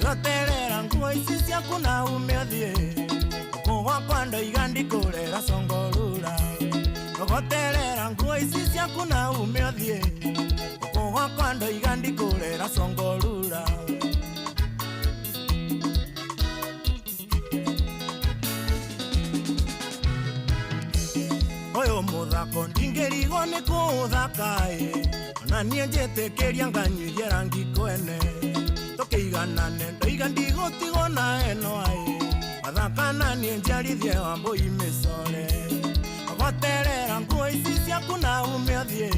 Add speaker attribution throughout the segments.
Speaker 1: Roterera nguo ici ciaku na umethie Kugwa kwando igandi kurera songorura Roterera nguo ici ciaku na umethie Kugwa kwando igandi kurera songorura Oyo muthako ndingerigo ni kuthakae na nie njetekeria nganyuithia rangi kwene tukiiganane ndoiga ndigotigo na eno ai mathaka na nie njarithie wambui misore goterera nguo ici ciaku na umethie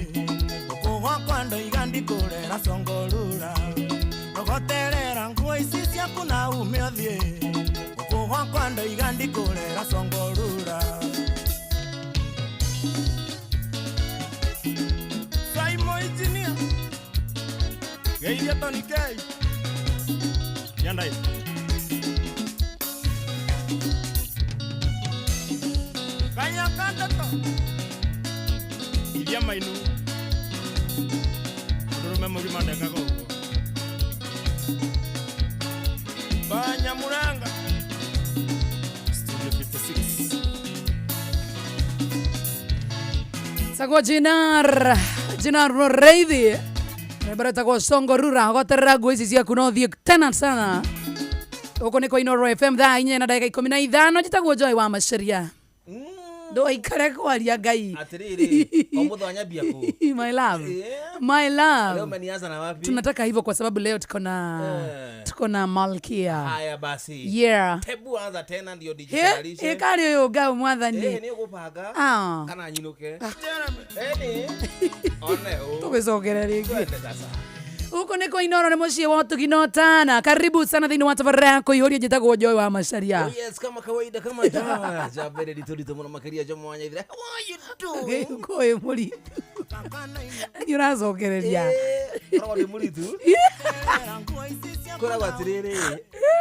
Speaker 1: ukugwa kwa ndoiga ndikurera songorura goterera nguo ici ciaku na umethie ukugwa kwa ndoiga ndikurera songorura Geiria Tony K. Yandai. Kaya kanta to. Idia mainu. Dulu memogi mandeka ko. Banyamuranga. Studio 56.
Speaker 2: Sago Jinar Reidi. Barata kwa songorura goterera nguo ici ciaku no thie tena sana uko ni kwa Inoro FM thaa 4 na dakika 15 njitagwo Joy wa Macharia ndo ikare kwaria ngai
Speaker 3: atiriri omuthanya biaku
Speaker 2: my love
Speaker 3: leo umenianza na wapi
Speaker 2: tunataka hivyo kwa sababu leo tuko na Malkia
Speaker 3: haya basi
Speaker 2: yeah
Speaker 3: tebu anza tena ndio digitalishe
Speaker 2: kari yo ga mwathani
Speaker 3: ni gupanga kana nyinuke ni one
Speaker 2: tugezogerera ringi uko niko Inoro ni muciĩ wa Tuginotana karibu sana thini wa tafara yako ihoria njitagwo Joy wa Macharia
Speaker 3: yes kama kawaida kama dawa jabere ditulito muno makiria jo mwanya ithira how are you doing
Speaker 2: koe muri ni urazogereria
Speaker 3: kora ni muri tu kora watiriri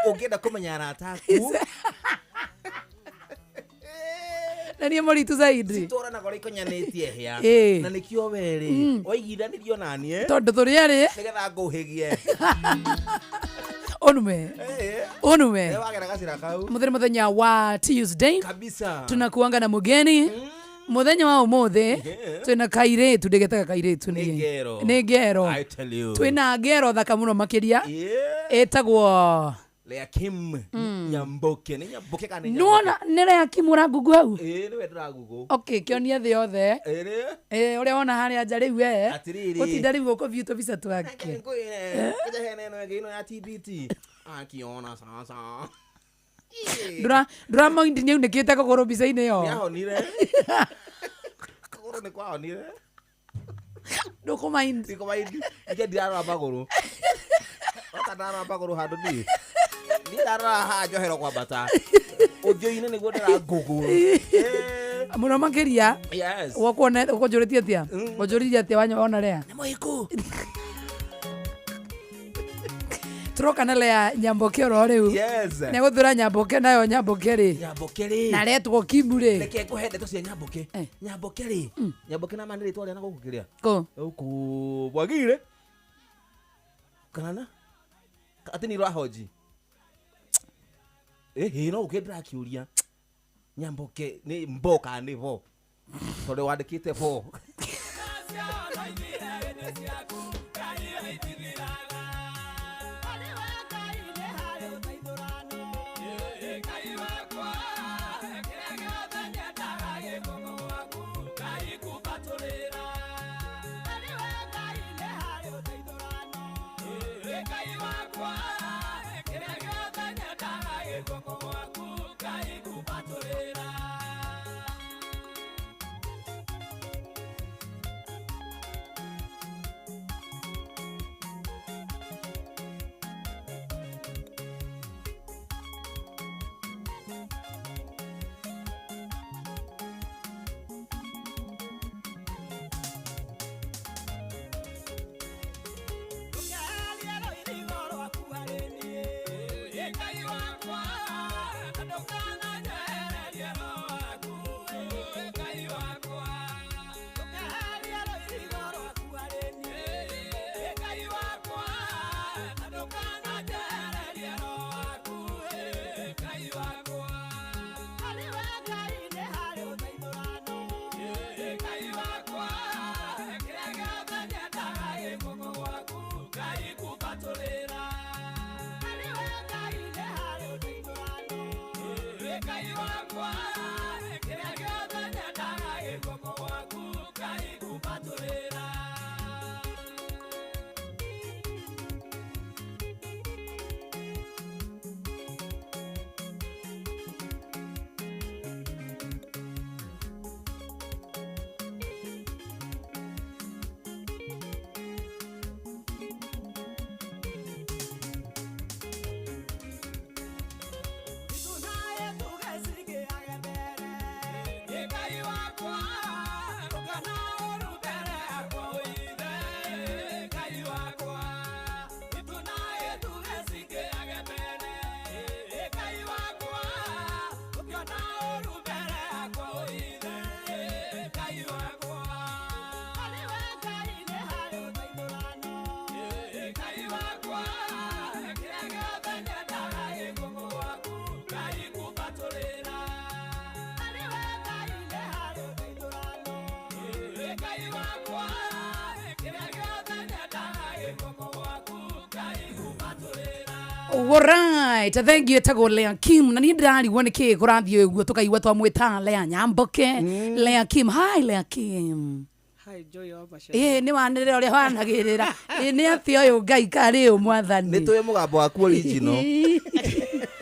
Speaker 3: ungenda kumenya arataku
Speaker 2: nani muri tu zaidi
Speaker 3: tora na goriko nyanetie hia na nikio weri oigithanirio nanie
Speaker 2: tondu turi ari
Speaker 3: nigetha nguhigie
Speaker 2: onume
Speaker 3: wagera gacira kau
Speaker 2: muthenya wa Tuesday
Speaker 3: kabisa
Speaker 2: tunakuanga na mugeni muthenya wa umuthi twina kairetu ndigetaga kairetu ni ngero
Speaker 3: I tell you
Speaker 2: twina ngero thaka muno makiria etagwo
Speaker 3: Lea Kim Nyamboke ni Nyamboke kana
Speaker 2: Nuona ni Lea Kim uragugu hau
Speaker 3: niwe ndiragugu
Speaker 2: okay kionia thi yothe uria wona haria nja riu utinda riu uko vitu visa twake
Speaker 3: kaja hene no ngino ya TBT akiona sasa
Speaker 2: Dura mind ni unikite kogoro bica-ini yo
Speaker 3: yahonire kogoro ni kwahonire
Speaker 2: ndoko mind
Speaker 3: ike ndirarora maguru otandara maguru handu ni ndirarora hajohero kwa bata ujo-ini niguo ndiragugu
Speaker 2: muno makiria
Speaker 3: yes
Speaker 2: wakuona ukojuritie atia ujuritie atia wanyona Lea
Speaker 3: ni muhiku
Speaker 2: troka na Lea Nyamboke ro riu
Speaker 3: yes
Speaker 2: neguthura Nyamboke nayo Nyamboke ri na retwo Kimu ri
Speaker 3: reke kuhende to cia Nyamboke Nyamboke na manire twaria na gukukiria
Speaker 2: ko
Speaker 3: uku bwagire kana ati ni rahoji no ukendra kiuria Nyamboke ni mboka ni vo tole wandikite vo
Speaker 2: Alright, thank you tago Lea Kim. Na ni ndari wone ke kurathio guo tukaigwa twamwita Lea Nyamboke. Lea Kim, hi Lea Kim.
Speaker 4: Hi Joy wa Mashe.
Speaker 2: Ni wanire uri wanagirira. Ni ati oyo Ngai kari umwathani.
Speaker 3: Ni tuwe mugambo waku original.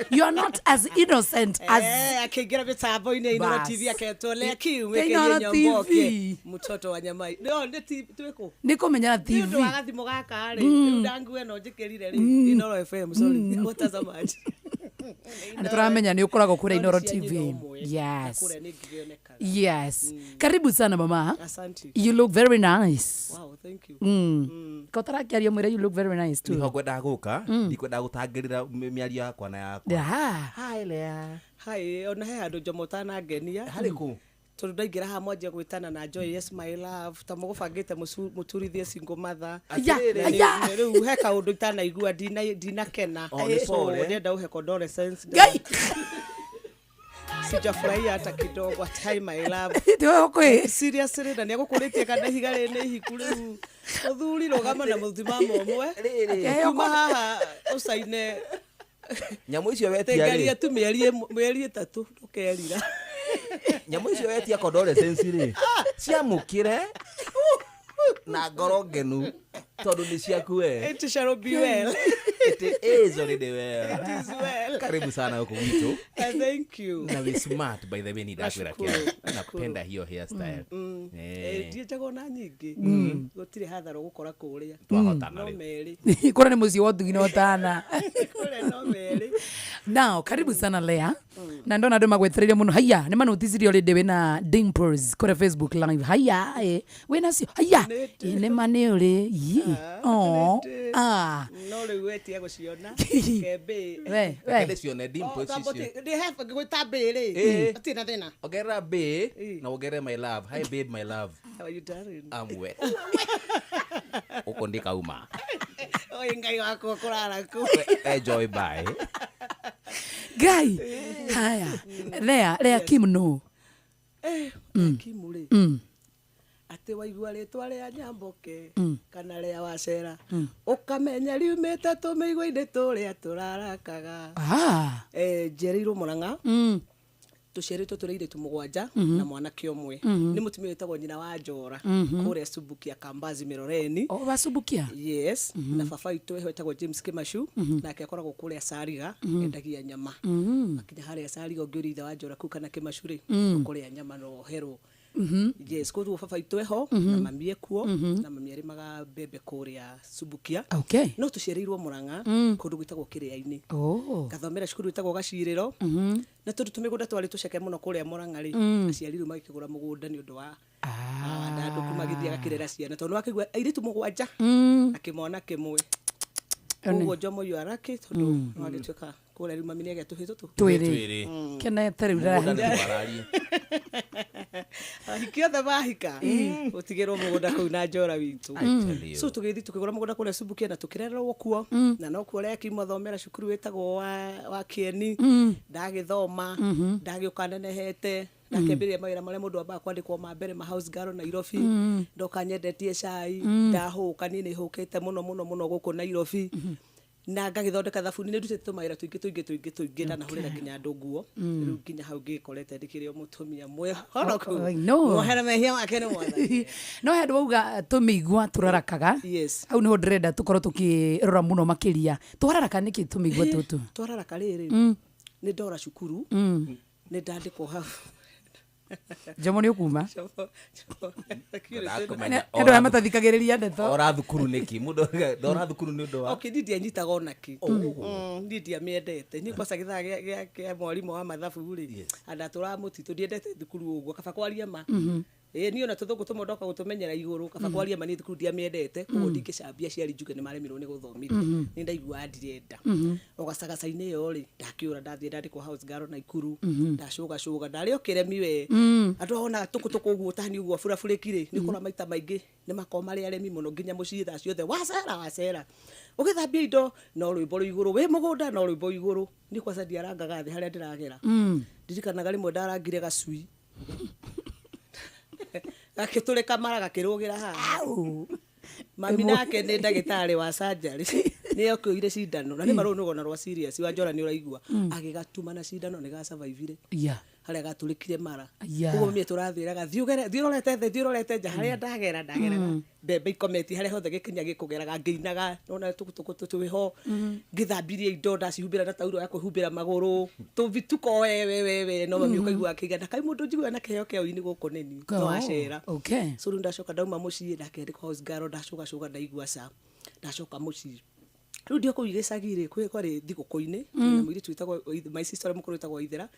Speaker 2: You are not as innocent as
Speaker 4: Akigira mitambo-ini Inoro TV aketwo Lea Kim
Speaker 2: Inoro
Speaker 4: Nyamboke mtoto wa Nyamai. No ndi twiko.
Speaker 2: Nikumenya TV.
Speaker 4: Ndio agathimo gaka ri. Ndangu eno njikirire ri. Inoro FM sorry. Watazamaji.
Speaker 2: Turamenya ni ukoragwo kure Inoro TV. Yes. Yes. Karibu sana mama.
Speaker 4: Asante.
Speaker 2: You look very nice.
Speaker 4: Wow, thank you.
Speaker 2: Kotarakiario mwire you look very nice too.
Speaker 3: Niho kwenda guka, ndikwenda gutangirira miario yakwa na yakwa.
Speaker 2: Hi Lea.
Speaker 4: Hi, ona he handu njomotana ngenia.
Speaker 3: Hariku.
Speaker 4: Tondu ndaingira ha mwanjia gwitana na Joy yes my love ta mugubangite muturithie single mother riu he kaundu itanaigua ndinakena ndenda uhe condolences sijafurahia hata kidogo at hi my love seriously na niagukuritie kana higare ni hiku riu uthuri rugama na muthima momwe kuma haha usaine
Speaker 3: nyamu icio wetia
Speaker 4: tengaria tu mieri 3 ukerira
Speaker 3: nyamu icio wetia condolences ri ciamukire na ngoro ngenu tondu ni ciaku we.
Speaker 4: It shall be well.
Speaker 3: It is already well.
Speaker 4: It is well.
Speaker 3: Karibu sana huko wito.
Speaker 4: Thank you.
Speaker 3: Na we smart by the way ni dakwira kia. Napenda hiyo hairstyle.
Speaker 4: Ndiye jago na nyingi. Gutire hatharo gukora kuria.
Speaker 3: Twahotana
Speaker 4: ri.
Speaker 3: ri.
Speaker 4: Meri.
Speaker 2: Kora ni muzi wotu ginotana.
Speaker 4: Kore no meri.
Speaker 2: Now, karibu sana Lea. Na ndona ndo magwethereire muno. Haya, ni manoticirio ri dewe na Dimples kore Facebook live. Haya, we nacio. Haya. Ni mane uri. Oh.
Speaker 4: No le weti ya guciona. Kebe.
Speaker 2: We.
Speaker 3: Kede cione Dimples icio.
Speaker 4: They have gwita bere. Atina thina.
Speaker 3: Ogera be na ogere my love. Hi babe my love.
Speaker 4: How are you doing?
Speaker 3: I'm well. Uko ndika uma.
Speaker 4: Oye ngai wako kurara ku.
Speaker 3: Enjoy bye.
Speaker 2: Guy. Haya. Lea Kim no.
Speaker 4: Kim ri. Ate waigua ritwa ria Nyamboke kana ria Wacera ukamenya riumite tumeigua-ini turia turarakaga njereirwo Murang'a tuciaritwo turi iritu 7 na mwanake umwe ni mutumia witagwo nyina wa Njora kuria Subukia Kambazi Miroreni
Speaker 2: Subukia
Speaker 4: yes na baba itu wetagwo James Kimashu nake akoragwo kuria Sariga endagia nyama akinya haria Sariga ungiuri ithe wa Njora ku kana Kimashu ri kuria nyama no herwo yes ko baba itu ho na mami ekuo na mami ari maga bebe kuria Subukia no tuciarirwo Murang'a kundu gwitagwo Kiria-ini gathomera cukuru witagwo Gaciriro na tundu tumigunda twari tuceke muno kuria Murang'a ri aciari ru magikigura mugunda ni undu wa ndandu kumagithia gakirera ciana tondu akigwa airitu 7 akimona kimwe ugo jomo yu araki tondu wagituka kuria ru mami ni agetuhitu
Speaker 2: twiri kenete riu
Speaker 3: Warari.
Speaker 4: Hikiothe bahika utigirwo mugunda kuu na Njora witu so tugithi tukigura mugunda kuria Subukia na tukirererwo kuo na no kuo Lea Kim thomera cukuru witagwo wa Kieni ndagithoma ndagiuka nenehete ndakembiria mawira maria mundu amba kwandikwo mambere ma house girl Nairobi ndoka nyendetie cai ndahuka nini hukite muno guku Nairobi na ngagithondeka thabuni nä ndutete tå mawä ra tå ingä ndanahå nginya andå nguo rä u nginya hau ngä korete ndä kä rä o må tumia mwehonoku mwohere mehia make nä mwathani
Speaker 2: no he andå auga tå mä igua tå rarakaga hau nä ho ndä renda tå korwo tå kä rora må no makä ria tå raraka nä kä tå mä igua tå tå
Speaker 4: twararaka rä rä nä ndora cukuru nä ndandä kwo hau
Speaker 2: Jomo nä å kuma andå aya matathikagä rä ria ndeto
Speaker 3: ora thukuru nä kä må ndå ndora thukuru nä å ndå wa
Speaker 4: nä ndianyitaga ona kä niä ndiamä endete nä kwaca gä thaa gä a mwarimå wa mathabu rä andå atå raga må titå ndiendete thukuru å guo kaba kwaria ma niä ona tå thå ngå tå mondoka gå tå menyera igå rå kaba kwaria ma niä thukuru ndiamä endete koguo ndingä cambia ciari njuge nä maremirwo nä gå thomithia nä ndaigua ndirenda o gacagaca-inä ĩyo rĩ ndakä å ra ndathiä ndandäkwo house girl Naikuru ndacågacåga ndarä o kä remi we andå ona tå kå å guo tani å guo burabå ki rä nä kora maita maingä nä makoma marä aremi må no nginya må ciä thaa ciothe wacera å gä thambia indo no rwä mbo rå igå rå wä må gå nda no rwä mbo igå rå nä kwaca ndiarangaga thä harä a ndä ragera ndirikanaga rä mwe ndarangire gacui gakä tå rä kamara gakä rå gä ra haha mami nake nä ndagä tarä wa canjarä nä okä ire cindano na nä marå nä gona rwa serious wa njora nä å raigua agä gatuma na cindano nä gacabaivire harä a gatå rä kire mara koguo mie tå rathiä raga thiå rorete thä thiå rorete nja harä a ndageraga mbembe ikometi harä a hothe gä kinya gä kå geraga ngä inaga nona tå ho ngä thambirie indo ndacihumbä ra na tauro ya kwä humbä ra magå rå tå vituko we no mami å kaigua akä igana kaä må ndå njiguä na keheo kä oinä gå kå neni no acera so rä u ndacoka ndauma må ciä ndakendä ngaro ndacågacåga ndaigua ca ndacoka må ciä rä u ndio kå u igä cagirä kwarä thigå kå-inä na må irä twätagwo my sister må kå rä tagwo Ithera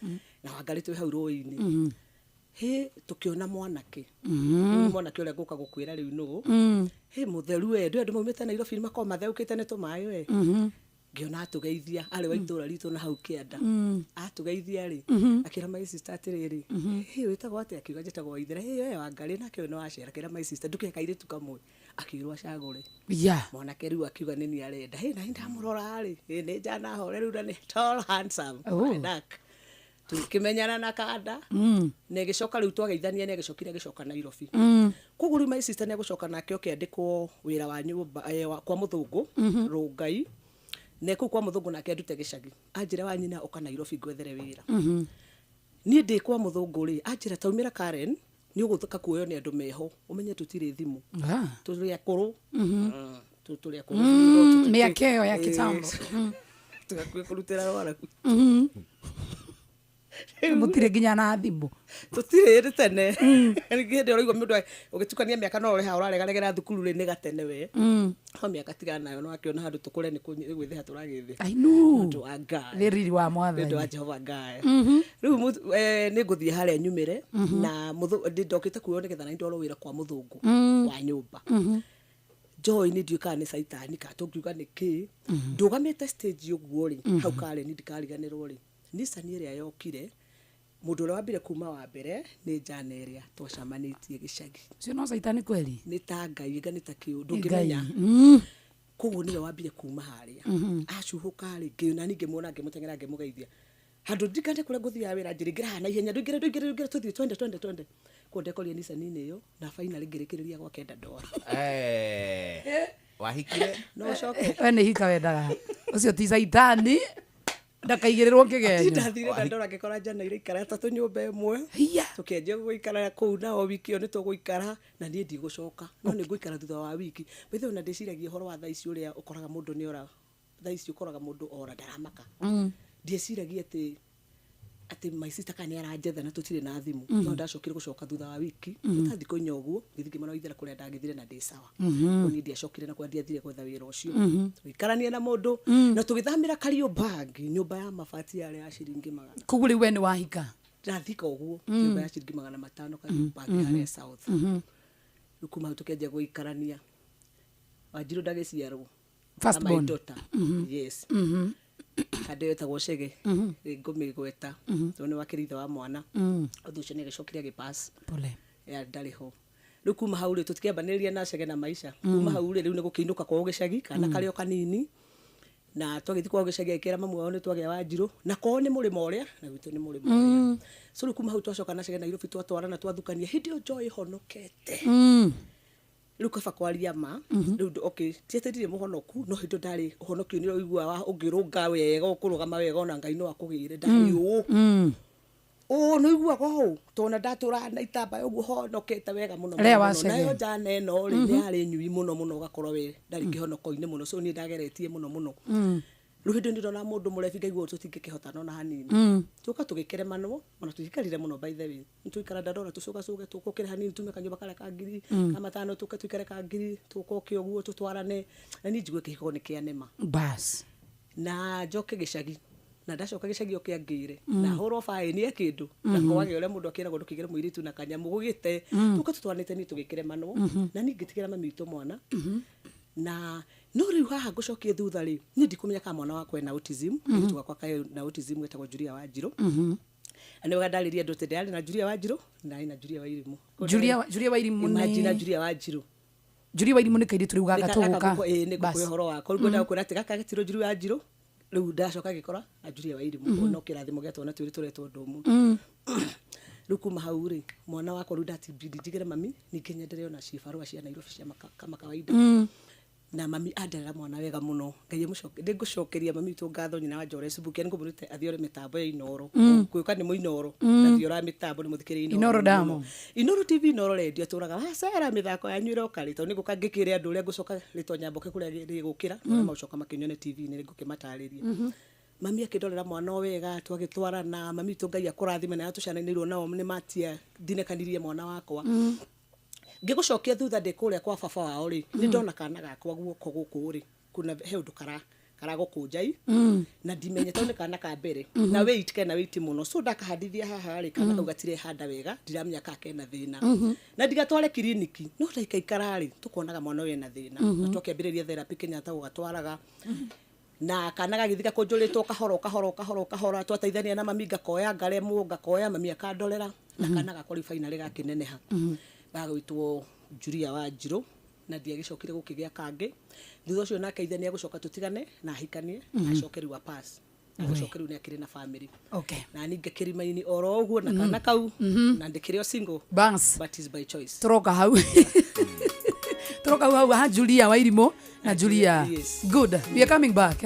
Speaker 4: na wangarä twä hau rå-inä hä tå kä ona mwanake mwanake å rä a ngå ka gå kwä ra rä u nå hä må theru we ndå andå maumä te Nairobi nä makorwo matheå kä te nä tå maä we ngĩona atũgeithia arĩ wa itũra ritũ na hau kĩanda atũgeithia rĩ akĩra my sister atĩrĩrĩ wĩtagwo atĩa akiuga njĩtagwo Waithera we Wangarĩ nake no acera akĩra my sister ndũke kairĩtu kamwe akĩrwo acagũre mwanake rĩu akiuga nĩ niĩ arenda na ndamũrora rĩ nĩ njana hore rĩu na nĩ tall handsome tukimenyana na kanda na gĩcoka rĩu twageithania nĩ agĩcokire agĩcoka Nairobi koguo rĩu my sister nĩ agũcoka nake akĩandĩkwo wĩra wa nyũmba kwa mũthũngũ Rongai ne kå kwa må thå ngå nake ndute gä cagi anjä ra wa nyina å ka Nairobi ngwethere wä ra niä ndä kwa må thå ngå rä anjä ra taumä ra Karen nä å gå thä kuoyo nä andå meho å menye tå tirä thimå tå rä akå rå tå rä akå rå
Speaker 2: mä ake ä yo ya kä tambo
Speaker 4: tå gakuä kå rutä ra rwaraku
Speaker 2: må tirä nginya na thimå
Speaker 4: tå tirä rä tene hä ndä å raigua må ndå å gä tukania mä aka no rä ha å raregaregera thukuru rä nä gatene we ho mä aka tigana nayo no akä ona handå tå kå re nä gwä thä ha tå ragä thä
Speaker 2: nä riri wa mwathani
Speaker 4: ndå wa Jehova Ngai rä u nä ngå thiä harä a nyumä re na ndokä te kuoyo nä getha na indorwo wä ra kwa må thå ngå wa nyå mba Joy nä ndiå kana nä caitani ka tå ngiuga nä kä ndå gamä te stage å guo rä hau karä ni ndikariganä rwo rä Nissan ĩrĩa yokire mũndũ ũrĩa wambire kuma wa mbere nĩ njana ĩrĩa twacamanĩtie gĩcagi
Speaker 2: cio no caitani kweli
Speaker 4: nĩ ta ngai ĩga nĩ ta kĩũ ndũngĩmenya koguo nĩwe wambire kuma harĩa acuhũka rĩ ngĩona ningĩ muona ngĩmũteng'era ngĩmũgeithia handũ ndikande kũrĩa ngũthiaga wĩra njĩrĩngĩra haha na ihenya ndũingĩre tũthiĩ twende kuo ndekoria Nissan-inĩ ĩyo na finally ngĩrĩkĩrĩria gwa kenda ndora
Speaker 3: wahikire
Speaker 4: no coke
Speaker 2: we nĩ hika wendaga ũcio ti caitani ndakaigĩrĩrwo kĩgenyo
Speaker 4: ndathire na ndora ngĩkora njana iraikara tatũ nyũmba ĩmwe tũkĩanjia gũikara kũu nao wiki ĩyo nĩ tũgũikara na niĩ ndigũcoka no nĩ ngũikara thutha wa wiki bethe ona ndĩciragia ũhoro wa thaa ici ũrĩa ũkoraga mũndũ nĩ ora thaa ici ũkoraga mũndũ ora ndaramaka ndieciragia atĩ my sister kana aranjetha na tũtirĩ na thimũ no ndacokire gũcoka thutha wa wiki tũtathi kũinya ũguo ngĩthiĩ ngĩmana Waithera kũrĩa ndagĩthire na ndĩ sawa niĩ ndiacokire na kwa ndiathire gwetha wĩra ũcio tũikarania na mũndũ na tũgĩthamĩra Kariobangi nyũmba ya mabati yarĩ ya ciringi 100
Speaker 2: koguo rĩu we nĩ wahika
Speaker 4: ndathika ũguo nyũmba ya ciringi 500 Kariobangi harĩa south rĩu kuma hau tũkĩanjia gũikarania Wanjirũ ndagĩciarwo
Speaker 2: first born
Speaker 4: daughter yes handå yetagwo Cege ngåmä gweta tondå nä wakä ritha wa mwana å thå å cio nä agäcokire agä ndarä ho rä u kuma hau rä tå tikäambanä ria na Cege na maisha kuma hau rä rä u nä gå kä inå ka kwao gä cagi kana karä o kanini na twagä thiä kwao gä cagi agä kä ra mamu wao nä twagä a Wanjirũ na kwao nä må rä ma å rä a na gwitå nä må rä ma å rä a so rä u kuma hau twacoka na Cege Nairobi twatwarana twathukania hä ndä ä yo Joy honokete riu kaba kwaria ma riu okay tieterire muhonoku no hindo ndari uhonokio ni roigua wa ungirunga wega ukurugama wega ona Ngai no akugire ndari no igua go tona ndatura na itamba uguo honokete wega muno nayo jana eno ri ni ari nyui muno ugakorwo we ndari kihonoko-ini muno so ni ndageretie muno riu hindo ndirona mundu murebi ngaigua tutingikihota no na hanini tuka tugikeremano ona tuikarire muno by the way tuikara ndadora tucoka tukukire hanini tume kanyumba kare ka ngiri kama tano tuka tuikare ka ngiri tukoke uguo tutwarane na ni njigwe kihiko ni kianema
Speaker 2: bas
Speaker 4: na njoke gicagi na ndacoka gicagi okia ngire na horo faini ya kindu na kwage ule mundu akira gondu kigere muiritu na kanyamu gugite tuka tutwanite ni tugikiremano na ni ngitigera mami witũ mwana na no riu haha ngucokie thutha ri ni ndikumenya ka mwana wakwa na autism twakwa kai na autism etagwo Julia Wanjiru ani wadaliria ndote ndari na Julia Wanjiru na Julia Wairimu
Speaker 2: Julia Wairimu
Speaker 4: na Julia Wanjiru
Speaker 2: Julia Wairimu ni kaidi turiuga gatuka
Speaker 4: ni kuko horo wako riu nda kwira tika gatiro Julia Wanjiru riu ndacoka gikora na Julia Wairimu no kirathimo getwo na twiri turetwo ndumu riu kuma hau ri mwana wakwa riu ndatibidi njigire mami ningenyendereo na cibarua cia Nairobi cia kama kawaida na mami andera mwana wega muno Ngai mucoke ndingucokeria mami tu ngatho nyina wa Jore Facebook ni ngumurite athiore mitambo ya Inoro kuika ni muinoro na thiora mitambo ni muthikire
Speaker 2: Inoro damo
Speaker 4: Inoro TV Inoro radio turaga sera mithako ya nyuire okarito ni gukangikire andu ria ngucoka rito nyamboke kuria rigukira na maucoka makinyone TV ni ngukimataariria mami akidorera mwana wega twagitwarana mami tu Ngai akurathime na tucananirwo nao ni matia ndinekanirie mwana wakwa ngigucokia thutha ndikuria kwa baba wao ri ni ndona kana gakwa guoko guku ri kuna he undu karagokunjai na ndimenyete ni kana ka mbere na wait muno so ndakahadithia haha ri kana ugatire handa wega ndiramenya ka kena thina na ndigatware kliniki no ndaikaikara ri tukonaga mwana we na thina na twakiambiriria therapy Kenyatta ugatwaraga na kana gagithika kunjuritwo kahoro twateithania na mami ngakoya ngaremwo ngakoya mami akandorera na kana gakori final gakineneha bagwitwo Julia Wanjiru na ndiagicokire gukigia kangi thutha ucio nake ithe ni agucoka tutigane na hikanie acokeri wa pass acokeri ni akiri na family
Speaker 2: okay
Speaker 4: na ni ngakirimaini oro uguo na kana kau na ndikire o single but is by choice
Speaker 2: troka hau ha Julia Wairimu na Julia
Speaker 4: yes.
Speaker 2: Good, we are coming back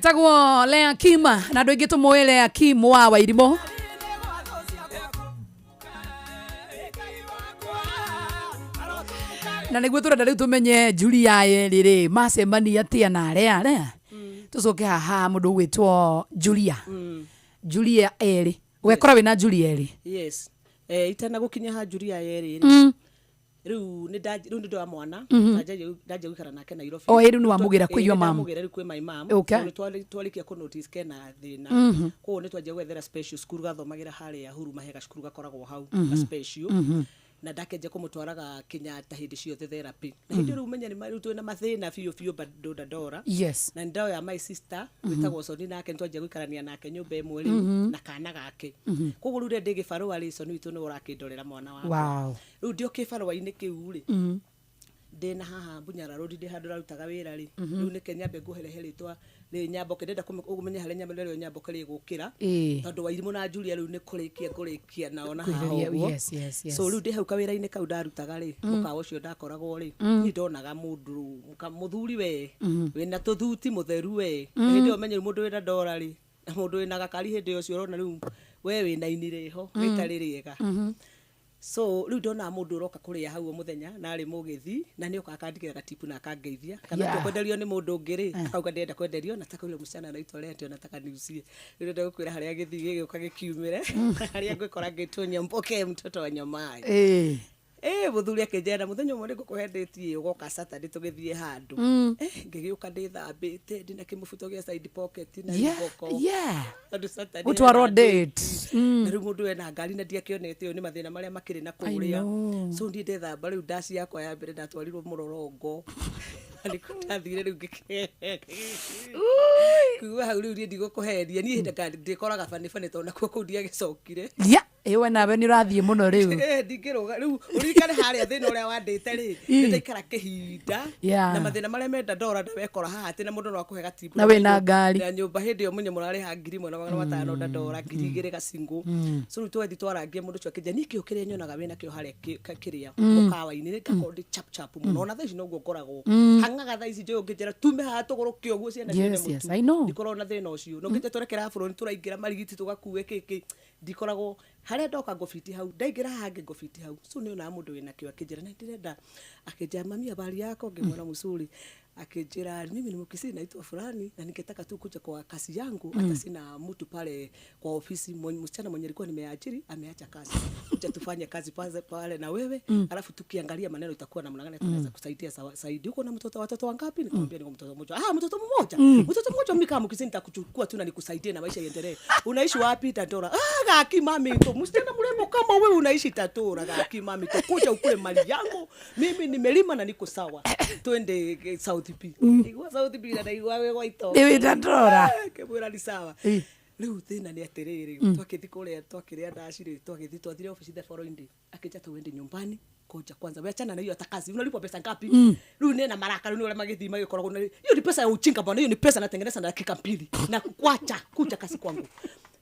Speaker 2: etagwo Lea Kim na andũ aingĩ tũmũĩ Lea Kim wa Wairimũ. Na nĩguo tũrenda rĩu tũmenye Julia rĩrĩ macemania atĩa na Lea. Tũcoke haha mũndũ gwĩtwo Julia. Julia erĩ. Wekora wĩna Julia erĩ.
Speaker 4: Yes. Itana gũkinya ha Julia erĩ. Riu nĩ ndo mwana ndaje gukara nake Nairobi.
Speaker 2: O rĩu nĩ wamũgĩra kwĩ your mom.
Speaker 4: Nĩ kwĩ my mom. Twarikia ku notice kena thina. Koguo nĩ twaje gwethera special school gathomagĩra harĩa Huru Mahega cukuru gakoragwo hau special. Na ndakenje kumutwaraga Kenyatta hindi ciothe therapy. Na hindi riu menya ni mari twina mathina biũ bado ndadora.
Speaker 2: Yes.
Speaker 4: Na ndao ya my sister witagwo Soni nake twaje gwikarania nake nyumba ĩmwe na kana gake. Koguo riu ndi gibarua ri Soni witu ni urakindorera mwana wake.
Speaker 2: Wow.
Speaker 4: Riu ndio kibarua-ini kiu ri. Ndena haha Bunyara Road ndi handu rarutaga wira ri. Riu ni Kenyambe nguhereheritwa ni Nyamboke ndenda kumenya harĩa Nyamboke rĩo Nyamboke rĩgũkĩra tondu Wairimũ na Julia riu ni kurikia naona haha.
Speaker 2: Yes.
Speaker 4: So riu ndi hau kawira-ini kau ndarutaga ri mukawa ucio ndakoragwo ri ni ndonaga mundu muthuri we wina tuthuti mutheru we hindi omenye mundu wina ndora ri na mundu wina gakari hindi ucio urona riu we wina inire ho witari riega. So riu ndona mundu uroka kuria hau muthenya na ari mugithi na ni ukakandikira gatipu na akangeithia kana kwenderio ni mundu ngiri akauga ndenda kwenderio nataka ule msichana anaitwa Lea nataka niusie riu ndio gukwira haria githi gigioka gikiumire haria ngikora ngitwo Nyamboke mtoto wa Nyamai muthuri akenjera muthenya umwe ngikuhendetie ugoka Saturday tugithie handu ngigiuka ndithambite ndina kimufuto gia side pocket na iboko andu Saturday
Speaker 2: utwaro date
Speaker 4: riu mundu ena ngari na ndiakionete yo ni mathina maria makiri na kuria so ndi ndithamba riu ndaci yakwa ya mbere ndatwarirwo Murorongo alikuthire riu kuwa hau riu ndigũkũheria ni hĩndĩ ndikoraga fani tona kwa kundia gicokire
Speaker 2: ewe nawe ni urathie muno riu
Speaker 4: ndingĩrũga riu urikane harĩa thĩna ũrĩa wandĩte rĩ ndaikara kĩhinda na mathĩna marĩa menda ndora ndawekora haha atĩ na mũndũ no akũhe gatibu
Speaker 2: na wĩna ngari
Speaker 4: na nyũmba hĩndĩ ĩyo mũnye mũrarĩha 1,500 ndora 2,000 gacingu so riu twethi twarangie mũndũ ũcio akĩnja nĩkĩ ũkĩrĩa nyonaga wĩna kĩo harĩa kĩrĩa mũkawa-inĩ ngakorwo ndĩ chap mũno na thaa ici noguo ngoragwo hangaga thaa ici njũĩ ũngĩnjĩra tume haha tũgũrũke ũguo ciana ciene mũtu ndikoragwo na thĩna ũcio no ngĩte twerekera bũrũri tũraingĩra marigiti tũgakuue kĩkĩ ndikoragwo haria ndoka ngobiti hau ndaingira hange ngobiti hau so ni ona mundu wina kio akijira na ndirenda akijia mami habari yako ngimwona mzuri akijira mimi ni Mkisii naitwa fulani na ningetaka tu kuja kwa kazi yangu hata sina mtu pale kwa ofisi msichana mwenye alikuwa nimeajiri ameacha kazi kuja tufanye kazi pale na wewe alafu tukiangalia maneno itakuwa namna gani tunaweza kusaidia saidi uko na watoto wangapi nikamwambia niko mtoto mmoja mtoto mmoja mimi kama Mkisii nitakuchukua tu na nikusaidie na maisha iendelee unaishi wapi Tatora gaki mami to msichana mrembo kama wewe unaishi Tatora gaki mami to kuja ukule mali yangu mimi nimelima na niko sawa twende South P igwa South P na igwa wewe waito
Speaker 2: ni Tatora
Speaker 4: kebura ni sawa riu thina ni atiriri twakithi kuria twakiria ndaciri twakithi twathire office the following day akija tuende nyumbani koja kwanza weachana na hiyo atakazi unalipwa pesa ngapi riu nena maraka riu ule magithi magikoragwo hiyo ni pesa ya uchinga bwana hiyo ni pesa natengeneza na dakika 2 na kuacha kuja kasi kwangu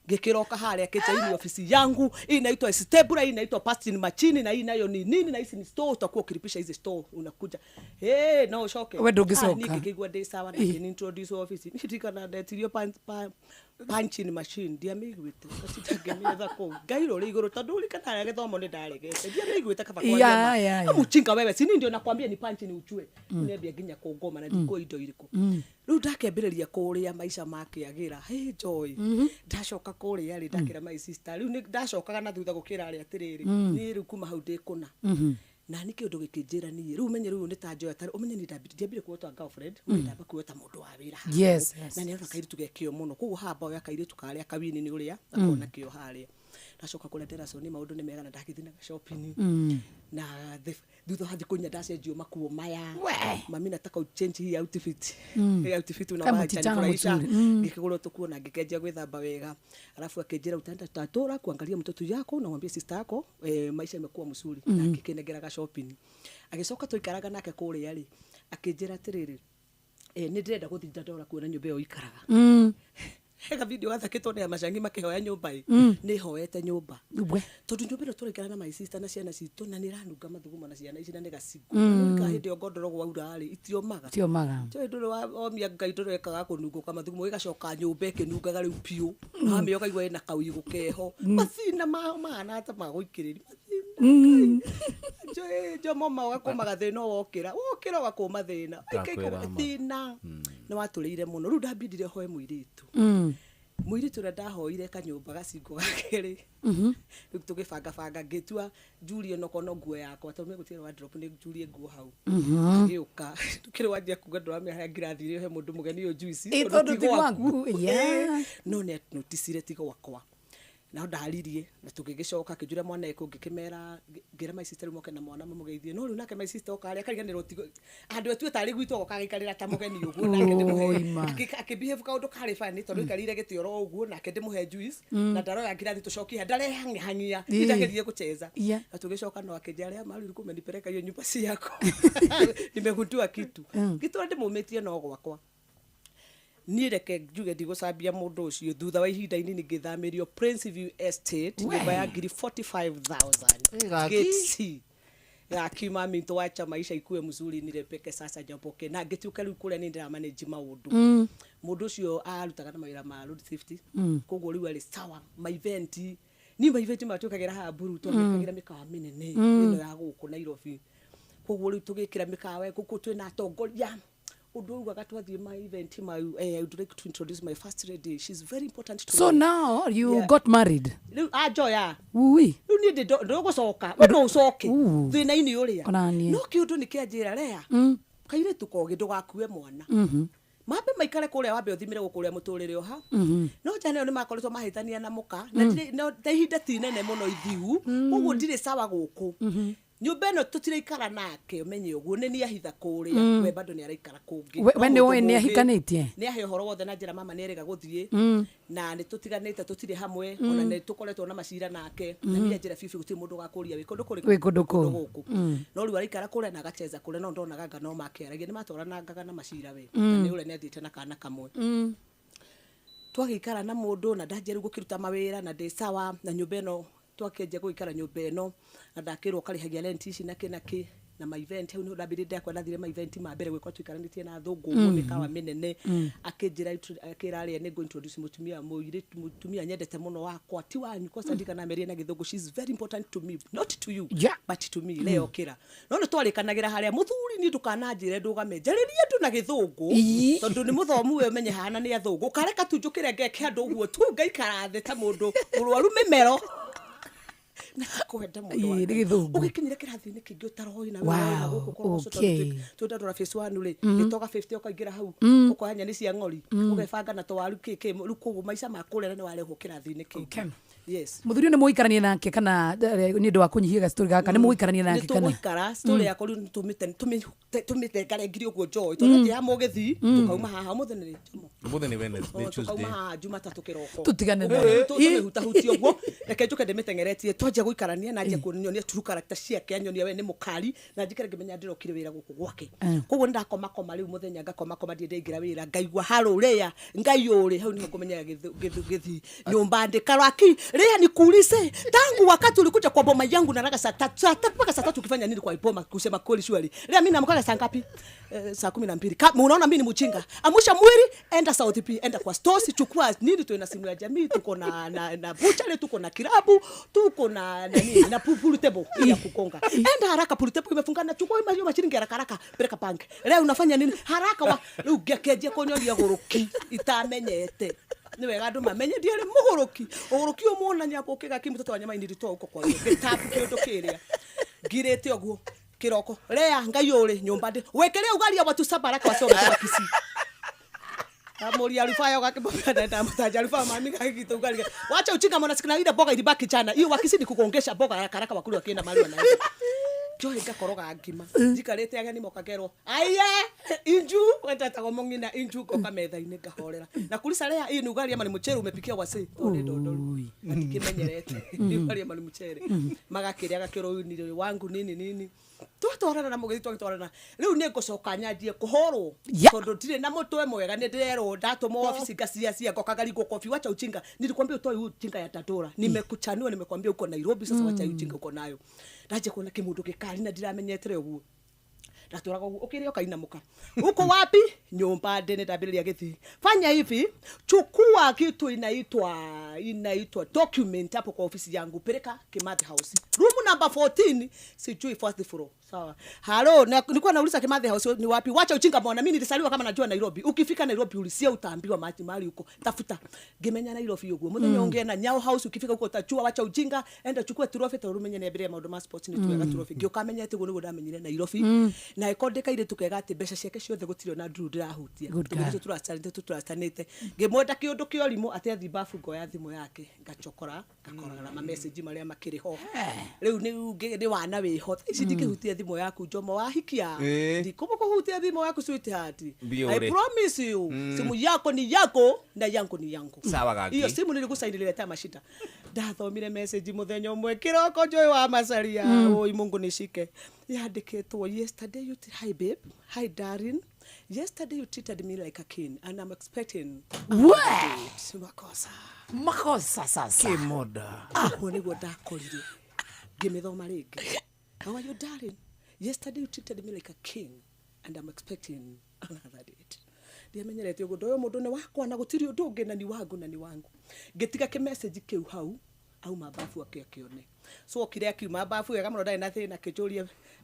Speaker 4: ngikiroka haria kicha hii ofisi yangu hii inaitwa stapler hii inaitwa pasting machine na hii nayo ni nini na hizi ni store utakuwa ukilipisha hizi store unakuja no shoke
Speaker 2: wewe ndugisoka
Speaker 4: nikigwa day sawa na ni introduce office nitika na detirio punching machine ndia migwite sitagemia thako gairo rigoro tondu likana ya githomo ni ndaregete ndia migwite kaba kwa amuchinga wewe sini ndio nakwambia ni punch ni uchue niambia ginya kungoma na ndiko indo iriku riu ndakembereria kuria maisha make agira hey joy ndacoka kuria ri ndakira my sister riu ni ndacokaga na thutha gukira ari atiriri ni riu kuma hau ndikuna na niki undu gikinjira ni riu menye riu ni ta joy atari umenye ni ndambire kuotwa girlfriend ndamba kuota mundu wa wira
Speaker 2: yes
Speaker 4: na ni akairi tugekio muno kugu haba oya akairi tukaria kawini ni uria akona kio haria ndacoka kuletera Soni maundu ni mega na ndakithina shopping na thutha hathi kunya ndacenjio makuo maya mami nataka uchange hii outfit outfit una macha ngikigura tukuona ngikenjia gwithamba wega alafu akenjira utaenda Tatora kuangalia mtoto yako na mwambie sister yako maisha imekuwa mzuri na akikenegeraga shopping agicoka tuikaraga nake kuria ri akenjira tiriri ni ndirenda guthitha Tatora kuona nyumba yo ikaraga hega video gathakitwo ni Macangi makihoya nyumba ni hoete nyumba tondu nyumba ino turikara na my sister na ciana citu na ni ranunga mathuguma na ciana ici na ni gacigo ka hindi ngondoro gwaura ri itiomaga jo ndure wa omia ngai ndure kaga kununguka mathugumo igacoka nyumba ikinungaga riu piu na me yokaigwa ina kauigu keho macina mahana ta maguikiriri jo mama wakomaga thina wokira wakoma thina ikaikara thina na waturire muno riu ndambindire hoe muiritu muiritu na ndahoire kanyumba gacingo gakeri riu tugibanga ngitua Julie nokono nguo yakwa tondu megutira wardrobe ni Julie nguo hau ngiuka tukiri wanjia kuga ndorame haya ngirathire he mundu mugeni yo juice
Speaker 2: tondu ti gwaku
Speaker 4: no net noticire tigo wakwa na ndaririe na tugigicoka kijura mwana eko ngikimera ngira my sister moke na mwana mugeithie no riu nake my sister okari akariganirwo tigo andu etu etari gwitu okagikarira ta mugeni uguo nake ndimuhe akibehave kaundu kari fani tondu ikarire gitioro uguo nake ndimuhe juice na ndaro ya ngirathi tucokie ndare hang'ia ndagerie kucheza na tugicoka no akinjaria maru kumenipeleka hiyo nyumba si yako nimegundua kitu ndimumetie no gwakwa ni reke njuge ndigocambia mundu ucio thutha wa ihinda inini ngithamirio Princeview Estate nyumba ya ngiri 45,000 geti akiuma minto wacha maisha ikue mzuri ni repeke sasa jamboke na ngituka riu kule ni ndira manage maundu mundu ucio arutaga na mawira ma road safety koguo riu ari sawa ma event matukagera ha buru tugikagira mikawa minene ino ya guku Nairobi koguo riu tugikira mikawa guku twina atongoria undu gatwathie my event I would like to introduce my first lady. She's very important to me.
Speaker 2: So now you got married.
Speaker 4: Joya
Speaker 2: Oui.
Speaker 4: You need ndo gucoka no ucoke thina ini uria no kiundu nikianjira rea kaire tukoge ndugakue mwana mabe maikare kuria wabe uthimire gukuria muturire oha no jane ni makoretwo mahitania na muka na ihinda tinene muno ithiu uguo ndire sawa guku nyumba ino tutire ikara nake umenye uguo ni ahitha kuria we bado ni araikara kungi
Speaker 2: we ni ahikanitie
Speaker 4: ni ahe horo wothe na njira mama ni erega guthie na ni tutiganite tutire hamwe ona ni tukoretwo na macira nake na ni njira fifi guti mundu gakuria we kundu guku no riu araikara kuria na agacheza kuria no ndona ganga no makeragia ni matoranaga na macira we na ni ule ni athite na kana kamwe twagikara na mundu na ndajeru gukiruta mawira na ndi sawa na nyumba ino twakenje guikara nyumba ino na ndakirwo karihagia rent ici na kinaki na my event hau ni ndabire ndakwa ndathire my event ma mbere gwikwa twikaranĩtie na thungu mikawa minene akinjira akirari ni go introduce mutumia nyendete muno wakwa ti wanyu kwa sadika na meria na githungu. She's very important to me, not to you but to me. Leo kira no twarikanagira haria muthuri ni ndukananjire ndugamenjeririe tu na githungu tondu ni muthomu we menye hana ni athungu kareka tunjukire ngeke andu uguo tu ngaikara thĩ ta mundu murwaru mimero na kwenda mundu ugikinyire kirathi-ini kingi utarohoi na wewe guku kwa tutandora phase 1 ri gitoga 50 ukaingira hau ukohanya ni cia ng'ori ugebanga na twaru kiki rukugu maica makurera ni warehwo kirathi-ini kingi. Yes,
Speaker 2: muthuri ni muikarania nake kana ni ndu wa kunyihia ga story gaka ni muikarania nake kana
Speaker 4: muikara story yako ri tumite kare ngiri uguo joy tondu ya mugethi tukauma haha mutheni
Speaker 3: Wednesday Tuesday
Speaker 4: tukauma Jumatatu kiroko
Speaker 2: tutigane
Speaker 4: huta huti uguo reke njuke ndimitengeretie twaje guikarania na nje kunyonia true character ciake anyonia we ni mukari na njikere ngimenya ndirokire wira guku gwake koguo ndakoma riu muthenya ngakoma ndie ndingira wira ngaigua haruria ngai uri hau ni ngumenya githi nyumba ndikaraki rea nikuulize tangu wakati ulikuja kwa boma yangu na raga saa 3 mpaka saa 3 ukifanya nini kwa boma kusema kweli shwari rea mimi namkala saa ngapi saa 12 unaona mimi ni mchinga amusha mwili enda South P enda kwa stores chukua nini tu na simu ya jamii tuko na butchery tuko na kirabu tuko na nini na pool table ya kukonga enda haraka pool table imefungana chukua hiyo mashilingi haraka peleka bank rea unafanya nini haraka wa ugekeje konyolia goroki itamenyete ni wega andu mamenye ndiari muguruki umuona nyako kiga kimutoto wa nyama ini rito uko kwa gitapu kindu kiria ngirete oguo kiroko rea ngai uri nyumba ndi wekere ugali ya watu sabaraka wasome kwa kisi amori alifaya wakibona nda mtaja alifaya mami kakito ugali wacha uchinga mwana sikina ile boga ilibaki chana hiyo wakisi ni kukongesha boga haraka wakuli wakienda mahali wanaenda Joy ngakoroga ngima njikarite ageni mokagerwo aiye inju wenda tagomongina inju koka metha-ini ngahorera na kulisa rea ini ugaria mali muchere umepikia wase tonde ndondoru akimenyerete ugaria mali muchere magakiria gakiro ni wangu nini twatwarana na mugithi twatwarana riu ni ngucoka nyandie kuhorwo tondu ndire na mutwe mwega ni ndirerwo ndatuma ofisi ngacia ngokagaringo kofi wacha uchinga nilikwambia utoe uchinga ya Dandora nimekuchanua nimekwambia uko Nairobi sasa wacha uchinga uko nayo ndaje kuona kimundu gikari na ndiramenyetere uguo ndaturaga uguo ukirio kainamuka uko wapi nyumba ndene ndambiriria githi fanya hivi chukua kitu inaitwa document hapo kwa ofisi yangu peleka Kimathi House room number 14 sijui fourth floor sawa halo nilikuwa nauliza Kimathi House ni wapi wacha uchinga bwana mimi nilisaliwa kama najua Nairobi ukifika Nairobi ulisia utaambiwa mahali huko tafuta gemenya Nairobi uguo muthenya ongea na Nyao House ukifika huko utachua wacha uchinga enda chukua trophy turumenye na mbere maundu ma sports ni tuwega trophy ngio kamenya ati guo ndamenyire Nairobi na ikondeka ire tukega ati mbeca ciake ciothe gutirio na nduru ndirahutia turastanite ngimwenda kiundu kiorimo ati athi bafu ngo ya thimu yake ngachokora ngakora na message maria makiri ho riu ni wana wiho ici ndikihutia thimu yaku njomo wahikia ndikumo kuhutia thimu yaku sweetheart I promise you simu yako ni yako na yangu ni yangu
Speaker 3: sawa gaki
Speaker 4: hiyo simu nilikusaidilile ta mashita ndathomire message muthenya umwe kiroko Joy wa Macharia oi Mungu nishike yandikitwo yesterday you hi babe hi darling yesterday you treated me like a king and I'm expecting
Speaker 2: makosa sasa
Speaker 1: Kimoda
Speaker 4: niguo ndakorire ngimithoma ringi how are you darling yesterday you treated me like a king and I'm expecting another date ndiamenyerete uguo ndoyo mundu ni wakwa na gutiri undu ungi na ni wangu ngitiga ki message kiu hau au mabafu akione so kile akiuma bafu ya kama ndai na thina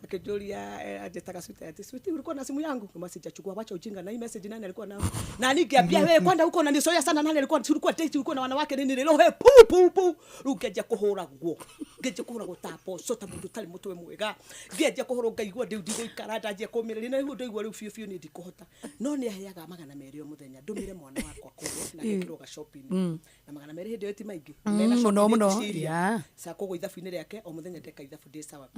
Speaker 4: akijulia ajitaka sweet ulikuwa na simu yangu kama sijachukua wacha ujinga na hii message nani alikuwa nao na nikiambia wewe kwenda huko na nisoya sana nani alikuwa tulikuwa date ulikuwa na wanawake nini leo he pu ukeje kuhura guo ngeje kuhura gutapo sota mundu tali mutwe mwega ngeje kuhura ngaigua ndigo ikarata je komereri na hiyo ndigwa riu fiu ni ndikuhota no ni aheaga magana meri o muthenya ndumire mwana wakwa kuo na ngiroga shopping na magana meri hindi eti maingi
Speaker 2: muno ya
Speaker 4: sa kogo ithabu-ini riake o muthenya ndeka ithabu ndi sawa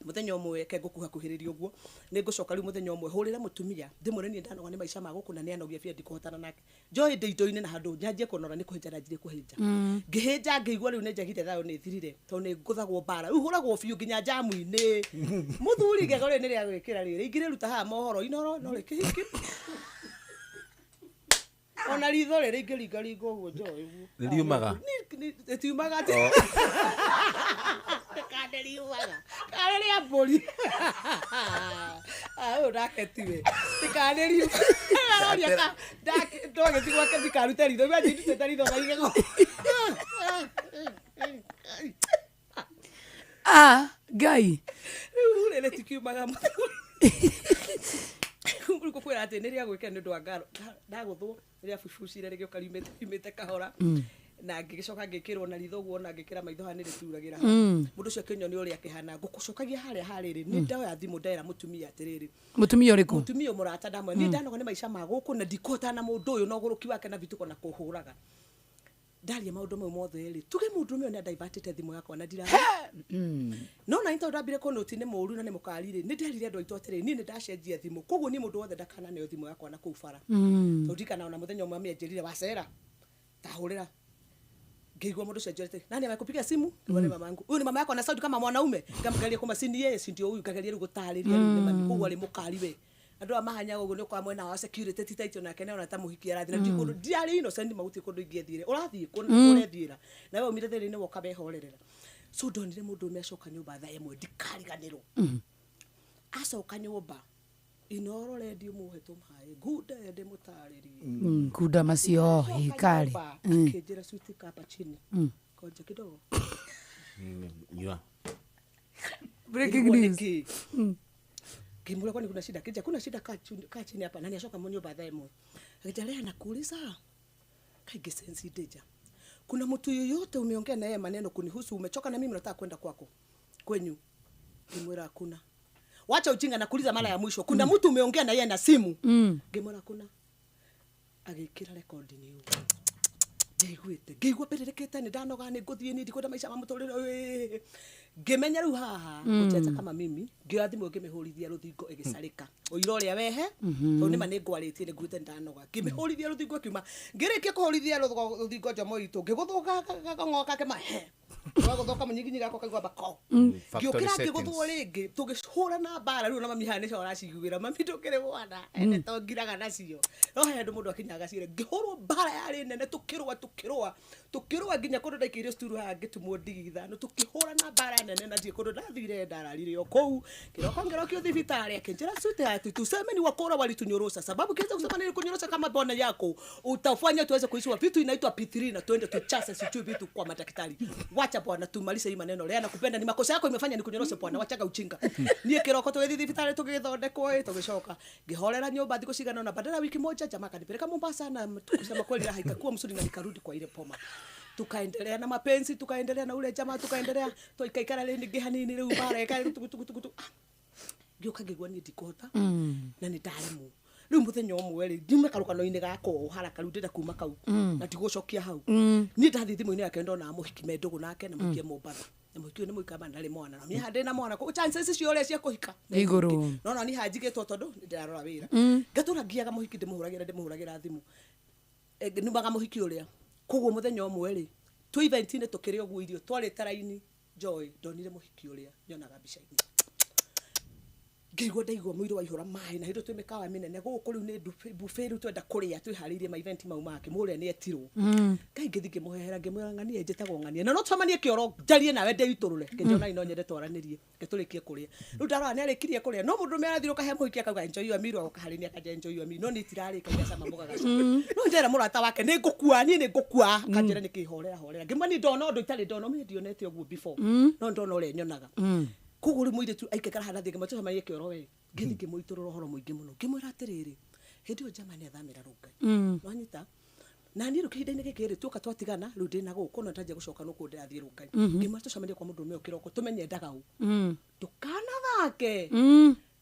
Speaker 4: muthenya umwe ke ngukuhakuhiriria uguo ni ngucoka riu muthenya umwe hurire mutumia ndimure ni ndanoga ni maisha maguku na ni anogia bia ndikuhotana nake Joy ndeindo-ini na handu nyanjie kunora ni kuhinja na njire kuhinja ngihinja ngeigua riu ni njagite thayo ni thirire to ni nguthagwo bara riu huragwo biu nginya jamu-ini muthuri ngegore ni ria gwikira riri ingire ruta ha mohoro inoro no rikihiki ona ritho riri ingirigaringa uguo Joy uguo
Speaker 3: riumaga
Speaker 4: tiumaga ati kaderiumaga kaderia boli ndaketiwe tikaderiu oria ndogetigwa ketikarute ritho iria ndutete ritho naigego
Speaker 2: Ngai
Speaker 4: rĩrĩ tikiumaga Kuliko kwera ati niria gwika ni ndu angaro ndaguthwo niria fufucire rigio karimete kahora na ngigicoka ngikirwo na ritho guo na ngikira maitho ha niri turagira mundu cio kinyoni uri akihana ngukucokagia hariri ni ndawa ya thimu ndaira mutumia atiriri
Speaker 2: mutumia uriku
Speaker 4: mutumia murata ndamwe ni ndanoga ni maisha maguku na ndikota na mundu uyu no guruki wake na vituko na kuhuraga ndaria maundu mau mothe ri tuge mundu uyu ni divertite thimu yakwa na ndira no na into ndambire ko noti ni muru na ni mukari ri ni nderire andu aitu atiri ni ndacenjia thimu koguo ni mundu wothe ndakana ne thimu yakwa na kuu bara ndikana ona muthenya umwe amienjerire wacera tahurira ngeigua mundu cenjete nani amekupigia simu ni mamangu huyu ni mama yako na sauti kama mwanaume ngamgalia kwa masini yeye si ndio huyu kagalia gutariria ni mami koguo ali mukari we andu amahanya uguo ni kwa mwena wa security titaito nake na ona tamuhikia rathi na ndikundu ndiari innocent mauti kundu ingethire urathii kundu urethira na wewe umire thiri ni woka behorerera so ndonire mundu umecoka nyumba tha imwe ndikariganirwo acoka nyumba inoro redio muhetu mai guda ende mutariri
Speaker 2: guda macio hikari
Speaker 4: kejera sweet cappuccino koja kidogo
Speaker 3: nyua
Speaker 2: breaking news
Speaker 4: kimura kwani kuna shida kija kuna shida kaa chini hapa nani ashoka mwenye baadhi yemo akajalea na kuuliza kaige sensi deja kuna mtu yoyote umeongea na yeye maneno kunihusu umechoka na mimi nataka kwenda kwako kwenyu kimura hakuna wacha ujinga na kuuliza mara ya mwisho kuna mtu umeongea na yeye na simu kimura hakuna agikira record ni huko ngeigwite ngeigwa pererekete ni ndanoga ni nguthie ni ndikwenda maisha ma mutorire ngimenya riu haha muchecha kama mimi ngioya thimu ngimihurithia ruthingo igicarika uira uria wehe to nima ni ngwaritie ni ngute ndanoga ngimihurithia ruthingo kiuma ngirikia kuhurithia ruthingo njomo itu ngiguthuka ngoka ke mahe guthuka munyiginyi gako kaigwa bako ngiukira ngiguthwo ringi tugicura na bara riu na mami haha ni cora ciguira mami tukire bwana ene to ngiraga nacio no he ndu mundu akinyaga cire ngihurwo bara yari nene tukirwa nginya kundu ndaikire sturu haha ngitumwo ndigitha no tukihura na bara nene na ndie kundu ndathire ndararire o kou kiroko ngirokio thibitari akinjira sute ati tuseme ni wakora walitunyorosa sababu kiweza kusema ni kunyorosa kama bwana yako utafanya tuweze kuishiwa vitu inaitwa P3 na tuende tuchase sijui vitu kwa madaktari wacha bwana tumalize hii maneno leo nakupenda ni makosa yako imefanya ni kunyorose bwana wachaga uchinga nie kiroko tuwe thibitari tugithondekwo tugicoka ngihorera nyumba thiko cigana na badala wiki moja jamaa kanipeleka Mombasa na kusema kweli haikakuwa msuri na nikarudi kwa ile poma tukaendelea na mapenzi tukaendelea na ule jamaa tukaendelea tuikaikara leni gihanini riu bara eka tukutukutukutu gioka gigwa ni dikota na ni dalemu riu muthenya omwe ri nyume karukano-ini gako haraka riu ndenda kuma kau na tigucokia hau ni ndathi thimu-ini yake ndona muhiki mendugu nake na muhikie Mombasa na muhiki ni muikaba ndari mwana na mia hande na mwana ko chances cio ria cia kuhika
Speaker 2: iguru
Speaker 4: no ni hajigitwo tondu ndirarora wira gatura ngiaga muhiki ndimuhuragira thimu ni baga muhiki uria kuguo muthenya omwe ri tu event-ini tukiri oguo irio twari taraini Joy ndonire muhiki uria nyonaga bica-ini ngigwa ndaigwa mwiri wa ihura mai na hindo twimekawa minene guku riu ni buffet riu twenda kuria twiharirie ma event mau make muria ni etirwo ngai ngithige muhehera ngimwira ngania njitagwo ngania no twamanie kioro njarie nawe ndeiturure ngiona ino nyende twaranirie ngiturikie kuria riu ndarora ni arikirie kuria no mundu merathiruka he muhiki akauga enjoy your meal akaharini akaja enjoy your meal no ni tirarika ya sama mugaga no ndera murata wake ni ngukua ni ngukua akanjira ni kihorera ngimani ndona ndu itari ndona me ndionete oguo before no ndona ure nyonaga kuguri muire tu aikara hana thige macho maye kioro we ngithige muitururo horo muingi muno ngimwira atiriri hindi o jamani athamira rungai wanyita na ni rukihinda-ini gikiri tuka twatigana riu ndina guku no ndanjia gucoka no kunde athie rungai ngimwira tucamanie kwa mundu ume kiroko tumenye ndagau tukana thake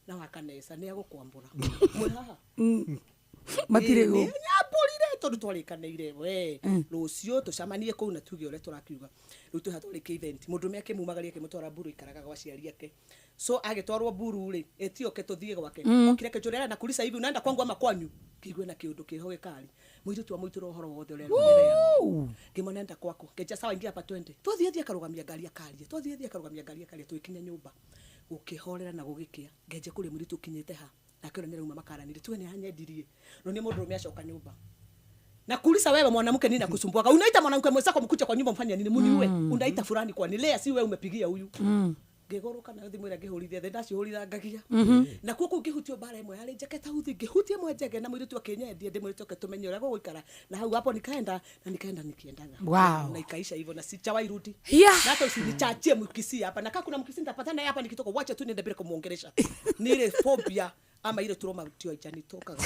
Speaker 4: na wakanesa ni agukwambura mwihaha
Speaker 2: matire go
Speaker 4: nyapurire tondu twarikaneire we rucio tucamanie kuu na tuge ure turakiuga riu tuhatwarike event mundu me akimumagaria kimutwara buru ikaraga gwa ciari ake so agitwarwo buru ri etioke tuthie gwake okire ke njurera na kulisa hivi unaenda kwangu ama kwanyu kigwe na kiundu kiho gikari mwitu twa muituro horo wothe ure ngimonenda kwako keja sawa ingia hapa 20 tuthie akarugamia ngari akarie tuthie akarugamia ngari akarie tuikinya nyumba ukihorera na gugikia ngeje kuri muri tukinyite ha nakero nira uma makaranire tuwe ni hanyendirie no ni mundu umeacoka nyumba na kulisa wewe mwanamke nini nakusumbuaka unaita mwanamke mwenzako mkuja kwa nyumba mfanya nini muniwe unaita fulani kwa ni lea si wewe umepigia huyu ngegoroka na thimu ira ngihurithia the ndaci huritha ngagia na kuku ngihutio bara imwe yari jaketa huthi ngihutie mwe njege na mwiritu akenyendie ndimwe toke tumenye ura guikara na hau hapo nikaenda nikiendaga
Speaker 2: wow
Speaker 4: na ikaisha hivyo na sichawa irudi
Speaker 2: yeah
Speaker 4: na hata usinichachie mkisi hapa na kama kuna mkisi nitapatana hapa nikitoka wacha tu niende bila kumuongelesha ni ile phobia ama ile trauma tio ichani toka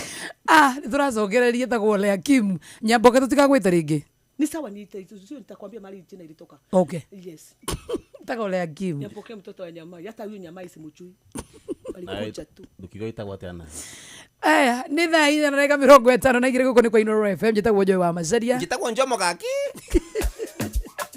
Speaker 2: turacogererie tagwo le Hakim nyamboke tutikagwita ringi
Speaker 4: ni sawa nitakwambia mali jina ilitoka
Speaker 2: okay
Speaker 4: yes
Speaker 2: tagwo le Hakim
Speaker 4: nyamboke mtoto wa nyama hata huyo nyama isimujui alikuja tu
Speaker 3: dukigoita gwatana
Speaker 2: ni thaa 4:50 na igire guko ni kwa Ino FM njitagwo Joy wa Macharia
Speaker 3: njitagwo Njomo gaki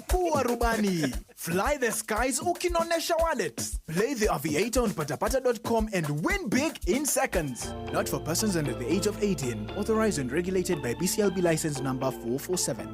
Speaker 5: kuwa rubani. Fly the skies ukinonesha wallet. Play the aviator on patapata.com and win big in seconds. Not for persons under the age of 18. Authorized and regulated by BCLB license number 447.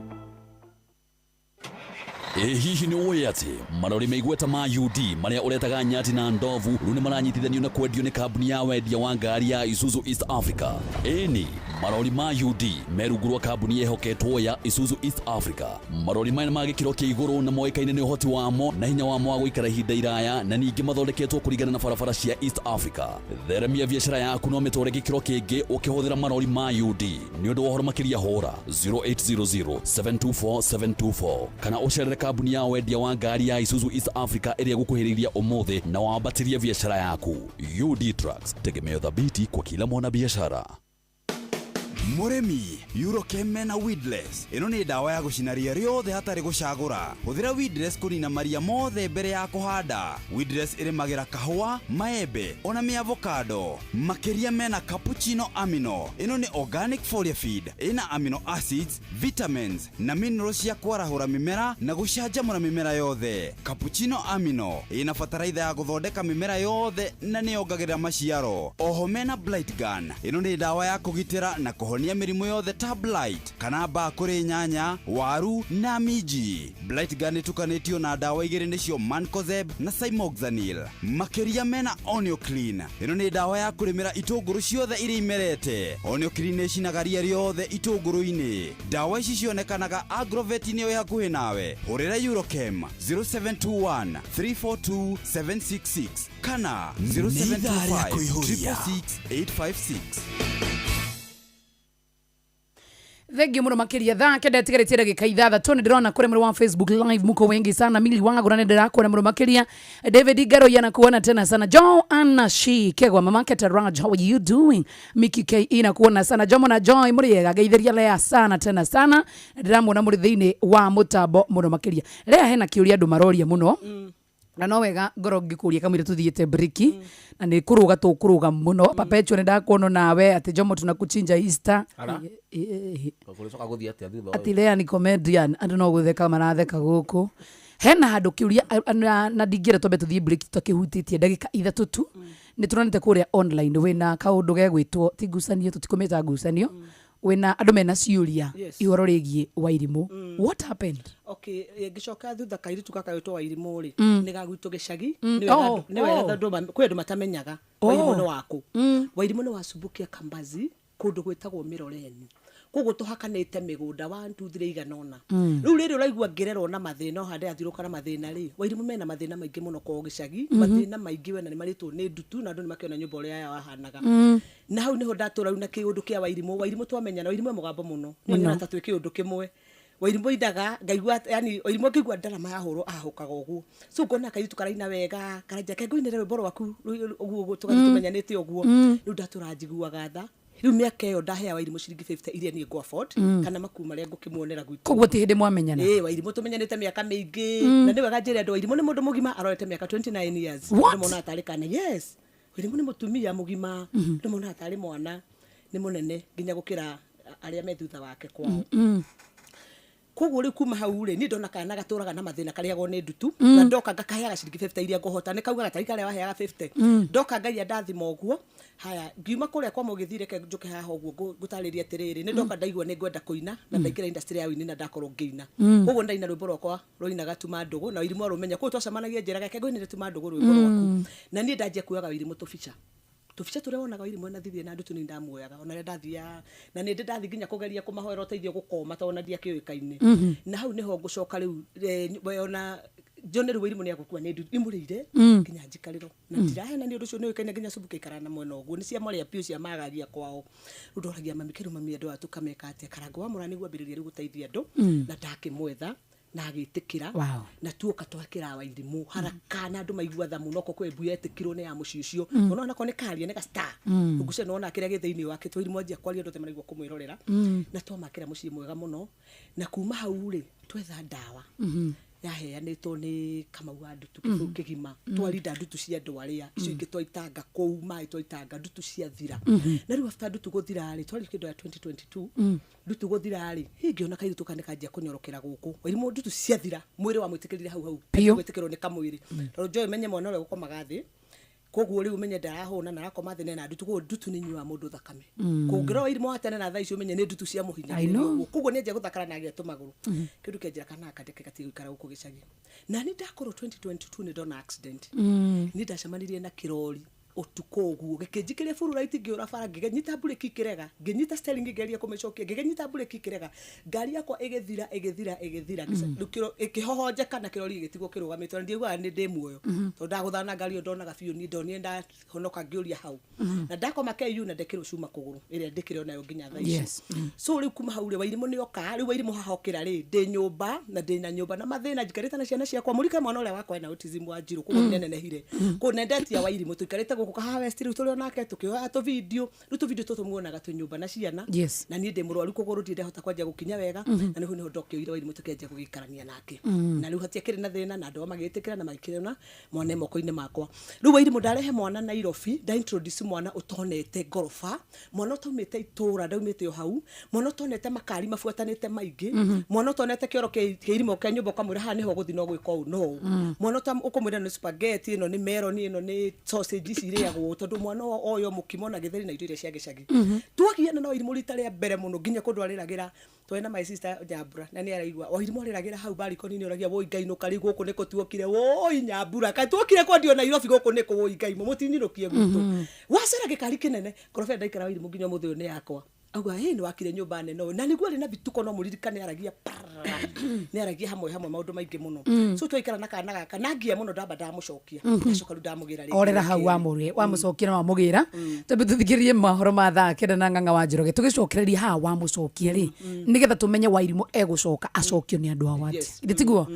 Speaker 6: hihi ni uwe ati marori meigweta ma UD maria uretaga nyati na ndovu rune maranyitithanio na kwendio ni kambuni ya wendia wa ngari ya Isuzu East Africa. Eni marori ma UD merugurwa kambuni yehoketwo ya Isuzu East Africa. Marori maya magikiro kia iguru na moikaine ni uhoti wamo na hinya wamo wa guikara ihinda iraya na ningi mathondeketwo kurigana na barabara cia East Africa. Theremia biashara yaku no mitore gikiro kingi ukihuthira marori ma UD ni undu wohoro makiria hora 0800 724 724 kana ucerere kambuni ya wendia wa ngari ya Isuzu East Africa iria gukuhiriria umuthe na wambatiria biashara yaku. UD Trucks, tegemeo thabiti kwa kila mwana biashara.
Speaker 7: Muremi, Eurochem na Weedless. Ino ni dawa ya gucinaria riothe hatari gucagura. Huthira Weedless kunina maria mothe mbere ya kuhanda. Weedless irimagira kahua, maembe, ona mi avocado. Makiria mena cappuccino amino. Ino ni organic foliar feed. Ina amino acids, vitamins na minerals ya kwarahura mimera na gucanjamura mimera yothe. Cappuccino amino ina fataraitha ya guthondeka mimera yothe na ni yongagirira maciaro. Oho mena Blight Gun. Ino ni dawa ya kugitira na kuhonia mirimu yothe ta blight kana mbaa kuri nyanya, waru na minji. Blight Gun itukanitio na dawa igiri nicio Mancozeb na Cymoxanil. Makiria mena Onio Clean. Ino ni dawa ya kurimira itunguru ciothe iri imerete. Onio Clean icinagaria riothe itunguru-ini. Dawa ici cionekanaga Agrovet-ini oi hakuhi nawe. Hurira Eurochem 0721 342 766 kana 0725 666 856.
Speaker 2: Thengi muno makiria thaa kenda tigarite ndagika ithathatũ nĩ ndĩrona kũrĩ mũrĩ wa Facebook live muko wengi sana. Mili Wangũra nĩ ndĩrakũona mũno makiria. David Garo yana kuona tena sana. Joanna Shi Kegwa mamake Taraj, how are you doing? Miki K ina kuona sana. Jomo na Joy mũrĩega geithĩria Lea sana tena sana. Ndĩramwona mũrĩ thĩinĩ wa mũtambo mũno makiria. Lea hena kĩũria andũ maroria mũno. Na no wega ngoro ngikuria kamwire tuthiete briki na ni kuruga muno Perpetual ni ndakuona nawe ati Jomo tunakuchinja Easter
Speaker 3: kulisoka guthii atia thutha
Speaker 2: ati Lea ni comedian andu no gutheka maratheka guku hena handu kiuria na ndingira tobe tuthie briki tukihutitie ndagika ithatũ tu ni turonete kuria online wina kaundu gegwitwo tigucanio tutikometa gucanio wena andu mena ciuria igoro rigie Wairimu. What happened?
Speaker 4: Okay, gicoka thutha kairitu kakayitwo Wairimu ri ni gagwitwo gicagi ni wega kwi andu matamenyaga Wairimu ni waku. Wairimu ni wacumbukia Kambazi kundu gwitagwo Miroreni. Koguo tuhakanite migunda 1 2 3 iganona. Riu riri uraigua ngerero na mathina hande athiruka na mathina ri. Wairimu mena mathina maingi muno ko gicagi, mathina maingi wena ni maritwo ni ndutu na andu ni makiona nyumba uria ya wahanaga. Na hau niho ndatura na kiundu kia Wairimu twamenya na Wairimu mugambo muno. Ni na tatu kiundu kimwe. Wairimu idaga ngaigua yani Wairimu ngigua ndarama ya horo ahukaga uguo. So ngona kairitu karaina wega, karanja kengoine rwimbo rwaku uguo tumenyanite uguo. Riu ndatura njiguaga tha. Riu miaka iyo ndahea Wairimu ciringi 50 iria ni afford kana maku maria ngukimwonera gwitu.
Speaker 2: Koguo ti hindi mwamenyana.
Speaker 4: Wairimu tumenyanite miaka mingi na ni wega njire andu Wairimu ni mundu mugima arorete miaka 29 years. Ndimona atari kana yes. Wairimu ni mutumia mugima ndimona atari mwana ni munene nginya gukira aria me thutha wake kwao. Koguo ri kuma hau ri ni ndona kana gaturaga na mathina kariago ni ndutu na ndoka ngakaheaga ciringi 50 iria ngohota ni kauga gatari karia waheaga 50 ndoka ngai ndathima uguo haya ngiuma kuria kwa mugithire ke njuke haha uguo gutariria atiriri ni ndoka ndaigua ni ngwenda kuina na ndaikira industry ya wini na ndakorwo ngiina koguo ndaina rwimbo rwakwa roinaga tuma ndugu na Wairimu arumenya ko twacemanagia njiraga ke ngoinire tuma ndugu rwimbo rwaku na ni ndanjia kuyaga Wairimu tuficha turia wonaga Wairimu na thithie na ndutu ni ndamuoyaga ona ria ndathia na ni ndathi nginya kugeria kumahoera uteithio gukoma ta ona ndia kiuikaine na hau niho ngucoka riu ona John Wairimu ni agukua ni ndu imurire nginya njikariro na ndirahena ni undu cio ni uikaine nginya cubuka ikara na mwena uguo ni cia maria pio cia magagia kwao ndoragia mamikiru mami andu atukameka atia karango wa murani gwambiriria riu guteithia andu na ndakimwetha na agitikira na tuoka twakira Wairimu haraka na andu maigua tha muno ko kwebu yetikirwo ni ya mucicio ona ko ni karia ni ga star uguce no na kiria githiini wake Wairimu anjia kwaria ndote marigwa kumwirorera na twamakira mucii mwega muno na kuma hau ri twetha ndawa yaheanitwo ni Kamau wa ndutu kigima twarinda ndutu cia andu aria icio ingi twaitanga kou mai twaitanga ndutu cia thira na riu after ndutu guthira ri twari kindu ya 2022 ndutu guthira ri hingi ona kairitu kanekanjia kunyorokera guku Wairimu ndutu cia thira mwiri wa mwitikirire hau gwitikirwo ni kamwiri tondu menye mwana ule gukomaga thi koguo riu menye ndarahuna na rakoma thine na ndutu go ndutu ni nyua mundu thakame kungiro Wairimu atene na thaicio menye ni ndutu cia muhinya koguo ni nje guthakara na agia tumaguru kindu kenjira kana kadeke kati ikara guku gicagi na ni ndakorwo 2022 ni ndona accident ni ndacemanirie na kirori utuko uguo gekenjikire furu right ngiura bara nginyita bureki kirega nginyita steering ngeria kumecokia nginyita bureki kirega ngari yakwa igithira ndukiro ikihohonjeka na kirori gitigwo kirugamite na ndiigua ni ndi muoyo to ndaguthana ngari ndonaga biu ni ndonie nda honoka ngiuria hau na ndakoma KU na ndekiro cuma kuguru iria ndikire nayo nginya thaici so riu kuma hau ri Wairimu ni oka riu Wairimu hahokira ri ndi nyumba na ndina nyumba na mathina njikarita na ciana ciakwa murika mwana uria wakwa na autism wa njiru kugo nene hire ko nendetia Wairimu tuikarite guku kaha West riu tuli onake tukioya to video tumuonaga tunyumba na ciana na nie ndi murwaru kuguru ndi ndehota kwanja gukinya wega na niho niho ndokioire Wairimu tukenje gugikarania nake na riu hatiakire na thina na ndo magitikira na magikirona mwana moko-ini makwa riu Wairimu ndarehe mwana Nairobi nda introduce mwana utonete gorofa mwana utomete itura ndaumite yo hau mwana utonete makari mafuatanite maingi mwana utonete kioro kiirimo kia nyumba kamwira ha niho guthi no gwika u no mwana ukumwira ni spaghetti ino ni melon ino ni sausage ciriagwo tondu mwana oyo mukimo na githeri na indo iria cia gicagi twakiana na Wairimu rita ria mbere muno nginya kundwariragira twena my sister Nyambura na ni araigua Wairimu ariragira hau balcony ni oragia woi ngai no kari guku niko tuokire woi Nyambura ka tuokire kwa ndio Nairobi guku niko woi ngai mutinirukie gutu wacera gikari kinene korofe ndaikara Wairimu nginya muthiyo ni yakwa agwa ni wakire nyumba nene na niguo ari na bituko no muririkane aragia ni aragia hamwe maundu maingi muno so twaikara na kana gaka nagia muno ndamba ndamucokia ndacoka ru ndamugira ri
Speaker 2: orera hau wa mucokia wa mugira tumbe tuthikirie mahoro ma thaa kenda na Ng'ang'a wa Njoroge tugicokereria ha wa mucokia ri nigetha tumenye Wairimu egucoka acokio ni andu awati nditiguo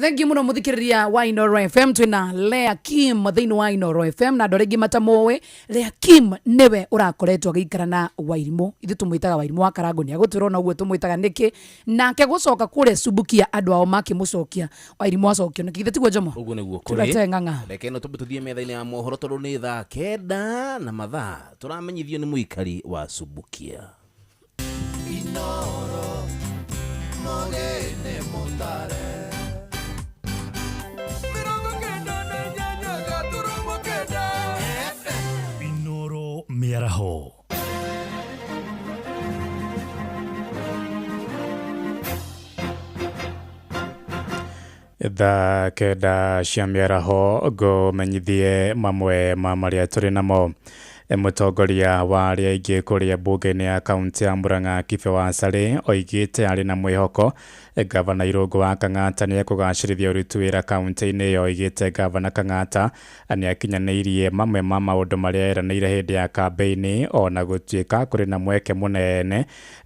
Speaker 2: thank you muno muthikiriria wa Inooro FM twina Lea Kim thiini wa Inooro FM na ndoregi matamowe Lea Kim niwe urakoretwo agikara na Wairimu tumwitaga Wairimu wa Karango ni agutwirona uguo tumwitaga niki nake gucoka kure Subukia andu ao makimucokia Wairimu acokio niki githitiguo Jomo
Speaker 3: uguo niguo
Speaker 2: kuri Ng'ang'a
Speaker 3: reke no tuthie metha-ini ya mohoro tondu ni thaa kenda na mathaa turamenyithio ni muikari wa Subukia
Speaker 1: Inooro mogene motare Inooro miaraho
Speaker 8: thaa kenda cia mĩaraho ngũmenyithie mamwe ma marĩa tũrĩ namo. Mũtongoria wa arĩa aingĩ kũrĩa mbunge-inĩ ya kaunti ya Murang'a Kibe Wasarĩ oigĩte arĩ na mwĩhoko gavana Irũngũ wa Kang'ata nĩ ekũgacĩrithia ũruti wĩra kaunti-inĩ ĩyo. Oigĩte gavana Kang'ata nĩ akinyanĩirie mamwe ma maũndũ marĩa eranĩire hĩndĩ ya kambeini ona gũtuĩka kũrĩ na mweke mũnene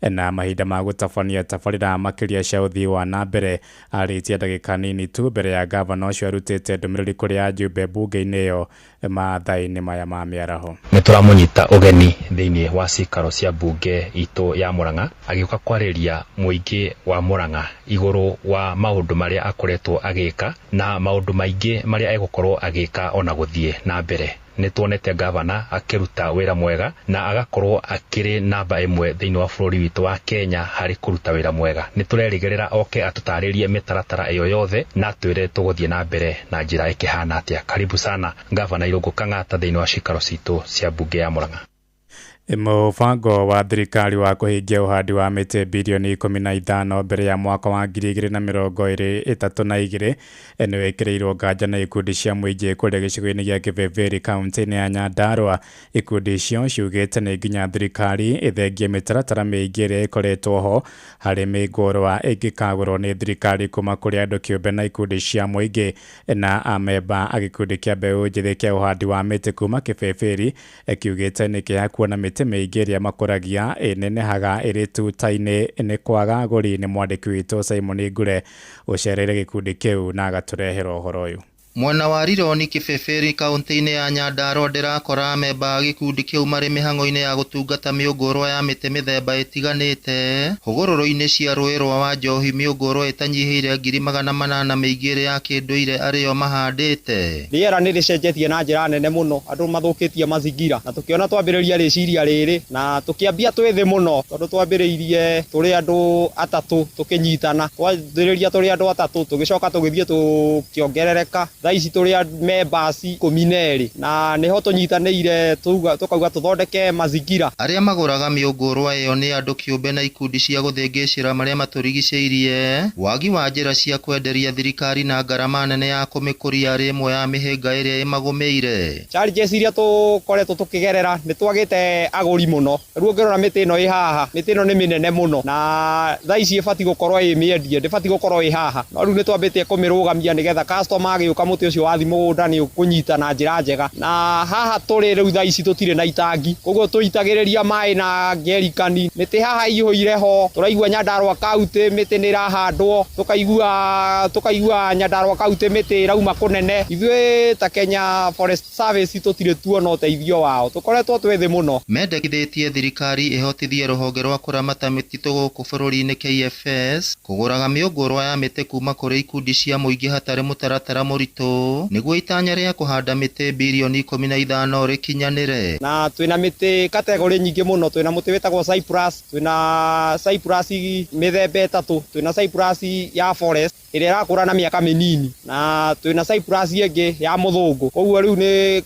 Speaker 8: na mahinda ma gũtabania tabarĩra makĩria cia ũthii wa na mbere. Arĩtie ndagĩka nini tu mbere ya gavana ũcio arutĩte ndũmĩrĩri kũrĩ ajumbe mbunge-inĩ ĩyo mathaa-inĩ maya ma mĩaraho.
Speaker 9: Turamunyita ugeni thiini wa cikaro cia mbunge itu ya Murang'a agĩuka kwarĩria mũingĩ wa Murang'a igũrũ wa maũndũ marĩa akoretwo agĩka na maũndũ maingĩ marĩa egũkorwo agĩka ona gũthiĩ na mbere. Nĩtuonete gavana akĩruta wĩra mwega na agakorwo akĩrĩ namba ĩmwe thĩinĩ wa bũrũri witũ wa Kenya harĩ kũruta wĩra mwega. Nĩtũrerĩgĩrĩra oke atũtarĩrie mĩtaratara ĩyo yothe na twĩre tũgũthiĩ na mbere na njĩra ĩkĩhana atĩa. Karibu sana gavana Irũngũ Kang'ata thĩinĩ wa cikaro citũ cia mbunge ya Murang'a.
Speaker 8: Mũbango wa thirikari wa kũhingia ũhandi wa mĩtĩ bilioni 15 mbere ya mwaka wa 2032 nĩwĩkĩrĩirwo nganja na ikundi cia mũingĩ kũrĩa gĩcigo-inĩ gĩa Kĩbĩbĩri kaunti-inĩ ya Nyandarua. Ikundi icio ciugĩte nĩ nginya thirikari ĩthengie mĩtaratara mĩingĩ ĩrĩa ĩkoretwo ho harĩ mĩngũrwa ĩngĩkagũrwo nĩ thirikari kuma kũrĩ andũ kĩũmbe na ikundi cia mũingĩ. Na amemba a gĩkundi kĩa mbeũ njĩthĩ kĩa ũhandi wa mĩtĩ kuma Kĩbĩbĩri kiugĩte nĩ kĩaya kuona mĩtĩ mĩingĩ ĩrĩa makũragia ĩnenehaga ĩrĩ tuta-inĩ nĩ kwaga agũri. Nĩ mwandĩki witũ Simon Ngure ũcereire gĩkundi kĩu na agatũrehera ũhoro ũyũ.
Speaker 10: Mwena wa Rironi Kĩbĩbĩri kaunti-inĩ ya Nyandarua ndĩrakora amemba a gĩkundi kĩu marĩ mĩhang'o-inĩ ya gũtungata mĩũngũrwa ya mĩtĩ mĩthemba ĩtiganĩte. Hũgũrũrũ-inĩ cia rũĩ rwa Wanjohi mĩũngũrwa ĩtanyihĩire 800 mĩingĩ ya kĩndũire arĩo mahandĩte.
Speaker 11: Rĩera nĩ rĩcenjetie na njĩra nene mũno, andũ mathũkĩtie mazingira na tũkĩona twambĩrĩria rĩciria rĩrĩ na tũkĩambia twĩ thĩ mũno tondũ twambĩrĩirie tũrĩ andũ atatũ tũkĩnyitana, twambĩrĩria tũrĩ andũ atatũ tũgĩcoka tũgĩthiĩ tũkĩongerereka thaa ici tũrĩ members 12 na nĩho tũnyitanĩire tũkauga tũthondeke mazingira.
Speaker 10: Arĩa magũraga mĩũngũrwa ĩyo nĩ andũ kĩũmbe na ikundi cia gũthĩngĩcĩra marĩa matũrigicĩirie. Wagi wa njĩra cia kwenderia thirikari na ngarama nene ya kũmĩkũria arĩ ĩmwe ya mĩhĩnga ĩrĩa ĩmagũmĩire.
Speaker 11: Challenges iria tũkoretwo tũkĩgerera nĩ twagĩte agũri mũno. Rĩu ũngĩrora mĩtĩ ĩno ĩ haha, mĩtĩ ĩno nĩ mĩnene mũno na thaa ici ĩbatiĩ gũkorwo ĩ mĩendie, ndĩbatiĩ gũkorwo ĩ haha. No rĩu nĩ twambĩtie kũmĩrũgamia nĩgetha customer agĩũka muti ucio wathi mugunda ni ukunyita na njira njega na haha turi riu thaa ici tutire na itangi koguo tuitagiriria mai na ngerikani miti haha ihuire ho turaigua Nyandarua County miti ni rahandwo tukaigua Nyandarua County miti rauma kunene ithuĩ ta Kenya Forest Service tutire tuona uteithio wao tukoretwo twethi muno
Speaker 10: mendekithitie thirikari ihotithie ruhonge rwa kuramata mititu guku bururi-ini KFS kuguraga miungurwa ya miti kuma kuri ikundi cia muingi hatari mutaratara muritu niguo itanya ria kuhanda miti bilioni 15 rikinyanire
Speaker 11: na twina miti kategori nyingi muno twina muti wetagwo Cyprus twina Cyprus mithemba 3 twina Cyprus ya forest ire irakura na miaka minini na twina Cyprus yengi ya muthungu koguo riu ni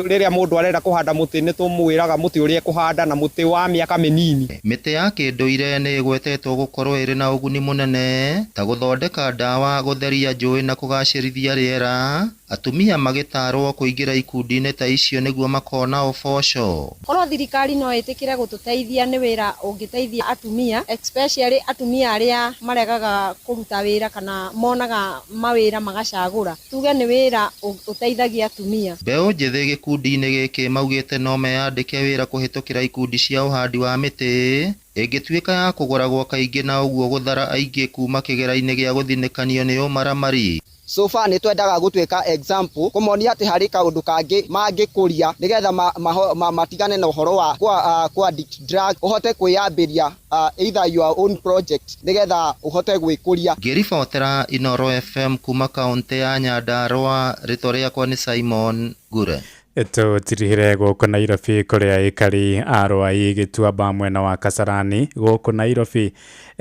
Speaker 11: riria mundu arenda kuhanda muti ni tumwiraga muti uria kuhanda na muti wa miaka minini
Speaker 10: miti ya kinduire ni igwetetwo gukorwo iri na uguni munene ta guthondeka dawa gutheria njui na kugacirithia riera atumia magitarwo kuingira ikundi-ini ta icio niguo makona uboco
Speaker 12: korwo thirikari no itikire gututeithia ni wira ungiteithia atumia especially atumia aria maregaga kuruta wira kana monaga mawira magacagura tuge ni wira uteithagia atumia
Speaker 10: Beũ njithi gikundi-ini giki maugite no meyandike wira kuhitukira ikundi cia uhandi wa miti ingituika ya kuguragwo kaingi na uguo guthara aingi kuma kigera-ini gia guthinikanio ni umaramari
Speaker 13: so far ni twendaga gutwika example kumonia ati hari kaundu kangi mangikuria nigetha matigane na uhoro wa kwa drug uhote kwiyambiria either your own project nigetha uhote gwikuria
Speaker 10: ngiribotera Inooro FM kuma kaunti ya Nyandarua ritwa riakwa ni Simon Gure
Speaker 8: tutirihire guku Nairobi kuria ikari arwai gituamba mwena wa Kasarani guku Nairobi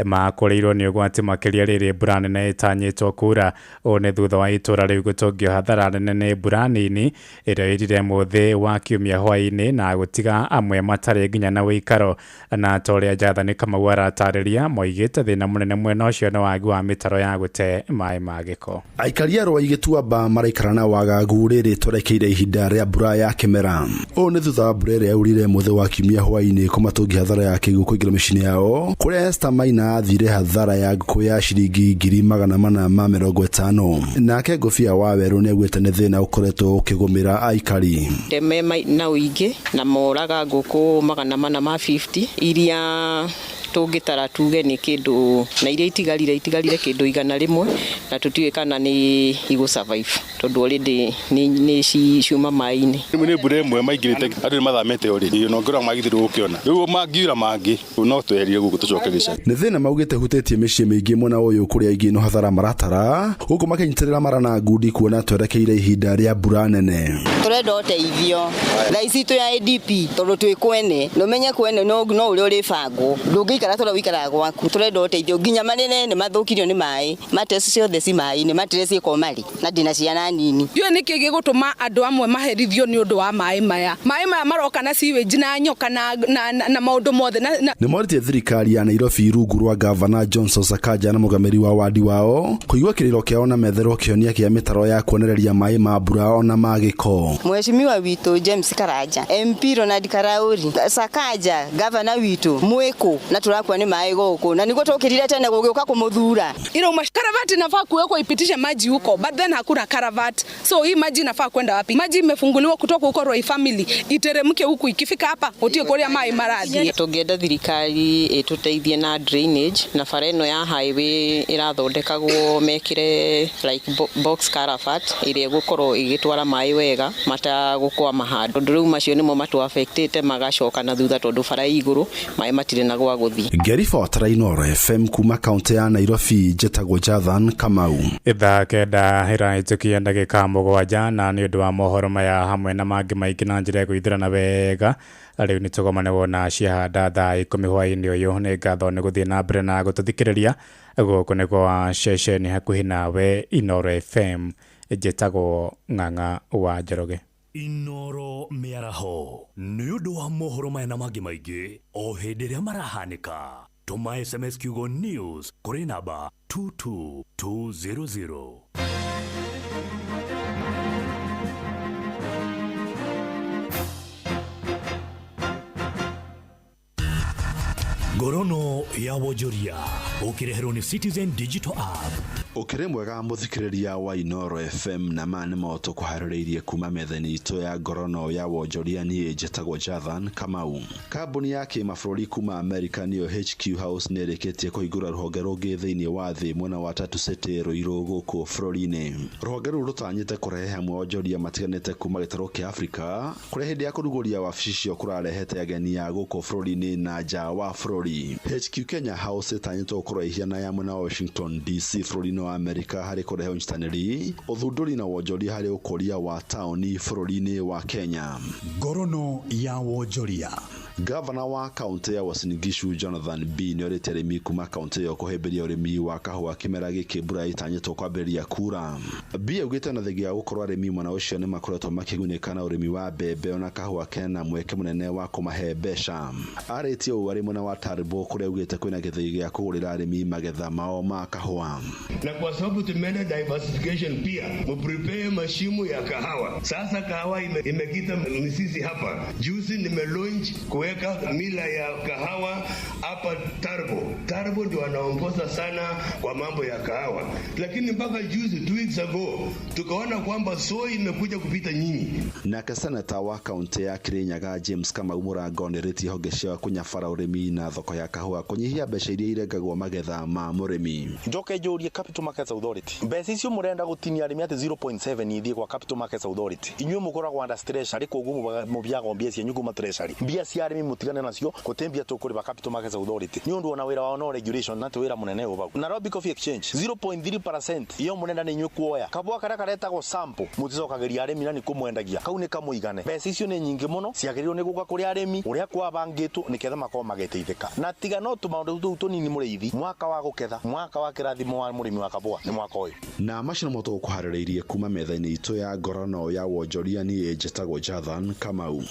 Speaker 8: makoreirwo ni ugwati makiria riri mbura nene itanyitwo kura one thutha wa itura riu gutongio hathara nene mbura nini iria irire muthi wa kiumia hwaini na gutiga amwe matari nginya na wikaro na toria Jathani Kamau aratariria moigite thina munene mwena ucio ni wagi wa mitaro ya gute mai magiko
Speaker 14: aikari arwai gituamba maraikarana wagagu riri torekeire ihinda ria mbura ya kimera o ni thutha wa mbura iria yaurire muthi wa kiumia hwaini kumatungia hathara ya kiguo kuingira micini yao kuria Esther Maina athire hathara ya nguku ya ciringi 450 nake Ngobia wa Weru ni agwite ni thina ukoretwo ukigumira aikari
Speaker 15: ndeme na uingi na moraga nguku 450 iria tungitara tuge ni kindu na iria itigarire kindu igana rimwe na tutiwe kana ni igu survive tondu already ni ciuma mai-ini
Speaker 16: ni mbura imwe maingirite andu ni mathamete ori no ngora magithirwo ukiona riu mangiura mangi no tweherie guku tucoke gica
Speaker 14: ni thina maugite hutetie micii mingi mwena uyu kuria ingi no hathara maratara guku makinyitirira marana ngundi kuona twerekeire ihinda ria mbura nene
Speaker 17: turenda uteithio thaici tu ya ADP tondu twi kwene no menye kwene no uri uri bango ndungikara tora wikara gwaku turenda uteithio nginya manene ni mathukirio ni mai matesi ciothe ci mai ni matireci ko mari na ndina ciana nini
Speaker 18: yo niki gigutuma andu amwe maherithio ni undu wa mai maya maroka na sewage na nyoka na maundu mothe
Speaker 14: ni morite thirikari ya Nairobi rungu rwa Governor Johnson Sakaja na mugameri wa wadi wao kuigwa kiriro kiao na metherwo kionia kia mitaro ya kuonereria mai ma mbura ona magiko
Speaker 17: Mheshimiwa witu James Karanja MP Ronald Karauri Sakaja Governor witu mwiko na turakwa ni mai goko na niguo tukirire tena gugiuka kumuthura
Speaker 18: ilo karavati nafaa kuwekwa ipitishe maji huko but then hakuna karavati so hii maji nafaa kwenda wapi maji imefunguliwa kutoka huko Roy Family iteremke huku ikifika hapa utie kuria mai maradhi
Speaker 15: tungenda thirikari ituteithie na drainage na fareno ya highway irathondekagwo mekire like box caravat iria gukorwo igitwara mai wega mata gukwa mahando nduru macio nimo matu affectete magacoka na thutha tondu bara iguru mai matire na gwa guthi
Speaker 14: Ngiribotera Inooro FM kuma kaunti ya Nairobi jetagwo Jathani Kamau
Speaker 8: itha kenda iraitukia ndagika mugwanja na ni undu wa mohoro maya hamwe na mangi maingi na njira guithirana wega riu ni tugomane wona ciahanda thaa 10 hwaini uyu ni ngatho ni guthie na mbere na gututhikiriria guku ni kwa ceceni hakuhi nawe Inooro FM jetagwo Ng'ang'a wa Njoroge
Speaker 19: Inooro miaraho ni undu wa mohoro maya na mangi maingi o hindi iria marahanika tuma SMS kiugo news kuri namba 22200 Gorono ya Wojoria ukireherwo ni Citizen Digital App
Speaker 14: Ukire mwega muthikiriria wa Inoro FM na mane moto kuhaririirie kuma metheni ito ya ngorono ya wonjoria ni jetagwo Jathan Kamau. Kambuni yake mabũrũri kuma America niyo HQ House nereketie kuigura ruhonge rungi thiini wa thi mwena wa Tatu City Ruiru guku bũrũri-inĩ. Ruhonge ruru rutanyite kurehe hamwe wonjoria matiganite kuma gĩtarũ kia Africa kure hindi ya kuruguria wabici cio kurarehete ageni ya guku bũrũri-inĩ na nja wa bũrũri. HQ Kenya House itanyitwo kuroihia na ya mwena wa Washington DC bũrũri-inĩ wa America hari kurehe unyitanĩri uthundũri na wonjoria hari ukoria wa taoni bũrũri-inĩ wa Kenya.
Speaker 19: Ngorono ya wonjoria.
Speaker 14: Gavana wa kaunti ya Uasin Gishu Jonathan B nĩorĩte arĩmi kuma kaunti yo kuhĩmbĩria ũrĩmi wa kahũa kĩmera gĩkĩ mbura itanyĩtwo kwambĩrĩria kura. B augĩte na thengia gũkorwo arĩmi mwena ũcio nĩ makoretwo makĩgunĩka na ũrĩmi wa mbembe na kahũa kena mweke mũnene wa kũmahe mbeca. Arĩtie ũũ arĩ mwena wa Taribo kũrĩa augĩte kwĩna gĩthĩi gĩa kũgũrĩra arĩmi magetha mao ma kahũa.
Speaker 20: Na kwa sababu tumeenda diversification pia muprepare mashimo ya kahawa. Sasa kahawa imekita mizizi hapa. Juzi nimelaunch kuweka mila ya kahawa hapa Taribo. Taribo ndio wanaongoza sana kwa mambo ya kahawa. Lakini mpaka juzi 2 weeks ago tukaona kwamba soy imekuja kupita nyinyi.
Speaker 14: Na seneta wa kaunti ya Kirinyaga James Kamau Mũrango nĩrĩtie honge cia kũnyabara ũrĩmi na thoko ya kahũa kũnyihia mbeca iria irengagwo magetha ma mũrĩmi.
Speaker 21: Njoke njũrie Capital Markets Authority. Mbeca icio mũrenda gũtinia arĩmi ati 0.7 ithie kwa Capital Markets Authority. Inyuĩ mũkoragwo under treasury koguo mũbiaga mbia cia nyugu ma treasury. Mbia cia arĩmi mutigane nacio gutembia tukuriba Capital Markets Authority. Ni undu ona wira wa no regulation na wira munene uba. Nairobi Coffee Exchange 0.3% iyo munenda ni nywe kuoya. Kabwa kara karetagwo sample muticokageria arĩmi na ni kumwendagia. Kau ni kamuigane. Mbeca icio ni nyingi muno ciagĩrĩirwo ni guka kuri arĩmi uria kwa bangĩtwo niketha makao mageteithĩka. Na tiga no tumaundu tu tunini mũrĩithi mwaka wa guketha mwaka wa kirathimo wa mũrĩmi wa kabwa ni mwaka uyu.
Speaker 14: Na macino moto kuharĩrĩirie kuma metha-inĩ itu ya ngorono ya wonjoria ni jetagwo Jathan Kamau.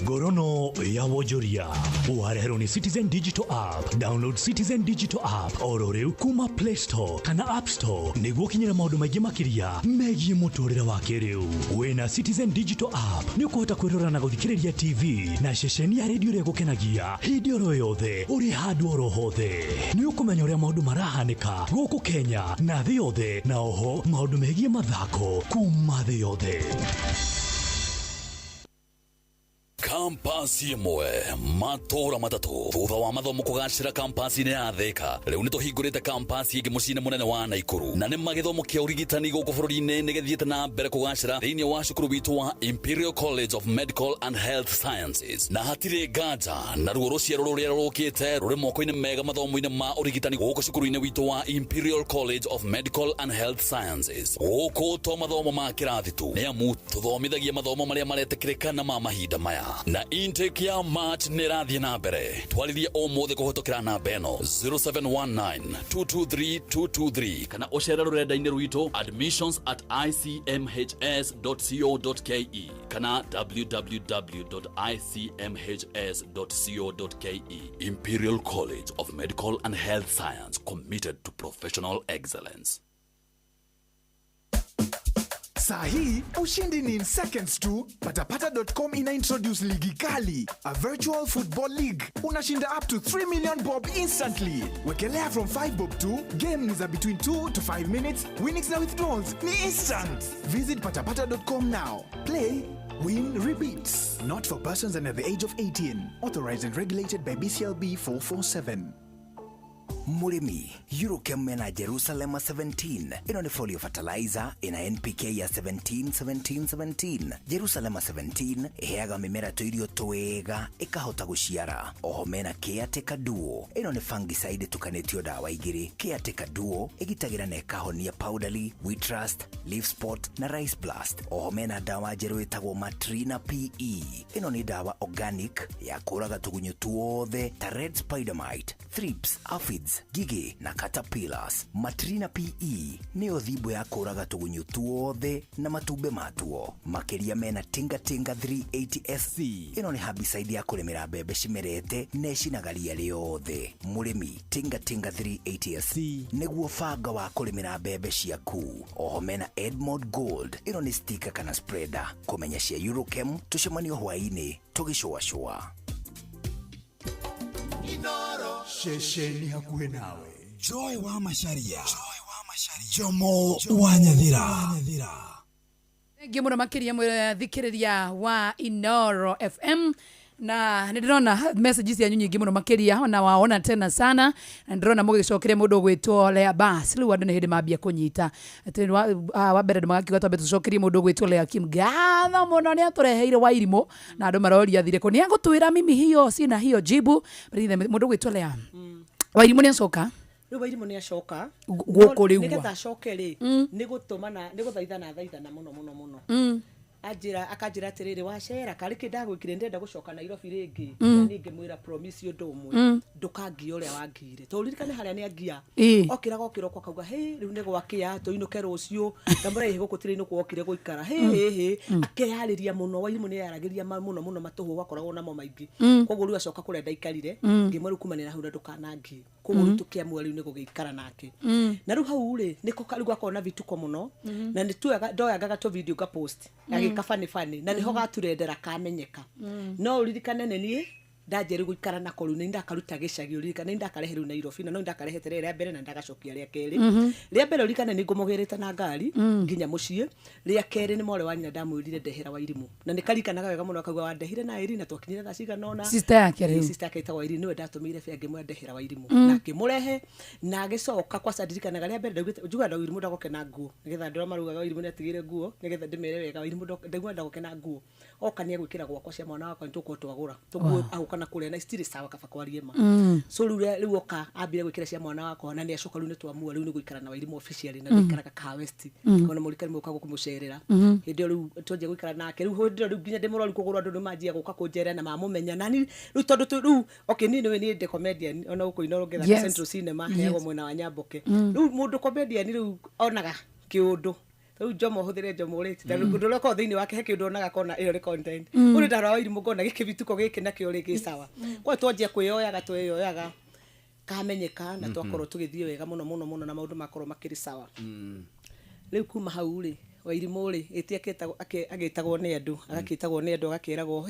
Speaker 19: Ngorono ya wonjoria uharehero ni Citizen Digital App. Download Citizen Digital App oro riu kuma Play Store kana App Store niguo kinyira maundu maingĩ makiria megie muturire wa kiriu. Wena Citizen Digital App ni ukuhota kwirora na guthikiriria TV na ceceni ya radio ria gukenagia hindi oro yothe uri handu oro hothe. Ni ukumenya uria maundu marahanika guku Kenya na thĩ yothe, na oho maundu megie mathako kuma thĩ yothe.
Speaker 6: Kampasi imwe matora matatu thutha wa mathomo kugacira kampasi-inĩ ya Thika. Rĩu nĩ tũhingũrĩte kampasi ĩngĩ mũciĩ-inĩ mũnene wa Naikuru, na nĩ magĩthomo kĩa ũrigitani gũkũ bũrũri-inĩ nĩ gĩthiĩte na mbere kugacira thĩinĩ wa cukuru witũ wa Imperial College of Medical and Health Sciences. Na hatirĩ nganja na ruo rũciaro rũrĩa rũrũkĩte rũrĩ moko-inĩ mega mathomo-inĩ ma ũrigitani gũkũ cukuru-inĩ witũ wa Imperial College of Medical and Health Sciences. Gũkũ to mathomo ma kĩrathi tu, nĩ amu tũthomithagia mathomo marĩa maretĩkĩrĩka na ma mahinda maya. Na intake ya March nĩrathiĩ na mbere. Twarithia ũmũthĩ kũhĩtũkĩra namba ĩno 0719223223 kana ũcere rũrenda-inĩ rwitũ admissions@icmhs.co.ke kana www.icmhs.co.ke. Imperial College of Medical and Health Science, committed to professional excellence.
Speaker 5: Sahi, ushindi ni in seconds tu. Patapata.com ina introduce ligi kali, a virtual football league. Unashinda up to 3 million bob instantly. Wekelea from 5 bob tu. Game is between 2 to 5 minutes. Winnings na withdrawals ni instant. Visit patapata.com now. Play, win, repeats. Not for persons under the age of 18. Authorized and regulated by BCLB 447.
Speaker 22: Murimi, Eurochem na Jerusalem 17. Ino ni folio fertilizer ina NPK ya 17. Jerusalem 17 iheaga mimera tuirio twega ikahota guciara. Oho mena Caretaker Duo. Ino ni fungicide tukanitio dawa igiri. Caretaker Duo igitagira na ikahonia powderly, wheat rust, leaf spot na rice blast. Oho mena dawa jeru itagwo Matrina PE. Ino ni dawa organic ya kuraga tugunyo tuothe ta red spider mite, thrips, aphids, gigi na caterpillars. Matrina PE ni othibo ya kuraga tugunyo tuothe na matumbe matuo. Makeria mena Tinga 380SC. Ino ni herbicide ya kurimira mbembe cimerete necinagaria riothe. Murimi, Tinga 380SC niguo banga wa kurimira mbembe ciaku. Oho mena Edmond Gold. Ino ni sticker kana spreader. Kumenya cia Eurochem tucemanio hwaini tugicua.
Speaker 5: Inoro. Shesheni hakuhe nawe.
Speaker 4: Joy wa Macharia, Jomo wa Nyathira.
Speaker 2: Thengi muno makiria mwithikiriria wa Inoro FM na ndirona messages ya nyingi muno makiria na waona tena sana na ndirona mugicokeria mundu gwitwo Lea Bass riu andu ni hindi mambia kunyita ati wa mbere ndimagakiuga twambe tucokerie mundu gwitwo Lea Kim gatha muno ni atureheire Wairimu na andu maroria thire ko ni agutwira mimi hiyo sina hiyo jibu mundu gwitwo Lea Wairimu ni acoka
Speaker 7: riu Wairimu ni acoka
Speaker 2: gukuriwa
Speaker 7: nigetha acoke ri ni gutumana ni guthaithana muno akanjira atiriri wacera kariki ndagwikire ndenda gucoka Nairobi ringi na ningi mwira promise undu umwe ndukangia uria wangire to ririkane haria ni angia okira gokiro kwa kauga riu ni gwakia to inuke rucio ndamura ihe gukutire inu kwokire guikara akeyariria muno Wairimu ni yaragiria muno matuhu wakoragwo namo maingi koguo riu acoka kuria ndaikarire ngimwe rukumanira hau ndukanangi koguo riu tukiamua riu ni gugikara nake na riu hau ri niko karigu akona vituko muno na ni tu ndoyangaga to video ga post kafani na niho gaturendera kamenyeka no uririkane nenie ndajeri guikara na koru ni ndakaruta gicagi uririkane ndakareheru Nairobi no ndakarehete ria mbere na ndagacokia ria keri ria mbere uririkane ni ngumugerete na ngari nginya mucie ria keri ni more wanyina ndamwirire ndehera Wairimu na nikarikanaga wega muno akauga wandehire na iri na twakinyira tha ciga nona
Speaker 2: sister yake riu
Speaker 7: sister yake itagwa iri niwe ndatumire bia ngimwe ndehera Wairimu na kimurehe na agicoka kwa sadirikanaga ria mbere njuga Wairimu ndagoke na nguo nigetha ndora marugaga Wairimu ni atigire nguo nigetha ndimere wega Wairimu ndagwa ndagoke na nguo okania gwikira gwakwa cia mwana wakwa nituko twagura tuguo ahuka na kuria na stiri sawa kaba kwarie ma so riu oka ambire gwikira cia mwana wakwa na ni acoka riu ni twamua riu ni gwikara na Wairimu officially na gwikara ka West ona murikani muka gukumucerera hindi riu twaje gwikara nake riu hindi riu ginya ndimurori kugura andu manjia guka kunjera na mamumenya nani riu tondu riu okay ni we ni the comedian ona uko Inoro ngetha Central Cinema hego mwena wa Nyamboke riu mundu comedian riu onaga kiundu riu Jomo huthire Jomo riti ndu roko thiini wake he kindu onaga kona iyo ri content uri ndara Wairimu ngona gikivituko giki na kio ri gisawa kwa twajia kuyoyaga tweyoyaga kamenyeka na twakorwo tugithie wega muno na maundu makorwo makiri sawa riu kuma hau ri Wairimu ri etiaketa agitagwo ni andu agakitagwo ni andu agakiragwo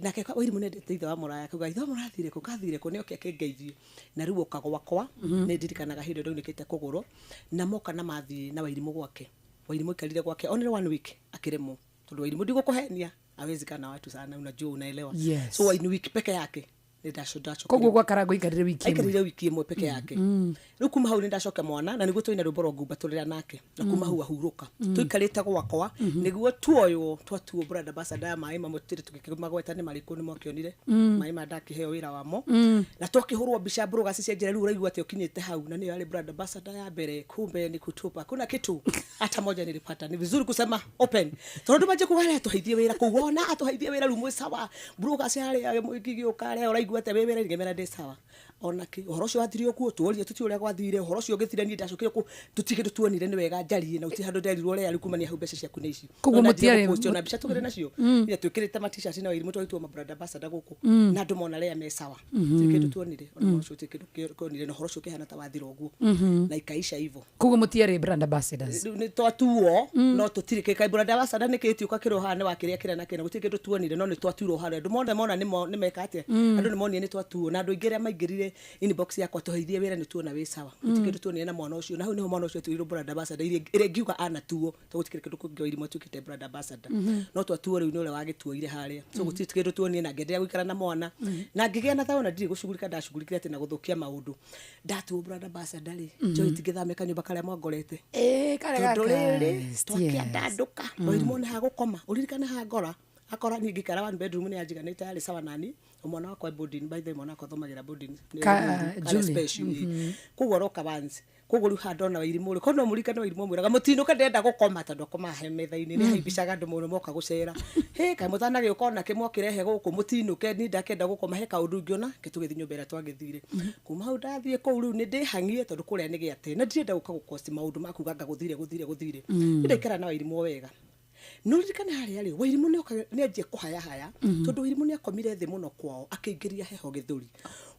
Speaker 7: nake Wairimu ni ndete ithe wa Muraya kuga ithe wa Murathire ku kathire ku ni oke akengeithie na riu okagwakwa ni ndirikanaga hindi ndo nikite kuguro na moka na mathi na Wairimu gwake Wairimu ikarire gwake onere 1 week akiremo tondu Wairimu ndigukuhenia awezi kana watu sana unajua unaelewa so 1 week peke yake ni ndacoka
Speaker 2: koguo gwa karago ikarire wiki
Speaker 7: imwe peke yake riu kuma hau ni ndacoka mwana na niguo twina ruboro ngumba turira nake na kuma hau ahuruka tuikarite gwakwa niguo tuoyo twatuo brother ambassador mai mamutire tukikimagweta ni mariku ni mokionire mai mandaki heo wira wamo na twakihurwo mbica broga cicia njira riu raigua ati ukinyite hau na ni yale brother ambassador ya mbere kumbe ni kutupa kuna kitu hata moja nilipata ni vizuri kusema open tondu maje kuwale tuhaithie wira kuona atuhaithie wira rumwe sawa broga ciare ya mwikigio kare gwate bebere ngemera de sawa onaki horocio wathirio ku tuorie tuti uria gwathire horocio ngithire ni ndacokire ku tutige tuonire ni wega njarie na uti handu nderirwo ria rikumania hau mbeca ciaku ni ici
Speaker 2: koguo mutiare
Speaker 7: na mbica tugire nacio ira twikirite matisha cina Wairimu twitwo mabrother ambassador guku na andu mona ria me sawa tutige tuonire ona horocio tutige tuonire na horocio kihana ta wathira uguo na ikaisha hivyo
Speaker 2: koguo mutiare brand ambassadors
Speaker 7: ni twatuo no tutirike kai brother ambassador nikitiuka kirohane wakiria kira na kina gutige tuonire no ni twatuo hare andu mona ni meka atia andu ni moni ni twatuo na andu ingire maingirire inbox yakwa tuhaithie wira ni tuona we sawa tutige tuonire na mwana ucio na hau ni mwana ucio tuiro brother ambassador ire ngiuga ana tuo tugutikire kindu kungi Wairimu tukite brother ambassador no twatuo riu ni ule wagituoire haria so gutikire tuonire na ngenderia gwikara na mwana na ngigia na thaona ndiri gucugurika ndacugurikire ati na guthukia maundu ndatuo brother ambassador ri joy tigithame kanyumba karia mwangorete
Speaker 2: kare gaka
Speaker 7: twakia ndanduka Wairimu ni hagukoma uririkane hagora akora ni ngikara 1 bedroom ni ajiganite ali sawa nani umwana wakwa boarding by the mwana akathomagira boarding special kugo roka banzi kugo ru handona Wairimu ri kono murikana Wairimu mwiraga mutinuka ndenda gukoma tondu koma hemetha-ini ni haimbicaga andu muno moka gucera kai mutana giukona kimwokirehe guku mutinuke ni ndakenda gukoma he kaundu ngiona gitugithi nyumbera twagithire kuma hau ndathie ku riu ni ndihangie tondu kuria ni giate na ndirenda guka gukosti maundu makuga guthire ndikara na Wairimu wega nuririkane haria ri Wairimu ni ajie kuhaya tondu Wairimu ni akomire thi muno kwao akeingiria heho githuri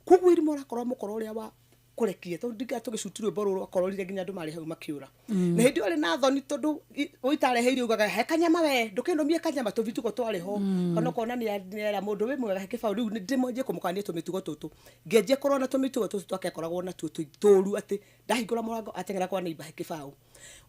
Speaker 7: koguo Wairimu arakorwo mukoro uria wa kurekie to ndiga tugicutirwe bororo akororire ginya andu mari hau makiura na hindi ori na thoni tondu oitareheire ugaga he kanyama we ndukinomie kanyama to vituko twari ho kana kona ni era mundu we mwega kibau riu ndimonje kumukania tumitugo tutu ngenje korona tumitugo tutu twakekoragwo na tutu toru ati ndahingura murango atengera kwa neiba kibau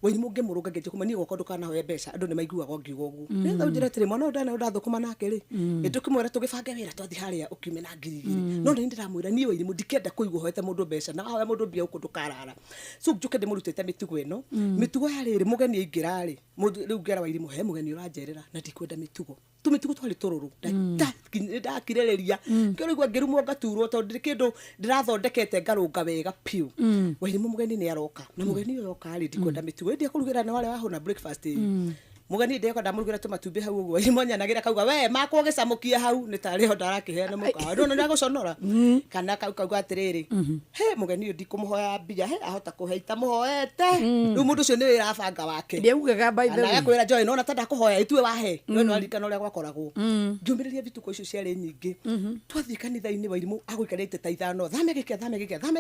Speaker 7: we ni munge muruga ngenje kumania goko ndukana hoye mbeca andu ni maiguaga ngiugo ugu nitha unjira tiri mwana ndana ndathukuma nake ri ndukimwera tugibange wira twathi haria ukiume na ngiri no ni ndiramwira ni we irimu ndikenda kuigua hoete mundu mbeca na hoya mundu mbia ukundu karara so njuke ndimurutete mitugo ino mitugo yari ri mugeni aingira ri riu ngera wa irimu he mugeni uranjerera na ndikwenda mitugo tumitugo twari tururu ndakirereria ngirigwa ngirumwo ngaturwo tondu ndikindu ndirathondekete ngarunga wega piu wa irimu mugeni ni aroka na mugeni uyo yoka ri ndikwenda mitugo ndi akurugira na wale wahona breakfast mugeni ndeko ndamurugira tumatumbe hau uguo imonya nagira kauga we makwo gicamukia hau ni tari ho ndarakiheana muka ndo na guconora kana kauga atiriri he mugeni ndikumuhoya mbia he ahota kuheita muhoete riu mundu ucio ni wirabanga wake
Speaker 2: ndiugaga by the way
Speaker 7: na kwira joy no tada kuhoya itue wahe no no alikana uria gwakoragwo ngiumiriria vituko icio ciari nyingi twathi kanitha-ini wa irimu aguikarite ta ithano thame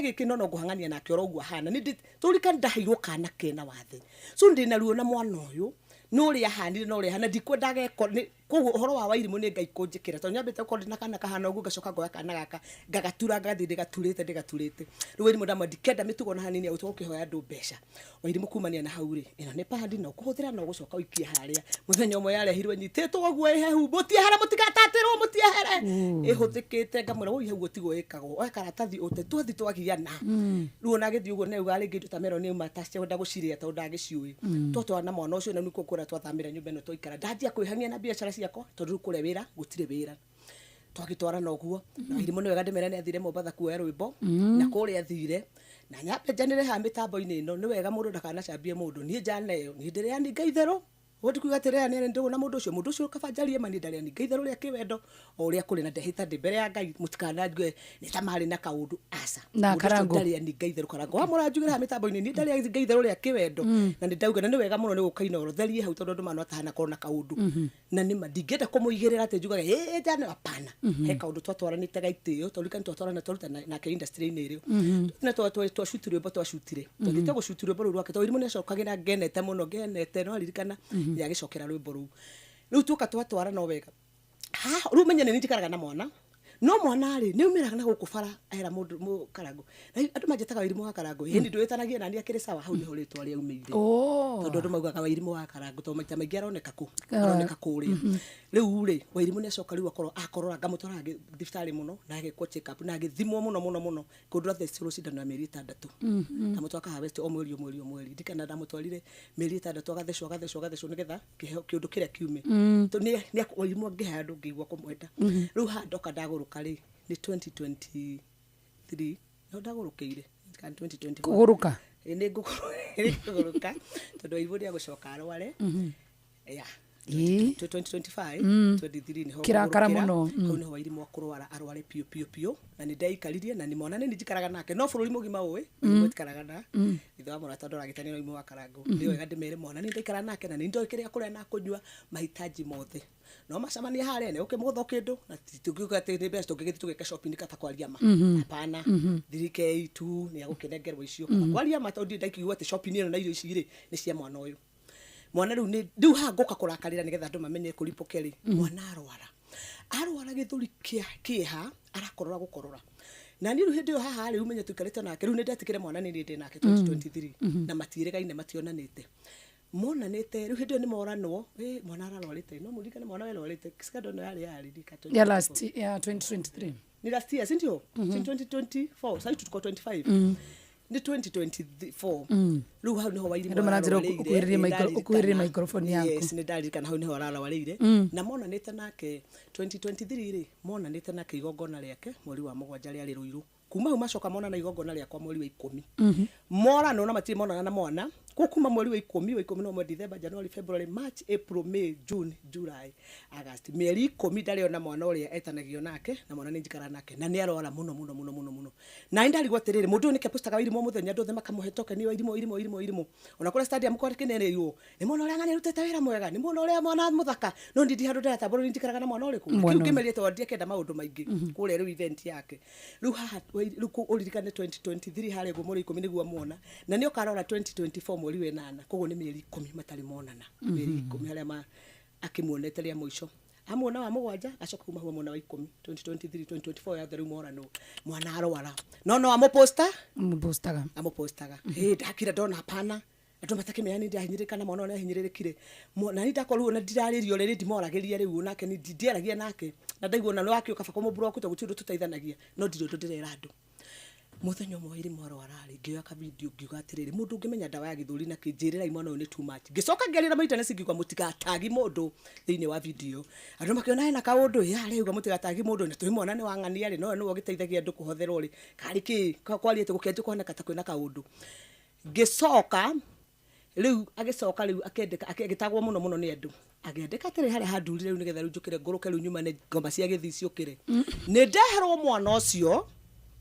Speaker 7: giki no nguhangania nake oro uguo hana ni turika ndaheirwo kana kena wathe so ndina ruo na mwana uyu no ria hanire no ria hana ndikwenda geko koguo horo wa wairimu ni ngai kunjikira to nyambite ko ndina kana kahana ugu gacoka ngoya kana gaka gagatura ngathi ndigaturite riu wairimu ndamwe ndikenda mitugo na hanini auto ukihoya andu mbeca wairimu kumania na hauri ino ni pahandi no kuhuthira no gucoka uikia haria muthenya umwe yarehirwe nyititwo guo ehehu mutiahara mutigatatirwo mutiahere ihuthikite ngamwira woi hau tigo ikagwo oya karatathi ute twathi twagiana riu na githi uguo ne ugari ngindu tamero ni matace nda guciria to ndagiciui toto na mwana ucio na niko kura twathamira nyumba ino toikara ndanjia kwihania na biacara ciakwa tondu kure wira gutire wira twagitwarana uguo na irimu ni wega ndimera ni athire Mombatha kuoya rwimbo na kuri athire na nyambe njanire ha mitambo-ini ino ni wega mundu ndakanacambie mundu ni njaneyo ni ndire ani ngaithero wodi kugatere ani ndio na mundu ucio kabanjarie mani ndare ani ngaithero ria kiwendo o ria kuri na ndehita ndi mbere ya ngai mutikanajwe ni tamari na kaundu asa
Speaker 2: na karango
Speaker 7: ndare ani ngaithero karango wa muranjugira ha mitambo-ini ni ndare ngaithero ria kiwendo na ndauga na ni wega muno ni gukaina orotherie hau tondu mano atahana korona kaundu na ni madingenda kumuigirira ate njugaga jana apana he kaundu twatwaranite gaitio tolika twatwarana toruta na ke industry-ini rio na twashutire bo twashutire twite gushutire bo rwake to irimu ni acokagira genete muno genete no aririkana yagicokera rwimbo ru riu tuka twatwara no wega ha ru menye ni njikaraga na mwana no mwana ri ni umiraga na gukubara ahera mundu karango na andu majetaga irimu wa karango hindi ndwetanagia nani akiri sawa hau ni horitwa ria umeire tondu andu maugaga irimu wa karango to maita maingi aroneka kuria riu ri wa irimu ni acoka riu akorora ngamutwara thibitari muno na agikwo check up na agithimwo muno kundura thecirwo cindano ya mieri 6 na mutwaka harvest o mweri ndikana ndamutwarire mieri 6 agathecwo nigetha kiundu kiria kiume to ni wa irimu angihe andu ngigwa kumwenda riu handoka ndaguru kari ni 2023 no ndagurukiire kan 2024
Speaker 2: kuguruka
Speaker 7: ni nguguruka tondu ivuri ya gucoka arware ya 2025 23 ni ho
Speaker 2: kirakara muno
Speaker 7: ko ni ho irimu akurwara arware pio na ni ndaikaririe na ni mona ni njikaraga nake no bururi mugima uwe mutikaraga na itho amura tondu ragitania no imu wa karango ni wega ndimere mona ni ndaikara nake na ni ndokiria kuria na kunyua mahitaji mothe no macamania haria ne ukimutho kindu na tugiuga ati ni best tugigiti tugeka shopping kata kwaria ma hapana thirike tu ni agukinengerwo icio kwaria ma tondu ndaikigwa ati shopping ino na irio ici ri ni cia mwana uyu mwana riu hangoka kurakarira nigetha andu mamenye kuripokeri mwana arwara githuri kieha arakorora gukorora na ni riu hindi yo haha riu menye tuikarite nake riu ni ndetikire mwana ni ndi nake 2023 na matiregaine mationanite monanite riu hindi yo ni moranwo mwana ararwarite no murikane mwana we arwarite kiskado no yari dikato
Speaker 2: ya last ya 2023
Speaker 7: ni last year sindio 2024 sasa tuko 25 ni 2024 riu hau niho wairimu
Speaker 2: ndo manazira ukuiriria microphone yako
Speaker 7: yes ni ndarikana hau niho ararwarire na monanite nake 2023 ri monanite nake igongona riake mweri wa 7 ria Ruiru kuma hau macoka mona na igongona riakwa mweri wa 10 mora no na matiri mona na mwana kuma mweri wa 10 no mweri December January February March April May June July August mieri 10 ndari ona mwana uria etanagio nake na mwana ninjikara nake na ni arora muno na ndari gwatirire mundu ni kepostaga irimo muthenya ndothe makamuhetoke ni irimo ona kula stadium kwa kinereyo ni mwana uria ngani rutete wira mwega ni mwana uria mwana muthaka no ndindi handu ndara taboro ninjikaraga na mwana uriku kiu kimerie to ndie kenda maundu maingi kule ru event yake ru haha ru uririkane 2023 hare go muri 10 niguo muona na ni ukarora 2024 mweri we 8 koguo ni mieri 10 matari monana mieri 10 haria akimuonete ria muico amuona wa mugwanja acoka kuma huwa mwana wa 10 2023 2024 ya theru morano mwana arwara no amupostaga ndakira ndona hapana andu matakimenya ndi ahinyirika na mwana ahinyirikire na ni ndakoru na ndiraririo riri ndimoragiria riu nake ni ndiaragia nake na ndaigua na wake ukaba komo block to gutindu tutaithanagia no ndirundu ndirera andu muthenya mwe moro arari ngioya ka video ngiuga atiriri mundu ngimenya ndawa ya githuri na kinjirira imwana ni too much gicoka ngerira maita ne singikwa mutigatagi mundu thiini wa video andu makiona na kaundu ya riuga mutigatagi mundu ni tuimona ni wang'ania ri no no giteithagia andu kuhotherwo ri kariki kwali ete gukenje kuona kata kwina kaundu gicoka riu agicoka riu akendeka agitagwo muno ni andu agendeka atiri hari handurire riu nigetha riu njukire nguruke riu nyuma ne ngomba cia githi ciukire ni ndeherwo mwana ucio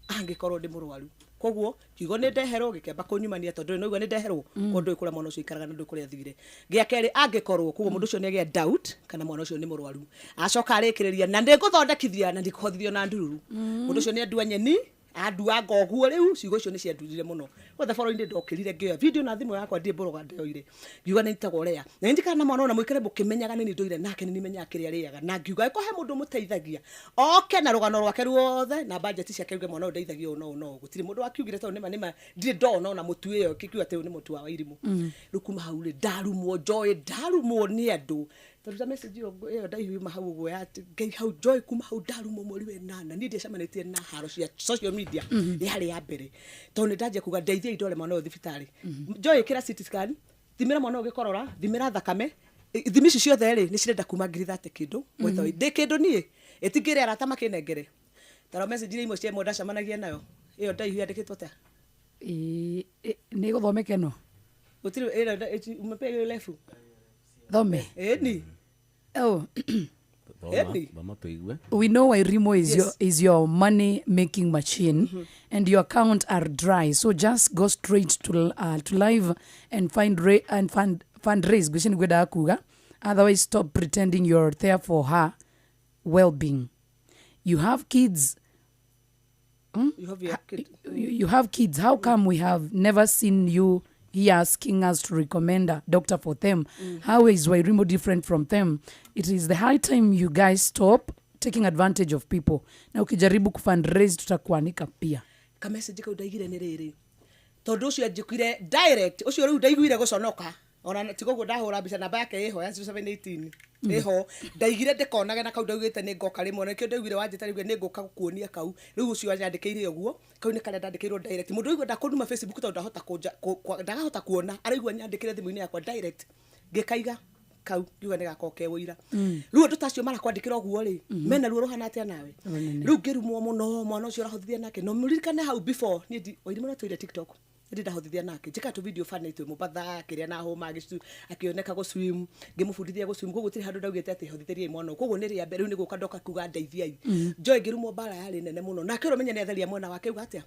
Speaker 7: angikorwo ndi murwaru koguo kiugo ni ndeherwo gikemba kunyumania tondu no igwa ni ndeherwo kondu ikura mwana ucio ikaraga na ndu kuria thire giakeri angikorwo koguo mundu ucio ni agia doubt kana mwana ucio ni murwaru acoka arikiriria na ndi guthondekithia na ndikuhothithio na ndururu mundu ucio ni andua nyeni andua ngoguo riu ciugo icio ni ciandurire muno wothe foro inde ndokirire ngioya video na thimu yakwa ndi mboroga ndeoire ngiuga ni ntagwo rea na ndikana na mwana ona mwikere mukimenyaga ni ndoire nake ni nimenya kiri ariaga na ngiuga ko he mundu muteithagia oke na rugano rwake ruothe na budget ciake ruge mwana ndeithagia no gutiri mundu akiugire to nima ndire ndona na mutu iyo kikiwa te ni mutu wa irimu rukuma haule darumwo joy darumwo ni andu taruta message yo ndaihu mahau gwe ati ngai hau joy kuma hau darumo mweri we 8 ni ndie camanetie na haro cia social media yari ya mbere to ni ndaje kuga ndeithia idole mwana wa thibitari joy kira CT scan thimira mwana ugikorora thimira thakame thimici ciothe ri ni cirenda kuma ngiri 30 kindu wetho ndi kindu nie etigire arata makinengere taro message ile imwe cia moda camanagia nayo iyo ndaihu yandikitwo ta
Speaker 2: ni guthomeke no
Speaker 7: utiri ira umepega lefu
Speaker 2: thome
Speaker 7: eni
Speaker 2: we know why Rimo is your money making machine and your account are dry, so just go straight to live and fundraise gwishini gweda kuga, otherwise stop pretending you're there for her well-being. You have kids. You have kids. How come we have never seen you here asking us to recommend a doctor for them? How is Wairimo different from them? It is the high time you guys stop taking advantage of people. Na ukijaribu kufundraise tutakuanika pia.
Speaker 7: Ka message ka udaigire ni riri. Tondu ucio njikire direct, ucio riu ndaiguire guconoka. Ona tikoguo ndahura mbica namba yake iho ya 0718 iho ndaigire ndikonaga na kau ndaugite ni ngoka rimwe na kio ndaugire wanjita riu ni ngoka kuonia kau riu ucio anyandikire uguo kau ni kana ndandikirwo direct mundu uigwa ndakunduma Facebook to ndahota ndagahota kuona araigwa nyandikire thimu-ini yakwa direct ngikaiga kau ngiuga ni gakoke wira riu andu tacio mara kwandikira uguo ri mena ruo ruhana atia nawe riu ngirumwo muno mwana ucio rahothithia nake no muririkane hau before ni wairi mwana toire TikTok ndida hothithia nake jika tu video fan itu mubatha kiria na homa agicu akioneka go swim ngimufundithia go swim gugutiri handu ndaugite ati hothithirie mwana koguo ni ria mbere ni guka ndoka kuga ndeithiai joy ngirumo bara yari nene muno na kiro menya ni atheria mwana wake uga atia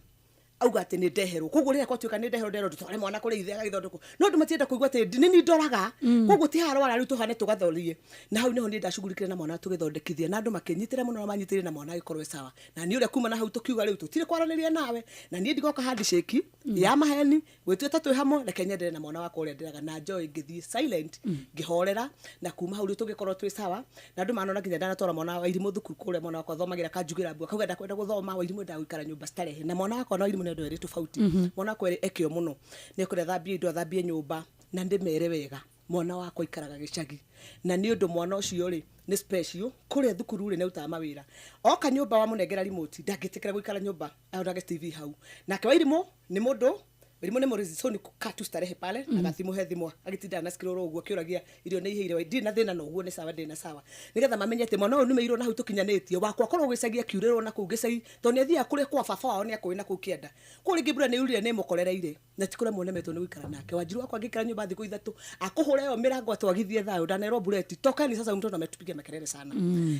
Speaker 7: auga ati ni ndeherwo koguo ria kwatuika ni ndeherwo tutware mwana kuri ithe agithondeko no ndumatienda kuigwa ati nini ndoraga koguo ti harwara riu tuhane tugathorie na hau niho ni ndashugurikire na mwana tugithondekithia na andu makinyitire muno na manyitire na mwana agikorwe sawa na ni uria kuma na hau tukiuga riu tutire kwaraniria nawe na ni ndigoka handshake ya maheni gwituita twi hamwe reke nyendere na mwana wako uria ndiraga na joy ngithie silent ngihorera na kuma hau riu tugikorwo twi sawa na andu manona nginya ndanatwara mwana wa irimu thukuru kuria mwana wako athomagira kanjugira bua kauga ndakwenda guthoma wa irimu ndagikara nyumba starehe na mwana wako no irimu ndo eri tofauti mwana kwere ekio muno ni kure thambie indo thambie nyumba na ndimere wega mwana wako ikaraga gicagi na ni undu mwana ucio ri ni special kure thukuru ri ne utama wira oka nyumba wa munengera remote ndagitikira guikara nyumba aurage TV hau nake wa irimo ni mundu Wairimu ni murithi so ni katu starehe pale agathimo he thimo agitinda na scroll uguo kiuragia irio ni ihire ndi na thina no uguo ni sawa ndi na sawa nigetha mamenyete mwana uyu ni meirwo na hau tukinyanitio wakwa korwo gicagia kiurerwo na kuu gicai to ni athia kuri kwa baba wao ni akwina kuu kienda kuri ngibura ni urire ni mukorereire na tikura muone meto ni wikara nake Wanjiru wakwa ngikara nyumba thiku ithatu akuhure yo mirango atwagithie thayo ndanero buleti tokani sasa mtu ametupige makelele sana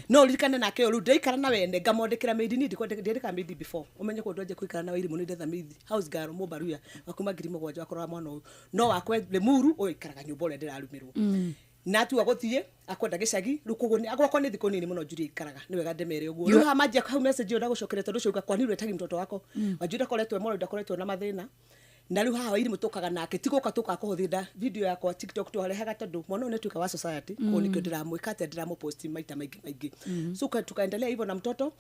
Speaker 7: no lirikane nake ru ndaikara na wende ngamondekera maidi ni ndiko ndeka maidi before umenye ko ndoje kuikara na Wairimu ni ndetha maidi house girl mo baruya wakuma ngiri mugwanja wakorwa mwana uyu no wakwe lemuru oikaraga nyumba ule ndirarumirwo na tu agothie akwenda gicagi rukugo ni agwakwa ni thiko nini muno njuri ikaraga ni wega ndemere uguo no ha maji akau message yo ndagucokerete ndo cuka kwa ni retagi mtoto wako Wanjiru koretwe moro ndakoretwe na mathina na riu haha Wairimu tukaga nake tiguka tukakuhuthida video yakwa TikTok twarehaga tondu mwana ne tuka wa society ko nikyo ndiramwikate ndiramupost maita maingi so tukaendelea hivyo na mtoto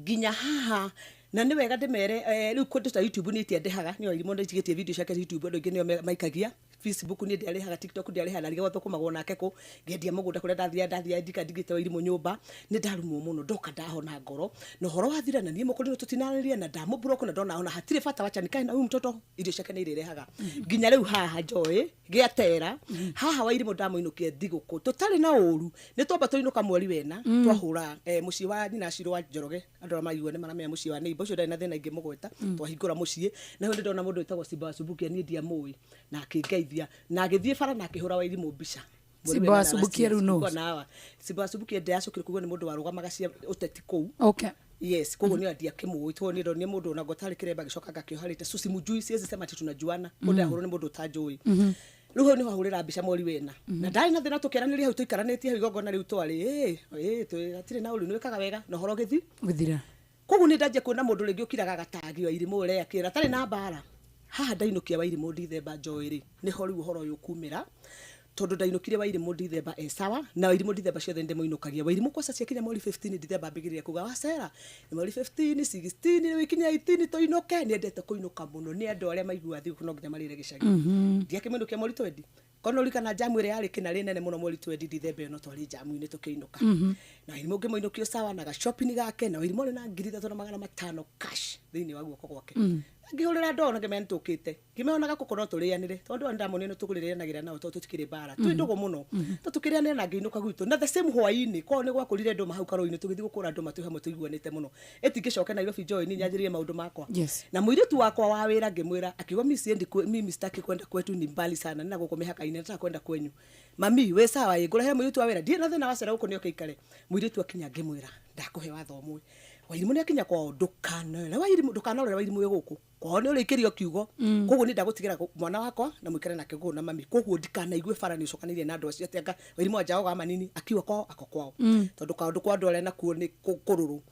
Speaker 7: ginya haha na ni wega ndemere riu kundu ta YouTube ni tiendehaga ni Wairimu ndigitie video ciake YouTube ndo ingi ni maikagia Facebook ni ndiarehaga TikTok ndiarehaga riga wathukumagwo nake ko ngendia mugunda kuria ndathia ndigite Wairimu nyumba ni ndarumwo muno ndoka ndahona ngoro no horo wathira na nie mukuri tutinaniria na ndamubroka na ndona ona hatire bata wacha nikae na huyu mtoto irio ciake ni irehaga ginya riu haha Joy giatera haha Wairimu ndamuinukie thiguku tutari na uru ni twamba tuinuka mweri wena twahura muci wa nyina Shiro wa Njoroge andora maigua ni maramenya muci wa neighbor cio ndana thina ingi mugweta twahingura muci na hundi ndona mundu etagwo Simba Subukia ni ndia mui na akingeithia na agithie bara na akihura Wairimu mbica
Speaker 2: Simba Subukia ru no
Speaker 7: Simba Subukia ndacukire kugo ni mundu warugamaga cia uteti kou yes kogo ni adia kimu to ni ndo ni mundu na gotari kireba gicoka gakioharite susi mujui siezi sema ati tunajuana mundu ahuru ni mundu utajui ruho ni wahurira mbica mweri wena na ndari na thina tukeraniria hau tuikaranĩtie hau igongona riu twari atire na uru ni wekaga wega no horo githira kogo ni ndaje kuona mundu ringi ukiraga gatagi Wairimu ure akira tari na mbara haha ndainukia Wairimu ndithemba Joy ri ni ho riu uhoro uyu kumira tondu ndainukire Wairimu ndithemba sawa na Wairimu ndithemba ciothe ndemuinukagia Wairimu kwa sasa kinya mweri 15 ndithemba mbigiria kuga wacera ni mweri 15 16 wikinya 18 toinuke ni endete kuinuka muno ni andu aria maigua thiku no nginya marire gicagi ndiakimenukia mweri 20 kono rikana jamu ire yari kina rinene muno mweri 20 ndithemba no twari jamu ini tukiinuka na Wairimu ngimuinukio sawa na ga shopping gake na Wairimu na ngiri 3,500 cash thiini wa guoko gwake ngihurira ndona ngemen tukite ngimeonaga kukono turianire tondu ndamone no tukuririanagira nao to tutikire bara twindugo muno to tukirianira na ngiinuka gwitu na the same hwaini ko ni gwakurire ndo mahau karoini tugithi gukura ndo matu hamwe tuiguanite muno etingicoke Nairobi Joy ni nyanjirie maundu makwa na muiritu wakwa wa wira ngimwira akiwa mimi sitaki kwenda kwetu ni mbali sana na guko mihaka-ini nataka kwenda kwenyu mami we sawa igura he muiritu wa wira ndie na thina wacera guko ni okikare muiritu akinya ngimwira ndakuhe watho mwe Wairimu ni akinya kwa ndukana na Wairimu ndukana ore Wairimu guku kwa ni uri ikirio kiugo koguo ni ndagutigira mwana wakwa na mwikare nake guku na mami koguo ndikana igue bara ni ucokanirie na andu acio atenga Wairimu ajaoga manini akiwa kwao kwao tondu kaundu kwa andu aria nakuo ni kururu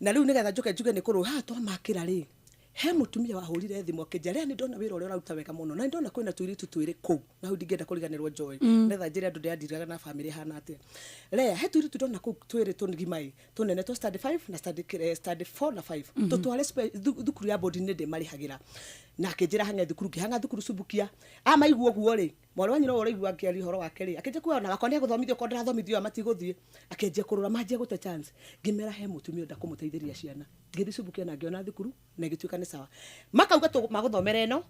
Speaker 7: na riu nigetha njuge ni kururu ha twamakira ri he mutumia wahurire thimu akinjaria ni ndona wira uria uruta wega muno na ndona kwina tuiritu twiri kou na hu ndingenda kuriganirwo Joy netha njire andu ndiandiraga na family hana atia rea he tuiritu ndona kou twiri tunigimai tunene to study 5 na study 4 na 5 tutware thukuru ya bodi ni ndimarihagira na akinjira hanga thukuru kihanga thukuru Subukia amaiguo guo ri mwana wanyu no uraigua akiari horo wake ri akinje kuona gakonia guthomithio ko ndirathomithio amatigũthie akinje kurura manjie gute chance ngimera he mutumia ndakumuteithiria ciana ngithi Subukia na ngiona thukuru na gituika ni sawa makauga tu maguthomera eno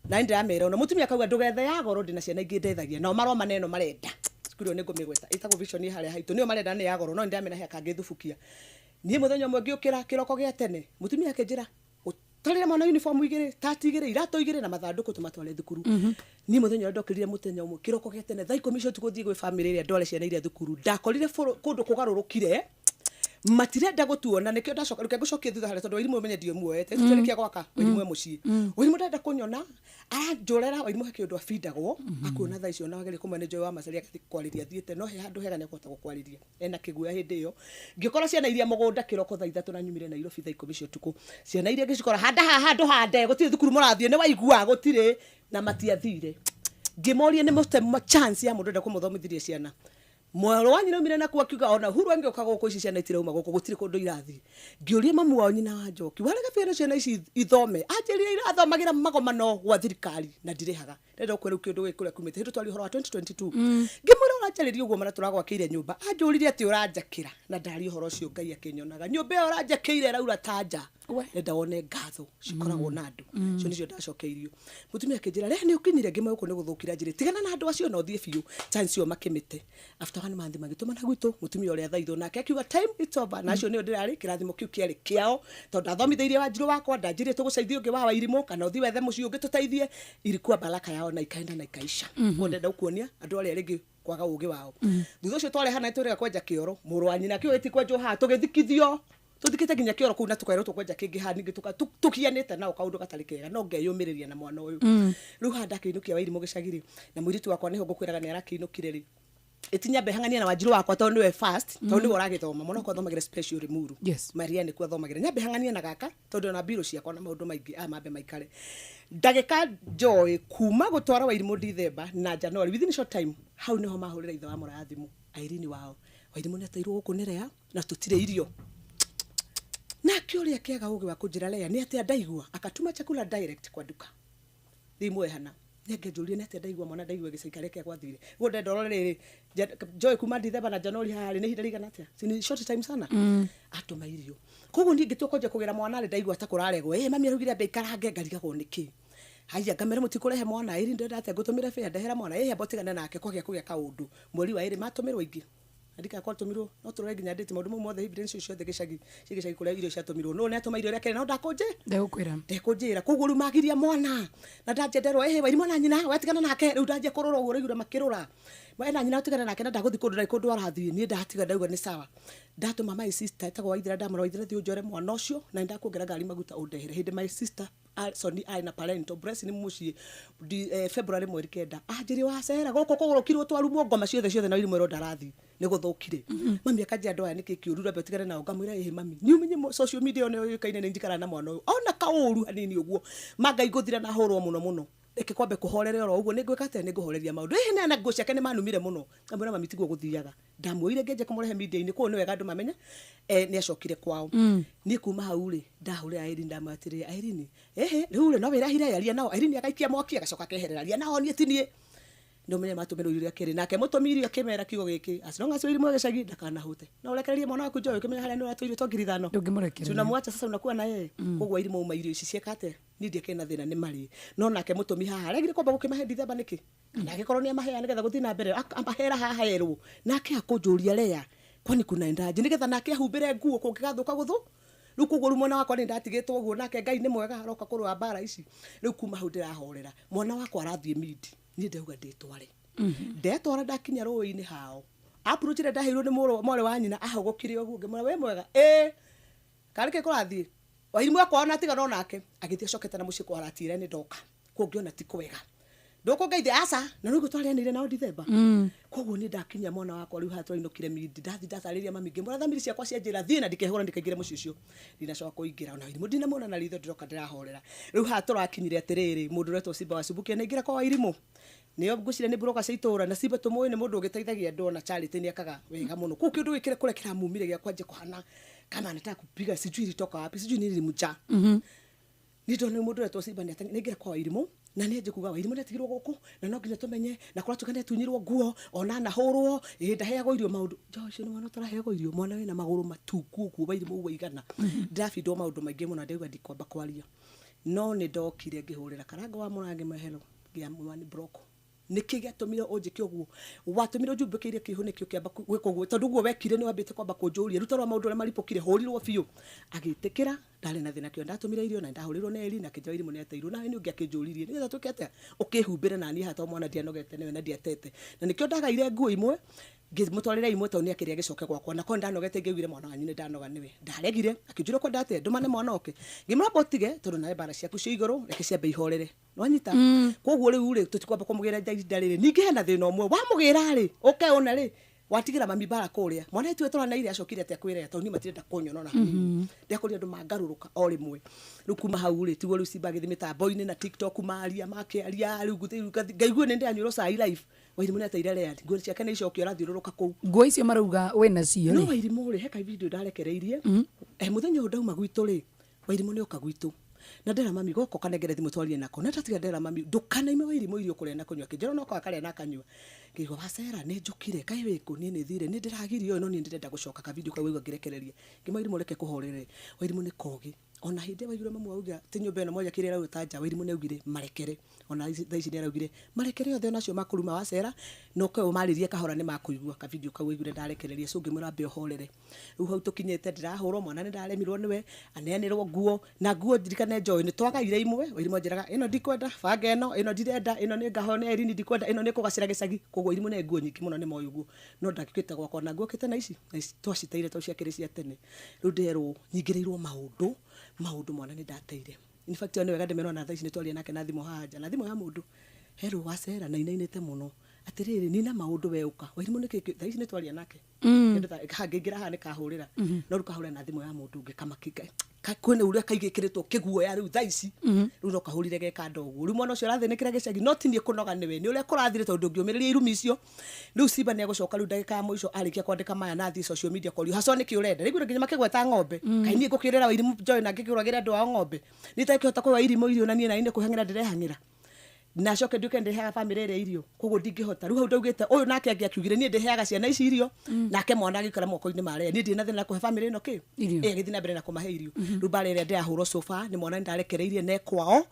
Speaker 7: na ndiramera no mutumia kauga ndugethe ya goro ndina ciana ingi ndethagia no maroma maneno marenda skuru ni ngumigweta itago vision hali haitu nio marenda ni ya goro no ndiramena he kangi thubukia nie muthenya mwe ngiukira kiroko gia tene mutumia akinjira tarira mwana uniform igire tatigire irato igire na mathanduku tumatware thukuru ni muthenya ndokirire muthenya umwe kiroko gia tene thai commission tuguthie gwe family iria ndore ciana iria thukuru ndakorire kundu kugarurukire matirenda gutuona nikio ndacoka ruke gucokia thutha hare tondu Wairimu umenye ndio muoete turekia gwaka Wairimu mucii Wairimu ndenda kunyona aranjorera Wairimu he kindu afindagwo akuona thaa icio na wagere kumane Joy wa Macharia akathi kwariria thiete no he handu hega ne kota gukwariria ena kiguya hindi iyo ngikora ciana iria mugunda kiroko thaa 3 na nyumire Nairobi thaa 10 cio tuku ciana iria ngicikora handu hande gutire thukuru murathie ne waigua gutire na matiathire ngimoria ni muste chance ya mundu nda kumuthomithiria ciana mwaro wanyu no mirena kwa kiuga ona huru wange ukaga uko ciana itirauma goko gutire kundu irathi ngiuria mamu wao nyina wa Njoki wale gabira ciana ici ithome ajiria irathomagira magomano gwa thirikari na ndirihaga ndenda kwera kindu gikure kumite hindu twari horo wa 2022 ngimura urajariria uguo mara turagwa kire nyumba ajuririe ati uranjakira na ndari horo cio Ngai akinyonaga nyumba uranjakire raura tanja nenda wone ngatho cikoragwo na andu cio nicio ndacokeirio mutumia akinjira re ni ukinyire ngima uko ni guthukira njire tigana na andu acio no thie biu chance yo makimite after 1 month magituma na gwitu mutumia uria thaitho nake akiuga time it's over na cio ni ndirari kirathimo kiu kiari kiao tondu athomitheirie Wanjiru wakwa ndanjire tuguceithia ungi wa Wairimu kana uthi wethe mucio ungi tuteithie ilikuwa baraka yao na ikaenda na ikaisha ndenda ukuonia andu aria ringi kwaga ugi wao thutha ucio twarehana turega kwenja kioro muru wa nyina kio eti kwenjo ha tugithikithio tuthikite ginya kioro kuu na tukairwo tukwenja kingi ha ningi tukianite nao kaundu gatari kega no ngeyumiriria na mwana uyu riu handa kiinukia Wairimu gicagiri na mwiritu wakwa niho ngukwiraga ni arakiinukire ri etinyambe hangania na Wanjiru wakwa tondu niwe first tondu niwe uragithoma muno ko thomagire special Limuru Maria ni kwa thomagire nyambe hangania na gaka tondu na biro ciakwa na maundu maingi mambe maikare ndagika Joy kuma gutwara Wairimu December na January within a short time hau niho mahurira ithe wa murathimu Irene wao Wairimu ni atairwo guku ni rea na tutire irio na kiuria kiaga ugi wa kunjira Lea ni atia ndaigua akatuma chakula direct kwa duka thimwe hana nenge julie ni atia ndaigua mwana ndaigua gicaikare kia gwathire gode ndorore Joy kuma December na January hari ni hinda rigana atia sini short time sana atuma irio koguo ningi tukonje kugira mwana ri ndaigua takuraregwo mami arugire be ikarange ngarigagwo niki haya kamera mutikurehe mwana iri ndenda atia gutumire fe ndehera mwana botigana nake kugia kaundu mweri wa iri matumirwo ingi andika kwa tumirwo no turore ginya ndeti maundu mothe evidence cio the gicagi kuria irio cia tumirwo no ne atuma irio reke no ndakonje ndekunjira koguo ru magiria mwana na ndajenderwo Wairimu na nyina watigana nake riu ndaje kurora uguo rigura makirora mwana nyina watigana nake na ndaguthi kundu arathie ni ndatiga ndauga ni sawa ndatuma my sister etagwo Waithira ndamara Waithira thi unjore mwana ucio na ndakuongera ngari maguta undehere hindi my sister Soni ai na parental breast ni muci February mweri kenda ajiri wacera goko kugurukirwo twarumo ngoma ciothe na Wairimu ro ndarathi ni guthukire mami akajia ndoya niki kiurura betigana na ngamwira mami ni umenye social media one kaine ni njikara na mwana uyu ona kauru hanini uguo manga iguthira na hurwo muno eke kwambe kuhorere oro uguo ningwika ate ninguhoreria maundu ne na ngucia kene manumire muno ngamwira mami tiguo guthiaga ndamwire ngeje kumurehe media ini ko ni wega andu mamenye ni acokire kwao ni kuma hau ri ndahurira Irene ndamatire Irene riu no wira hira yaria nao Irene agaikia mwaki agacoka kehereraria nao ni etinie no menye matumirwo irio kiri nake mutumirio kimera kiugo giki as long as Wairimu agicagi ndakana hute no urekererie mwana waku Joy kimenya haria ni watuirio tongiri thano
Speaker 2: ndungimurekereria
Speaker 7: tuna mwacha sasa unakuwa na yeye koguo Wairimu uma irio ici ciekate ni ndike na thina ni mari no nake mutumi haha aregire kwamba gukimahe December niki na gikorwo ni amahea nigetha guthina na mbere amahera haha yerwo nake akunjuria Lea kwani kuna endaje nigetha nake ahumbire nguo kungigathuka guthu riu koguo mwana wakwa ni ndatigitwo uguo nake Ngai ni mwega aroka kurwa bara ici riu kuma hau ndirahorera mwana wakwa arathie midi ni ndauga nditware ndetwara ndakinya ruini hao approachire ndahirwo ni mwore wa nyina ahogokire uguo ngimura we mwega karike kurathie Wairimu akwa ona tiga no nake agithie coketa na muci kwa aratire ni ndoka kungiona ti kwega ndoko ngeithia asa na riu gutwarianire nao December koguo ni ndakinya mwana wakwa riu hatwa inukire midi ndathi ndacariria mami ngimura thamiri ciakwa cia njira thie na ndikehura ndikaingire muci ucio ndinacoka kuingira ona Wairimu ndinamona na ritho ndiroka ndirahorera riu hatwa akinyire atiriri mundu retwo Simba wa Subukia na ingira kwa Wairimu niyo ngucire ni broka ciitura na Simba tumuwe ni mundu ugiteithagia andu na charity ni akaga wega muno ku kindu gikire kure kiramumire gya kwanje kuhana kama nataka kupiga sijui ilitoka wapi sijui nini mucha nito ni mundu retwo Simba ni ingira kwa Wairimu na ni aje kuga Wairimu ndatigirwo guku na no nginya tumenye na kora tukane tunyirwo nguo ona na hurwo ndaheagwo irio maundu Joshua ni mwana taraheagwo irio mwana wina maguru matuku ku Wairimu uwe igana ndafidwo maundu maingi muno ndauga ndikwamba kwaria no ni ndokire ngihurira karanga wa murange mahelo gya mwani broko nikigia tumire unjike uguo watumire njumbikiire kihunikio kiamba gwikoguo tondu guo wekire ni wambite kwamba kunjuria rutarwa maundu aria maripokire horirwo biu agitikira ndari na thina kio ndatumire irio na ndahurirwo na Eli na Wairimu ni ateirwo na ni ungi akinjuririe nigetha tukete ukihumbire na ni hata mwana ndianogete niwe na ndiatete na nikio ndagaire nguo imwe ngimutwarira imwe to ni akiria gicoke gwakwa na ko ndanogete ngewire mwana wanyu ni ndanoga niwe ndaregire akinjura kwa ndate ndumane mwana oke ngimurapotige tondu nae bara ciaku cia iguru reke ciambe ihorere nwanyita koguo riu ri tutikwamba kumugira ndarire ningi hena thina umwe wamugira ri ukeona ri watigira mami bara kuria mwana itu etwa na ile acokire ati akwire tondu ni matirenda kunyona na ndekuria andu mangaruruka o rimwe riu kuma hau ri tigo riu Simba githimita boine na TikTok maria makiaria riu ngaigua nende anyuro sai life Wairimu ni ateire Lea nguo ciake ni icokio rathiururuka ku
Speaker 2: nguo icio marauga wena cio
Speaker 7: no Wairimu ri heka video ndarekereirie muthenya ndauma gwitu ri Wairimu ni oka gwitu na ndera mami goko kanegere thimu twarie nako na tatiga ndera mami ndukana ime Wairimu irio kuria na kunywa kinjero no kwa kare na kanywa ngigo bacera ni njukire kai wiku ni ni thire ni ndiragirio no ni ndirenda gucoka ka video kwa wigo ngirekereria ngimairimu reke kuhorere Wairimu ni kogi ona hindi waigire mamu auga ti nyumba eno moja kirira utanja Wairimu ne ugire marekere ona thaici ne araugire marekere othe onacio makuruma wacera no ko maririe kahora ni makuigua ka video kau igure ndarekereria so ngimura mbe ohorere riu hau tukinyete ndirahurwo mwana ni ndaremirwo niwe aneanirwo nguo na nguo ndirikane Joy ni twagaire imwe Wairimu njeraga ino ndikwenda banga ino ndirenda ino ni ngahone Erini ndikwenda ino ni kugacira gicagi koguo Wairimu ne nguo nyingi muno ni moyo uguo no ndakikite gwakwa na nguo kite na ici twaciteire twaciakire cia tene riu nderwo nyingirirwo maundu mwana ni ndateire in fact one wega ndemeno na thaici ni twaria nake na thimo haja na thimo ya mundu hero wacera na inainete muno atiriri ni na maundu weuka Wairimu ni thaici ni twaria nake ndio kagingira ha ni kahurira no rukahurira na thimo ya mundu ngikamakika kwene uria kaigikiritwo kiguoya riu thaici riu no kahurire geka ndogu riu mwana ucio rathinikira gicagi no tinie kunoga niwe ni uria kurathire tondu ngiumiriria irumi icio riu Simba ni agucoka riu ndagika ya muico arikia kwandika maya na thi social media kori haco ni ki urenda riu nginya makigweta ng'ombe kai ni ngukirira Wairimu Joy na ngikiragire andu a ng'ombe ni takihota kwa Wairimu irio na nie na ine kuhangira ndirehangira na coke nduke ndiheaga family ire irio koguo ndingihota riu hau ndaugite uyu nake angiakiugire nie ndiheaga ciana ici irio nake mwana agikara moko-ini mare nie ndina thina kuhe family ino ki githina mbere na kumahe irio riu bare ire ndahurwo sofa ni mwana ndarekereirie ne kwao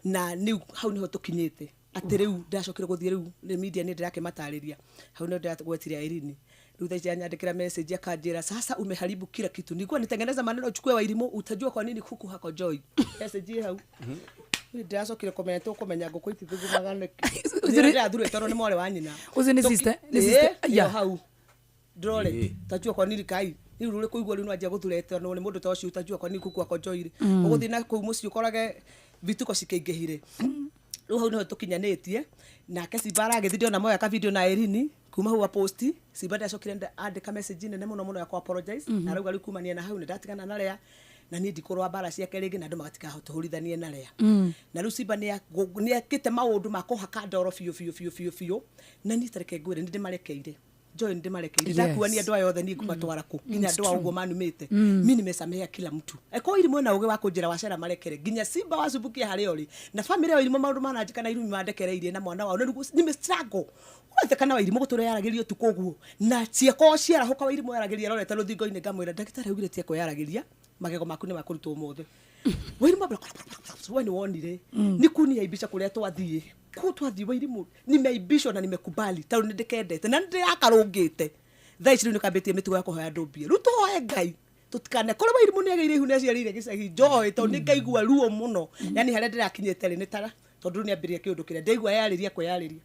Speaker 7: na ni hau niho tukinyite ati riu ndacokire guthie riu ni media ni ndirakimataariria hau no ndagwetiria Erini riu thaici anyandikira message akanjira sasa umeharibu kila kitu nilikuwa nitengeneza maneno uchukue Wairimu utajua kwa nini kuku hako Joy message hau ndacokire komento kumenya nguku itithugumagane ndirira thuru etoro ni mwale wa nyina
Speaker 2: uzini sister
Speaker 7: ya hau drole tajua kwa nini kai riu ruri kuigua riu nwanjia guthurete no ni mundu ta ucio utajua kwa nini kuku ako Joy uguthina ku mucio korage vituko cikeingihire riu hau niho tukinyanitie nake Simba aragithithio na moya ka video na Erini kuma huwa posti Simba ndacokire andika message nene muno ya ku apologize na rauga riu kumania na hau ndatigana na Lea na ni ndikorwa bara ciake ringi na andu magatikahotahurithanie na Lea na riu Simba ni akite maundu makuhaka ndoro fiu na ni tareke ngwire ndi marekeire Joy ndi marekeire ndakuania andu ayothe ni kumatwara ku nginya andu augo manumite mimi nimesamehea kila mtu eko Wairimu na uge wa kunjira wacera marekere nginya Simba wacubukia hari ori na family ya Wairimu maundu manajika na irumi mandekereirie na mwana wao ni struggle wothe kana Wairimu guture yaragirio tukoguo na cieko ciara hoka Wairimu yaragiria rorete ruthingo-ini ngamwira ndagitari augire cieko yaragiria magego maku ni makurutwo mothe Wairimu wani wonire ni kuni yaibisha kuria twathie ku twathie Wairimu nimeibishwa na nimekubali tondu ndikendete na ndirakarungite thaici riu nikambitie mitugo ya kuhoya ndubie riu tuhoe Ngai tutikane kore Wairimu ni ageire ihune ciarire gicagi Joy tondu nikaigua ruo muno yani haria ndirakinyete ri ni tara tondu ni ambirie kiundu kiria ndaigua yariria kweyariria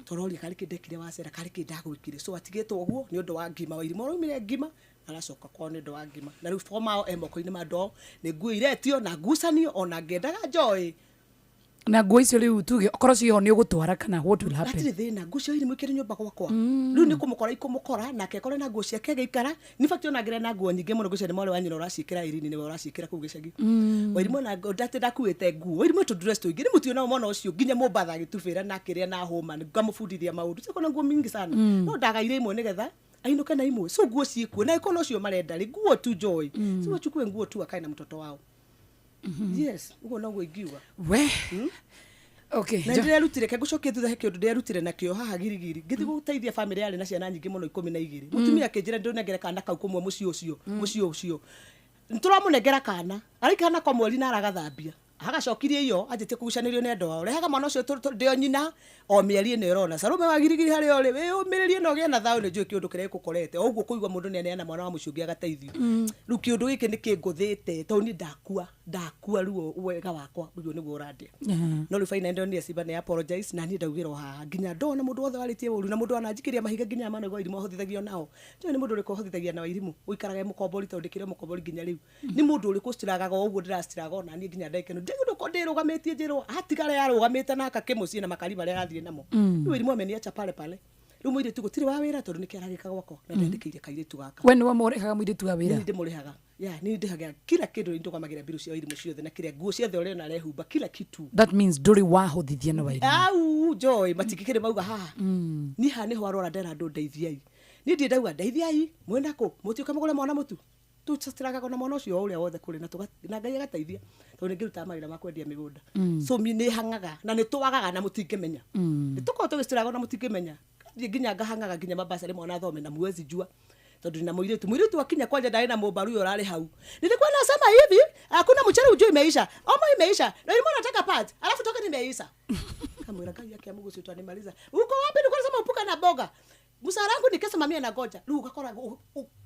Speaker 7: tororia kari kindekire wacera kari kindagwikire so atigitwo guo ni undu wa ngima Wairimu roimire ngima aracoka kwa ni ndo wa ngima na riu foma emoko-ini mando ni nguo iretio na ngucanio ona ngendaga Joy
Speaker 2: na nguo icio riu tuge okoro cio ni ugutwara kana what will happen
Speaker 7: atire thina nguo cio Wairimu ikiri nyumba gwakwa riu ni kumukora na kekore na nguo ciake geikara ni fakio na ngire na nguo nyingi muno gucene mole wa nyina uracikira Erini ni uracikira ku gicagi Wairimu na ndate ndakuite nguo Wairimu to dress to igiri mutio na mwana ucio nginya mumbatha gitubira na kiria na homa ngamufundithia maundu cio kona nguo mingi sana no ndagaire imwe nigetha ainuke na imwe so nguo ciikuo na ikono ucio marenda ri nguo tu Joy so wachukue nguo tu akae na mtoto wao yes ugo no guigiwa
Speaker 2: we okay
Speaker 7: na ndirerutire ke gucokie thutha heke undu ndirerutire na kio haha girigiri ngithi guteithia family yari na ciana nyingi muno 12 mutumia kinjira ndonegere kana kau kumwe mucio ucio nturamunegera kana arikana kwa mweri na aragathambia agacokirie iyo ajite kugucanirio ne ndo rehaga mwana ucio ndio nyina o mieri ene rona sarume wagirigiri hari ori we umiririe no gena thaũ ni njui kiundu kire kukorete oguo kuigwa mundu ne na mwana wa mucungi agateithio riu kiundu giki ni kinguthite to ni ndakua ruo wega wakwa uguo niguo urandia no riu faina ndo ni Simba ni apologize na ni ndaugiro haha nginya ndona mundu wothe waritie uru na mundu ananjikiria mahiga nginya mana Wairimu ahothithagio nao jo ni mundu uri kuhothithagia na Wairimu uikaraga mukombori to ndikire mukombori nginya riu ni mundu uri kustiraga uguo ndirastiraga na ni nginya ndaike ndigo kondirugametie njiro atigara yarugamite na akakimucie na makari maria arathire namo Wairimu ameniacha pale riu mwire tu gutire wa wira tondu nikiaragika gwako na ndandikire kairitu gaka
Speaker 2: we ni wa murehaga mwire tu wa wira
Speaker 7: ni ndimurehaga ni ndihaga kila kindu ndugamagira biru cia Wairimu ciothe na kire nguo ciothe ore na rehumba kila kitu
Speaker 2: that means nduri wahothithia na Wairimu
Speaker 7: au Joy matikikire mauga haha ni ha ni ho arora ndera ndu ndeithiai ni ndi ndauga ndeithiai mwenda ku mutioka mugure mwana mutu tutiraga na mwana ucio uria wothe kuri na Ngai agateithia tondu ngiruta mawira ma kwendia migunda so mi ni hangaga na ni twagaga na mutingimenya ni tuko tugistiraga na mutingimenya nginya ngahangaga nginya mabasa ri mwana thome na mwezi jua tondu na muiritu akinya kwanja ndari na mumbaru yo rari hau nilikuwa nasema hivi hakuna mchele ujue imeisha imeisha na ilikuwa nataka part alafu toka nimeisha kamera kaja kia Mungu sio tunimaliza uko wapi nilikuwa nasema upuka na boga musarangu nikesema mimi na goja riu gakora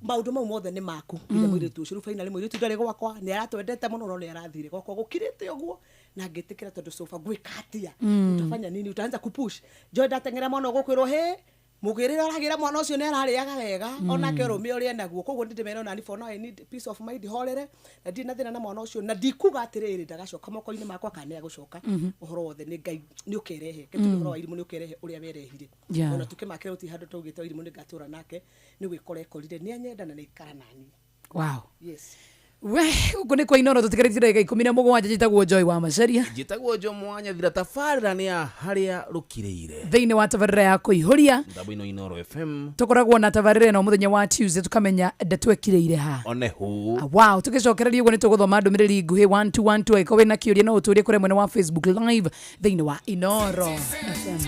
Speaker 7: maundu mau mothe ni maku ile muiritu ucio finally muiritu ndari gwakwa ni aratwendete muno no ni arathire gwakwa gukirite uguo na ngitikira tondu sofa gwikatia utafanya nini utaanza kupush jo ndatengera mwana gukwirwo he mugirira aragira mwana ucio ni arariaga wega onake rume uri enaguo koguo ndimero nani for now I need peace of mind horere na ndina thina na mwana ucio na ndikuga atiriri ndagacoka moko-ini makwa kana gucoka uhoro wothe ni ngai ni ukerehe kitu uhoro wa irimu ni ukerehe uria werehire ona tukimakira uti handu tugite irimu ni ngatura nake ni gwikora ekorire ni anyenda na ni ikara nani.
Speaker 2: Wow.
Speaker 7: Yes.
Speaker 2: We uko ni kwa Inoro tutikaritie ndagika 17 njitagwo Joy wa Macharia
Speaker 1: njitagwo Jo Mwanya thira tafarira ni ya haria rukireire
Speaker 2: thiini wa tabarira ya kuihuria
Speaker 1: ndabino Inoro FM
Speaker 2: tukoragwo na tabarira no muthenya wa Tuesday tukamenya ndetwekireire ha
Speaker 1: onehu
Speaker 2: wow tugicokereria ugo ni tuguthoma ndumiriri nguhi 1212 iko wina kiuria no uturie kure mwene wa Facebook live thiini wa Inoro FM.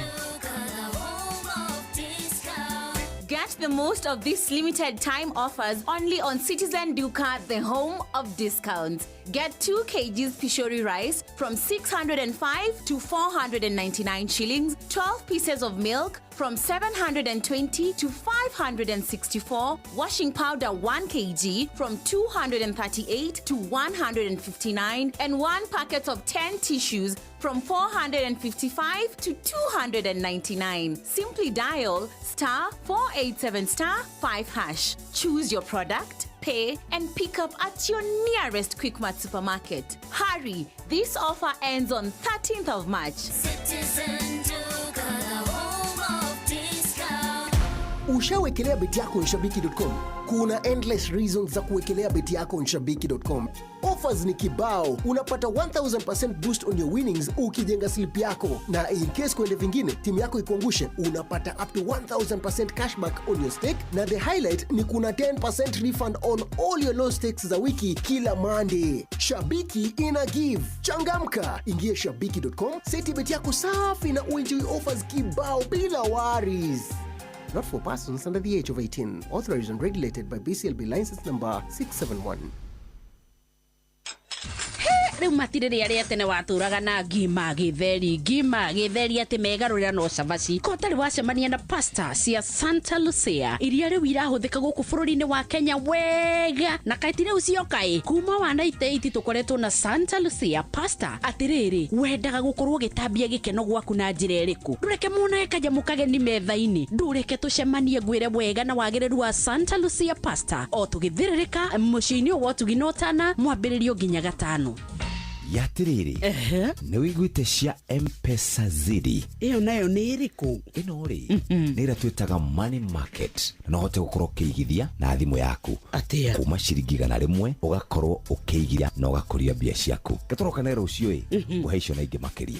Speaker 3: Get the most of these limited time offers only on Citizen Duka, the home of discounts. Get 2 kgs Pishori rice from 605 to 499 shillings, 12 pieces of milk from 720 to 564, washing powder 1 kg from 238 to 159, and 1 packet of 10 tissues from 455 to 299. Simply dial *487*5#. Choose your product, pay, and pick up at your nearest Quickmart supermarket. Hurry! This offer ends on 13th of March. Citizen Duka, the home of discount.
Speaker 23: Ushawekelea beti yako Nshabiki.com? Kuna endless reasons za kuwekelea beti yako Nshabiki.com. Offers ni kibao. Unapata 1000% boost on your winnings ukijenga slip yako. Na in case kwende vingine, timu yako ikuangushe, unapata up to 1000% cashback on your stake. Na the highlight ni kuna 10% refund on all your low stakes za wiki kila Monday. Shabiki ina give. Changamka. Ingia Shabiki.com, seti beti yako safi na uenjoy offers kibao bila worries. Not for persons under the age of 18. Authorized and regulated by BCLB license number 671.
Speaker 24: Riu matiriri aria tene waturaga na ngima githeri ati megarurira no cabaci ko tari wacemania na pasta cia Santa Lucia iria riu irahuthika guku bururi-ini wa Kenya wega na kaitire ucio kai kuma wa 98 tukoretwo na Santa Lucia pasta. Atiriri wendaga gukorwo gitambia gikeno gwaku na njira iriku ndureke muna kajamu kageni metha-ini ndureke tucemanie gwire wega na wagiriru wa Santa Lucia pasta o tugithiririka muciini o tuginotana mwambiririo nginya gatano
Speaker 25: yatiriri ni wiguite cia M-Pesa ziri
Speaker 24: iyo nayo ni iriku
Speaker 25: ino ri ni iratwitaga money market no hote gukorwo ukiigithia na thimu yaku
Speaker 24: atia
Speaker 25: kuma ciringi 100 ugakorwo ukiigithia na ugakuria mbia ciaku gatoroka na rucio uheisho na ingi makiria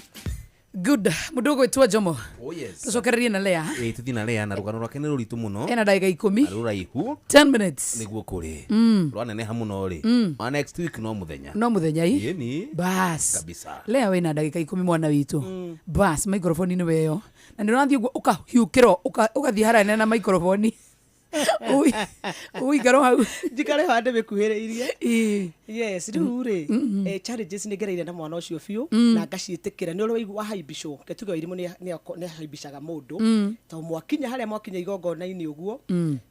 Speaker 2: good mudogo itwa Jomo.
Speaker 1: Oh yes.
Speaker 2: Tucokererie na Lea.
Speaker 1: Tuthi na Lea na rugano rwake ni ruritu muno.
Speaker 2: Ena ndagika 10.
Speaker 1: Ruraihu
Speaker 2: 10 minutes.
Speaker 1: Niguo kuri. Rwaneneha muno ri. Next week no muthenya.
Speaker 2: No muthenya hii.
Speaker 1: Yeni.
Speaker 2: Bas.
Speaker 1: Kabisa.
Speaker 2: Lea wena ndagika 10 mwana witu. Bas microphone ni weyo. Na ndirathi ukahiukiro ugathi harane na microphone. Ui garo hau
Speaker 7: jikare hande bekuhereirie yes rure challenges ni gereire na mwana ucio biu na ngaciitikira ni uri wa haibisho ketuga irimu ni haibishaga mundu to mwakinya haria mwakinya igongona-ini uguo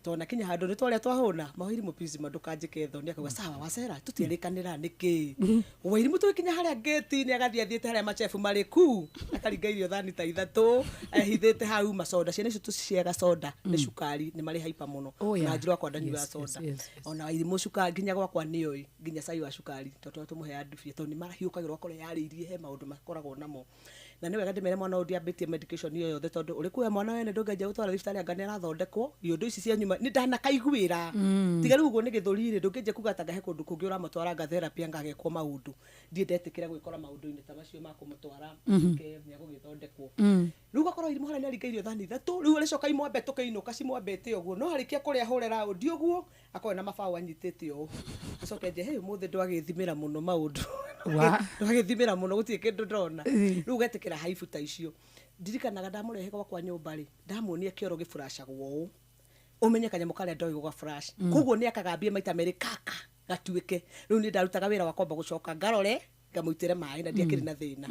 Speaker 7: to na kinya handu ni twaria twahuna mahirimu pizi mandukanjike tho ni akauga sawa wacera tutirikanira niki wairimu twikinya haria gate ni agathia thiete haria machefu mari ku akaringa irio thani ta ithatu ehithite hau masoda ciana icio tuciega soda ni cukari ni mari haipa muno na njiro kwa ndanyua soda ona irimu cukari nginya gwakwa ni oi nginya cai wa cukari toto tumuhe andufie to ni marahiukagirwo kore yaririe he maundu makoragwo namo na ni wega ndimere mwana diabetes medication iyo yothe tondu uri kuya mwana wene ndungeje gutwara thibitarĩ anga nĩ arathondekwo iondu ici cia nyuma ni ndanakaiguira tiga riu uguo ni githurire ndungeje kugataga he kundu kungi uramutwara nga therapy anga gekwo maundu ndie ndetikira gwikora maundu-ini ta macio ma kumutwara ke ni agugithondekwo riu gakorwo irimu hara ni aringa irio thani ithatu riu uri coka imwambe tukiinuka cimwambete uguo no harikia kuria hurera undi uguo akoe na mabaũ anyitete o acokeje he muthe ndwagithimira muno maundu ndwagithimira muno gutie kindu ndona riu getikira haifu ta icio ndirikanaga ndamurehe kwa nyumba ri ndamuonia kioro gifuracagwo umenye kanyamo kale ndoi gwa flash koguo ni akagambia maita meri kaka gatuike riu ni ndarutaga wira wa kwamba gucoka ngarore ngamuitire mai na ndiakiri na thina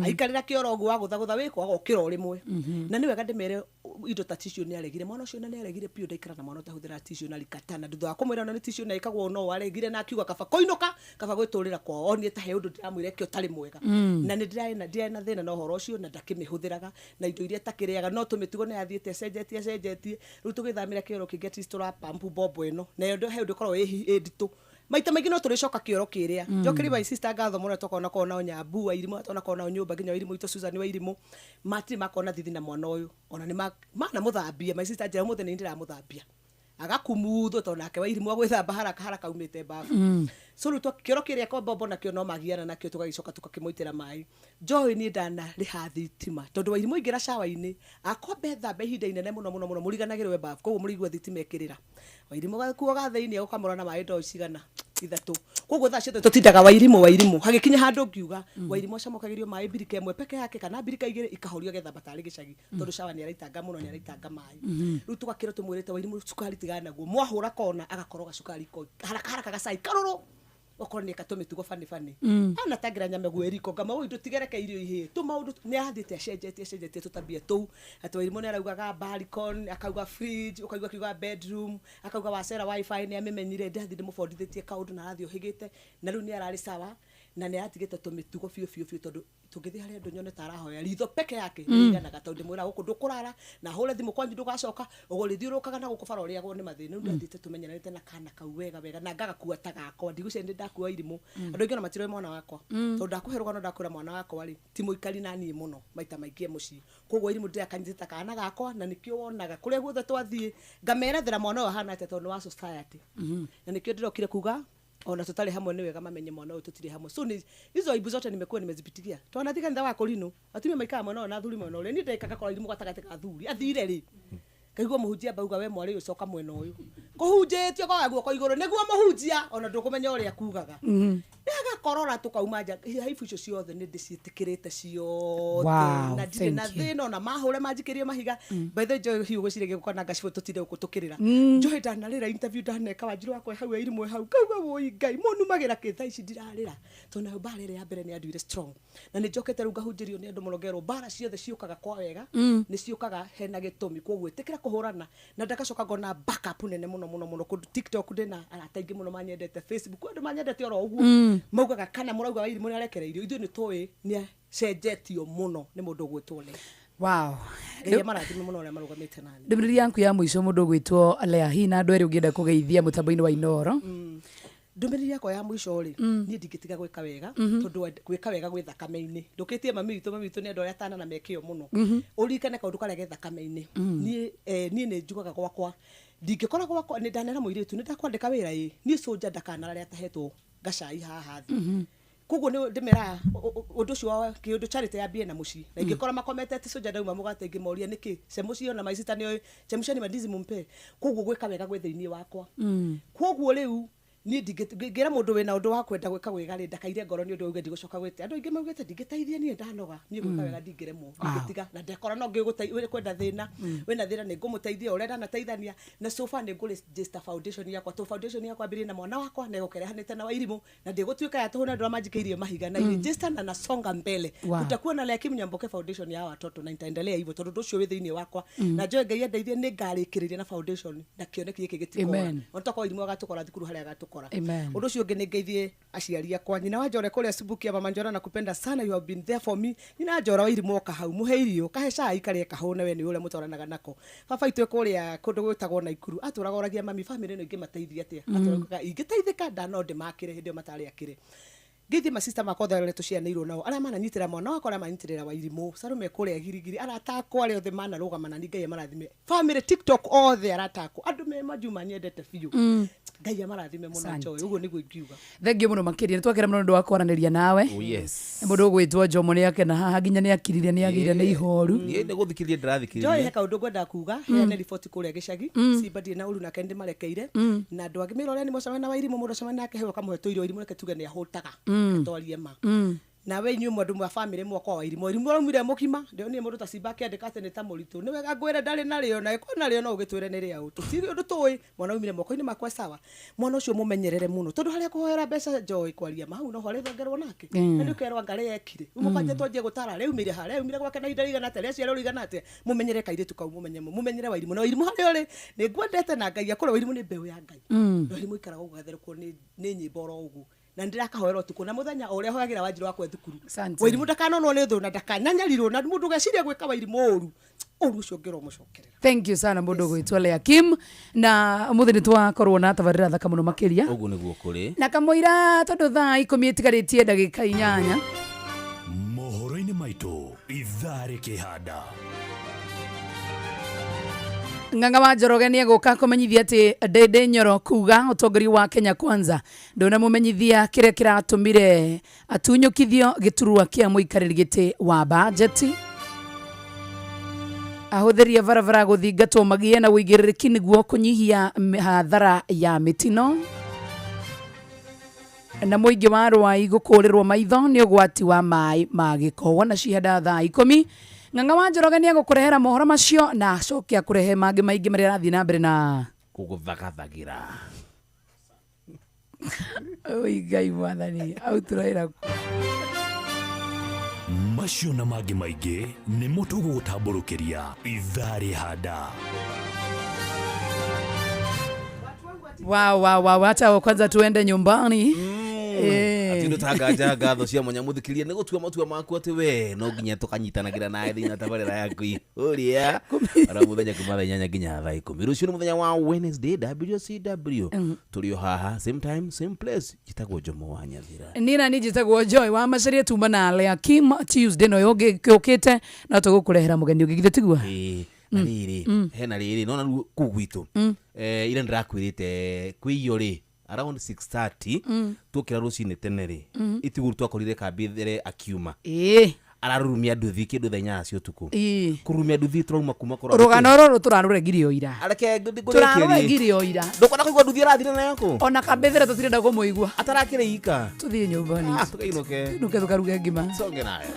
Speaker 7: aikarira kioro ogu wa guthagutha wiko agokira rimwe na ni wega ndimere indo ta tissue ni aregire mwana ucio na ni aregire pio ndaikara na mwana tahuthira tissue na likatana ndutha wa kumwira no ni tissue na ikagwo no aregire na akiuga kaba koinoka kaba gwiturira kwao oni ta he undu ndiramwire kio tari mwega na ni ndirai na thina no horo ucio na ndakimihũthĩraga na indo iria takiriaga no tumitugo ni athiete cenjetie riu tugithamira kioro kinget istora pampu bobo ino na ndo he undu korwo nditu maita maingi no turicoka kioro kiria njokeri by sister gatho muno tokona kona Onyambu wa Irimu tokona kona Nyumba ginya Irimu ito Susan wa Irimu mati makona thithi na mwana uyu ona ni mana muthambia my sister njera muthe ni ndira muthambia agakumutho tonake wa Irimu gwithamba haraka umite bafu so ruto kioro kiria ko bobo na kio no magiana na kio tugagicoka tukakimoitira mai joy ni ndana riha thitima tondu wa Irimu ingira shawa-ini akombe thambe ihinda inene muno muriganagirwe bafu koguo murigwa thitima ekirira wa Irimu gakuo gathini ukamura na mai ndo cigana ithatu koguo tha ciothe tutindaga wa Irimu hagikinya handu ngiuga wa Irimu camokagirio mai birika imwe peke yake kana birika igire ikahorio getha batari gicagi tondu shawa ni araitanga muno ni araitanga mai riu tugakira tumwirite wa Irimu cukari tigana naguo mwahura kona agakoroga cukari ko haraka gacai karoro okorni katomitugo fani ana tagira nyame gweriko kama uyu tutigereke irio ihe tu maundu ni athite cenjetie tutabia tu ati wa Irimu ni araugaga balcony akauga fridge ukauga kiuga bedroom akauga wacera wifi ni amenyire ndathi ndimufondithĩtie kaundu na arathio higite na riu ni arari sawa na ni atigite tumitugo fiu tondu tugithi hari andu nyone tarahoya ritho peke yake ni na gatonde mwira guku ndukurara na hore thimu kwanyu ndugacoka ugurithiurukaga na gukubara uria go ni mathina ndu athite tumenyanite na kana kau wega na ngagakua tagakwa ndiguce ndi ndakua Irimu andu ingi na matiro mwana wakwa tondu ndakuheruka no ndakura mwana wakwa ri timu ikari na nie muno maita maingi muci koguo Irimu ndiakanyita kana gakwa na nikio wonaga kuria guothe twathie ngamerethera mwana uyu hana ate tondu wa society na nikio ndirokire kuga ona tutari hamwe ni wega mamenye mwana uyu tutiri hamwe so ni hizo ibu zote nimekuwa nimezipitikia twanathika nda wa Kolino atumia maikara mwana na thuri mwana ule ni ndeka kwa Irimu gatagate ka thuri athire ri kaigwa muhunjia bauga we mwari ucoka mwena uyu kuhunjitio kwa guoko iguru niguo muhunjia ona ndukumenya uria kugaga ndaga korora tukauma nja haifu icio ciothe ni ndicitikirite ciothe na ndire na thina ona mahure manjikirie mahiga by the joy hiu gucirege gukona ngacibo tutire gukutukirira joy ndanarira interview ndaneka wanjiru wakwa hau Irimu hau kauga woi ngai monumagira kitha ici ndirarira tona barere ya mbere ni anduire strong na ni njokete ruga hunjirio ni andu munogerwo bara ciothe ciukaga kwa wega ni ciukaga hena gitumi koguo itikira kuhurana na ndagacoka ngona backup nene muno kundu TikTok ndina arataingi muno manyendete Facebook andu manyendete oro uguo maugaga kana murauga wa Irimu ni arekereirio ithu ni toi ni cenjetio muno ni mundu gwitwo le
Speaker 2: wow
Speaker 7: ndio marathime muno ria marugamite nani
Speaker 2: ndumiri yanku ya muico mundu gwitwo Lea Hina andu eri ungienda kugeithia mutambo-ini wa Inoro
Speaker 7: ndumiri yakwa ya muico ri ni ndingitiga gwika wega tondu gwika wega gwi thakame-ini ndukitie mami witu ni andu aria tana na mekio muno urikane kaundu karia ge thakame-ini ni njugaga gwakwa ndingikora gwakwa ni ndanera muiritu ni ndakwandika wira ni soja ndakana aria tahetwo gacai haha thi koguo ni ndimera undu cio kiundu charity ya bia na muci na ingikora makomete ati soja ndauma mugate ngimoria niki semucio na maicita ni chemushani madizi mumpe koguo gwika wega gwe thiini wakwa koguo riu ni ngira mundu wina undu wa kwenda gwika wega ri ndakaire ngoro ni undu uge ndigucoka gwete andu ingi maugete ndingiteithia ni ndanoga ni gwika wega ndingiremwo ngitiga na ndekora no ngiguteithia kwenda thina wina thina ni ngumuteithia urenda na teithania na sofa ni ngule just foundation yakwa to foundation yakwa biri na mwana wakwa na gukerehanite na wa Irimu na ndigutuika ya tuhuna ndura majikirie mahiga na register na nasonga mbele utakuwa na Lea Kimunyamboke foundation ya watoto na itaendelea hivyo tondu ucio wi thiini wakwa na joy ngai ndeithie ni ngarikiriria na foundation na kioneki giki gitikora ontoka Irimu agatukora thukuru haria agatukora undu ucio ngi ngeithie aciari akwa nyina wa Njora kuria Subuki ya Mama Njora na kupenda sana you have been there for me nyina Njora wa Irimu oka hau muheirio kahe cai kare kahone we ni ule mutoranaga nako baba itwe kuria kundu gwitagwo na Ikuru aturaga oragia mami family no ingimateithia atia aturaga ingiteithika ndano ndimakire hindi matari akire ngithi ma sister makothe ale tucianirwo nao aria mananyitira mwana wakwa aria manyitirira wa Irimu Sarume kuria girigiri aratakwo ale othe mana rugamana ni ngai marathime family TikTok othe aratakwo andu me majuma nyendete fiu ngai marathime muno Joy uguo niguo ngiuga
Speaker 2: thengio muno makiria twakira muno ndu wakwaraniria nawe mundu gwitwo Jomo ni yake na haha nginya ni akiriria ni agire ni ihoru
Speaker 1: ni guthikiriria ndirathikiriria
Speaker 7: Joy heka undu gwenda kuga ne report kuria gicagi cibadie na uru na kendi marekeire na andu angi mirore ni mucamana wa Irimu mundu camana nake hewa kamuhe tuiro Irimu reke tuge ni ahutaga twarie ma na we nyu mundu mwa family mwako wa irimo rumire mukima ndio ni mundu ta Sibake andikate ni ta muritu ni wega ngwire ndari nario na iko nario no ugitwire ni ria utu tiri undu toy mwana umire moko-ini makwa sawa mwana ucio mumenyerere muno tondu haria kuhoera mbeca Joy kwaria mahu no hore thengerwo nake ni kerwa ngare yekire umukanje twanjie gutara ri umire haria umire gwake na indo igana atia ciaro igana atia mumenyere kairitu kau mumenyere wa irimo no irimo haria uri ni ngwendete na Ngai akora wa irimo ni mbeu ya Ngai no irimo ikaraga ugathereko ni nyimbo ro ugu na ndirakahoera tuko na muthenya uria hoyagira Wanjiru wakwe thukuru wa irimo ndakanonwo ni thu na ndakanyanyarirwo na mundu geciria gwika wa irimo uru ucio ngero mucokerera.
Speaker 2: Thank you sana mundu gwitwa Lea Kim na muthini twakorwo na tabarira thaka muno makiria
Speaker 1: ugu niguo kuri na
Speaker 2: kamuira tondu thaa 10 itigaritie ndagika 8
Speaker 19: mohoro-ini maitu ithare kihanda
Speaker 2: Ng'ang'a wa Njoroge ni eguka kumenyithia ati Ndindi Nyoro kuga utongori wa Kenya Kwanza ndona mumenyithia kiria kiratumire atunyukithio giturua kia muikariri giti wa bajeti ahuthiria barabara guthingatwo magie na wigiriki niguo kunyihia hathara ya mitino na muingi wa Rwai gukurirwo maitho ni ugwati wa mai magiko wana cihenda thaa 10 Ng'ang'a wa Njoroge ni egukurehera mohoro macio na acokia kurehe mangi maingi maria arathi na mbere na
Speaker 1: kuguthagathagĩra
Speaker 2: oi Ngai mwathani au turaira
Speaker 19: macio na mangi maingi ni mutugu gutamburukiria ithare handa
Speaker 2: wow hata kwanza tuende nyumbani
Speaker 1: atindo tagaja gatho cia mwanya muthikiria ni gutua matua maku ati we no nginya tukanyitanagira nae thina tabarira yaku uria ara muthenya kuma nyanya nginya thaa 10 rucio ni muthenya wa Wednesday WCW turio haha same time same place jitagwo Jomo wa Nyathira
Speaker 2: nina ni jitagwo Joy wa Macharia tuma na Lea Kim Tuesday no yoge kyokete na tugukurehera mugeni ugigithe tigwa
Speaker 1: na riri hena riri nona kugwitu ire ndirakwirite kwiyo ri around 6:30 tukira rucini tenere itiguru twakorire kambithere akiuma ararurumia nduthi kindu thenya acio tuku kurumia nduthi trauma kuma kora
Speaker 2: rugano roro turaruregirio ira
Speaker 1: areke
Speaker 2: turaruregirio ira
Speaker 1: ndukona kuigwa nduthi arathire na yako
Speaker 2: ona kambithere tutirenda kumuigwa
Speaker 1: atarakire ika
Speaker 2: tuthie nyumbani
Speaker 1: tukainoke
Speaker 2: tukaruge ngima
Speaker 1: songe naye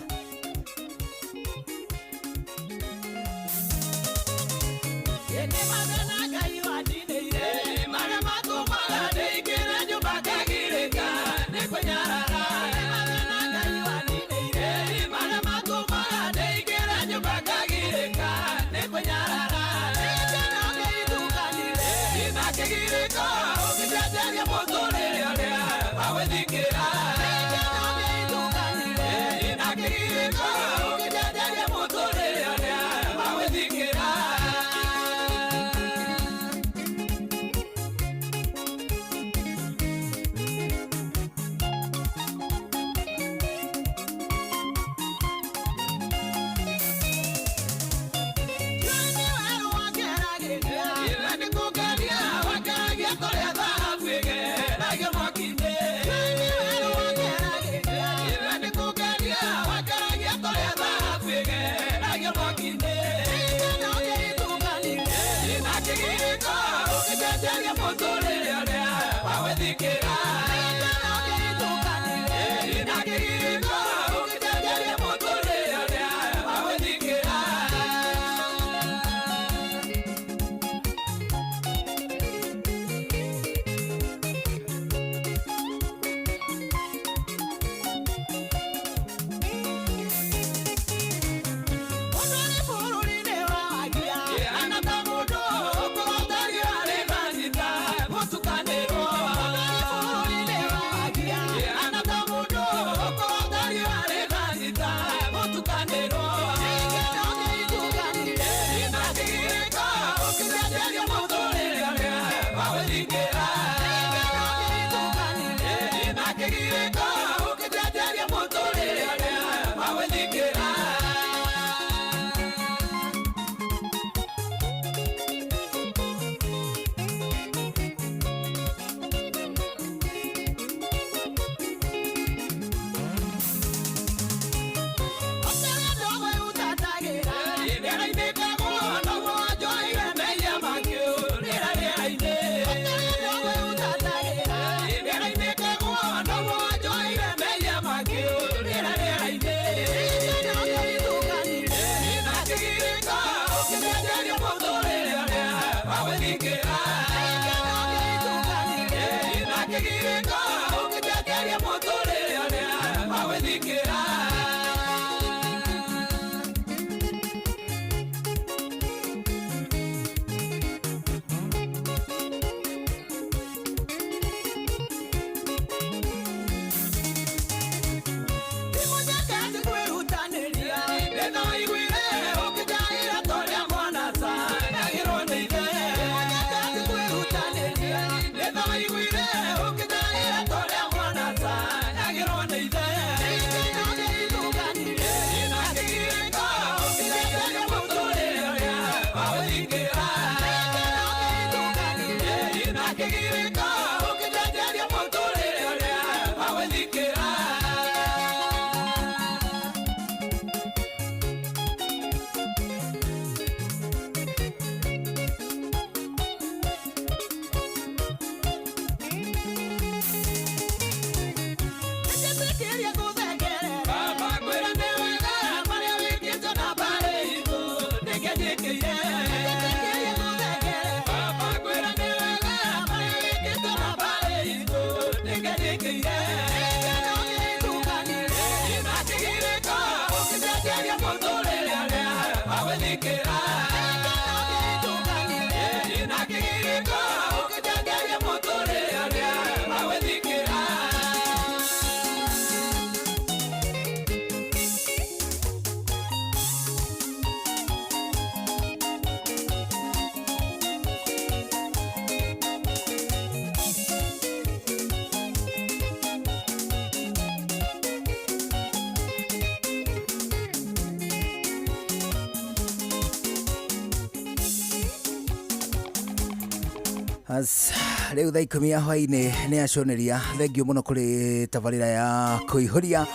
Speaker 9: Riu thaa 10 hwaini ni aconeria thengio muno kuri tabarira ya kuihuria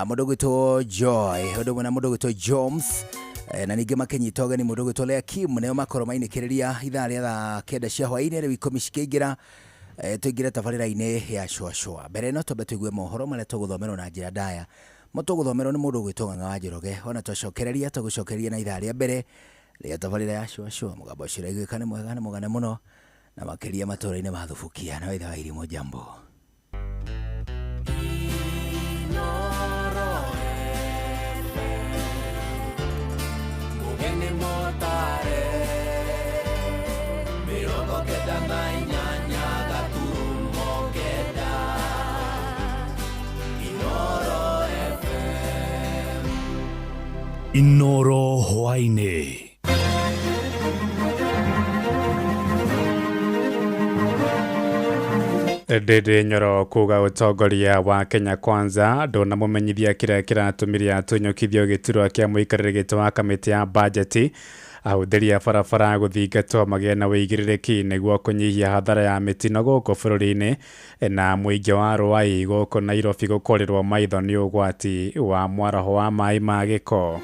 Speaker 9: mundu gwitwo Joy undu mwana mundu gwitwo Jones na ningi makenyita ogeni mundu gwitwo Lea Kim neo makoro mainikiriria ithaa ria thaa 9 cia hwaini riu 10 cikiingira tuingire tabarira-ini ya shwa mbere no tobe tuigue mohoro maria tuguthomerwo na njira ndaya mutuguthomerwo ni mundu gwitwo Ng'ang'a wa Njoroge ona twacokereria tugucokereria na ithaa ria mbere ria tabarira ya shwa mugambo ucio iguikane mwega na mugane muno na makiria matora-ini mathubukia na ithaa irimo jambo mugeni motare mirongo kenda na inyanya gaturumo kenda Inoro FM
Speaker 19: Inoro hwaini.
Speaker 8: Ndede Nyoro kuga utongoria wa Kenya Kwanza ndona mumenyithia kira kiratumiria tunyukithio giturwa kia muikarire gito wa kamiti ya budget ahuthiria barabara guthingatwo magie na wigiririki niguo kunyihia hathara ya mitino guku bururi-ini na muingi wa Ruai guku Nairobi gukorirwo maitho ni ugwati wa mwaraho wa mai ma giko.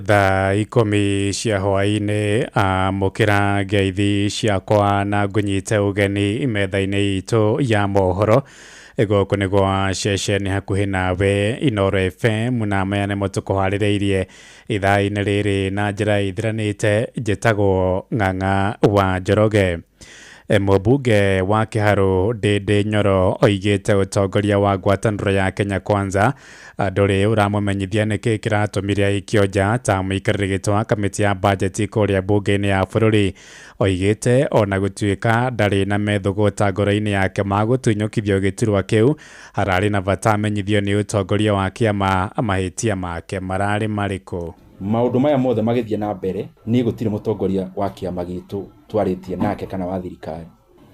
Speaker 8: Thaa 10 cia hwaini mukira ngeithi ciakwa na ngunyite ugeni metha-ini itu ya mohoro goko nigwa ceceni hakuhi nawe Inoro FM na mayane mutukuhaririirie ithaa-ini riri na njira ithiranite njitagwo Ng'ang'a wa Njoroge. Mubunge wa Kiharu Ndede Nyoro oigite utongoria wa ngwataniro ya Kenya Kwanza nduri uramumenyithia niki kiratumiria ikionja ta muikarire gito wa kamiti ya budget kuria bunge-ini ya bururi. Oigite ona gutuika ndari na methuguta ngoro-ini yake magutunyukithio giturwa kiu harari na bata amenyithio ni utongoria wa kiama mahitia make marari mariku.
Speaker 10: Maundu maya mothe magithie na mbere ni gutire mutongoria wa kiama gitu twaritie nake kana wa thirikari.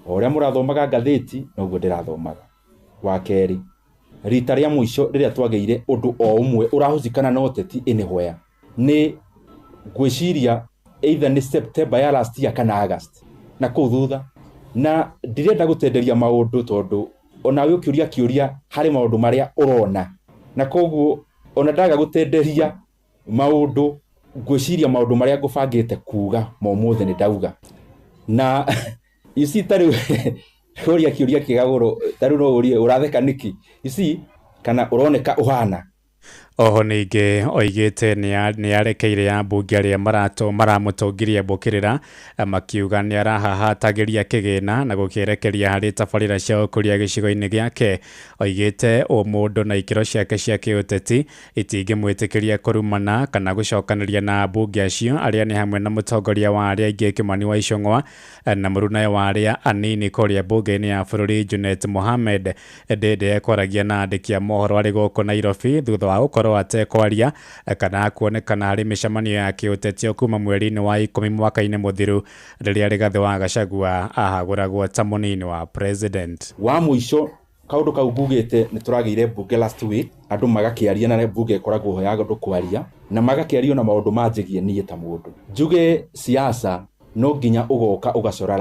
Speaker 10: Oria murathomaga ngatheti noguo ndirathomaga. Wa keri rita ria muico riria twageire undu o umwe urahuzikana na uteti inihwea ni gwiciria either ni September ya last year kana August na kuthutha na ndirenda gutenderia maundu tondu ona we ukiuria kiuria hari maundu maria urona na koguo ona ndaga gutenderia maundu ngwiciria maundu maria ngubangite kuga momothe ni ndauga na isi tari uria kiuria kigaguru tari no uria uratheka niki isi kana uroneka uhana.
Speaker 8: Oho ningi oigite ni arekeire ya mbunge aria maramutongiria mbukirira makiuga ni arahahatagiria kigina na gukirekeria hari tabarira cia ukuria gicigo-ini giake. Oigite mundu na ikiro ciake cia kiuteti itingimwitikiria kurumana kana gucokaniria na mbunge acio aria ni hamwe na mutongoria wa aria ingi Kimani wa Icung'wa na murunae wa aria anini kuria mbunge-ini ya bururi Junet Mohamed ndende kwaragia na andiki a mohoro ari guku Nairobi thutha wa gukoro atekwaria kana kuonekana hari micemanio ya kiuteti kuma mweri-ini wa 10 mwaka-ini muthiru riria Rigathi wa Gachagua ahaguragwo ta munini wa president.
Speaker 10: Wa muico kaundu kau mbugite ni turageire mbunge last week andu magakiaria na mbunge ikoragwo ho ya andu kwaria na magakiario na maundu manjigie nie ta mundu njuge siasa no nginya ugoka ugacora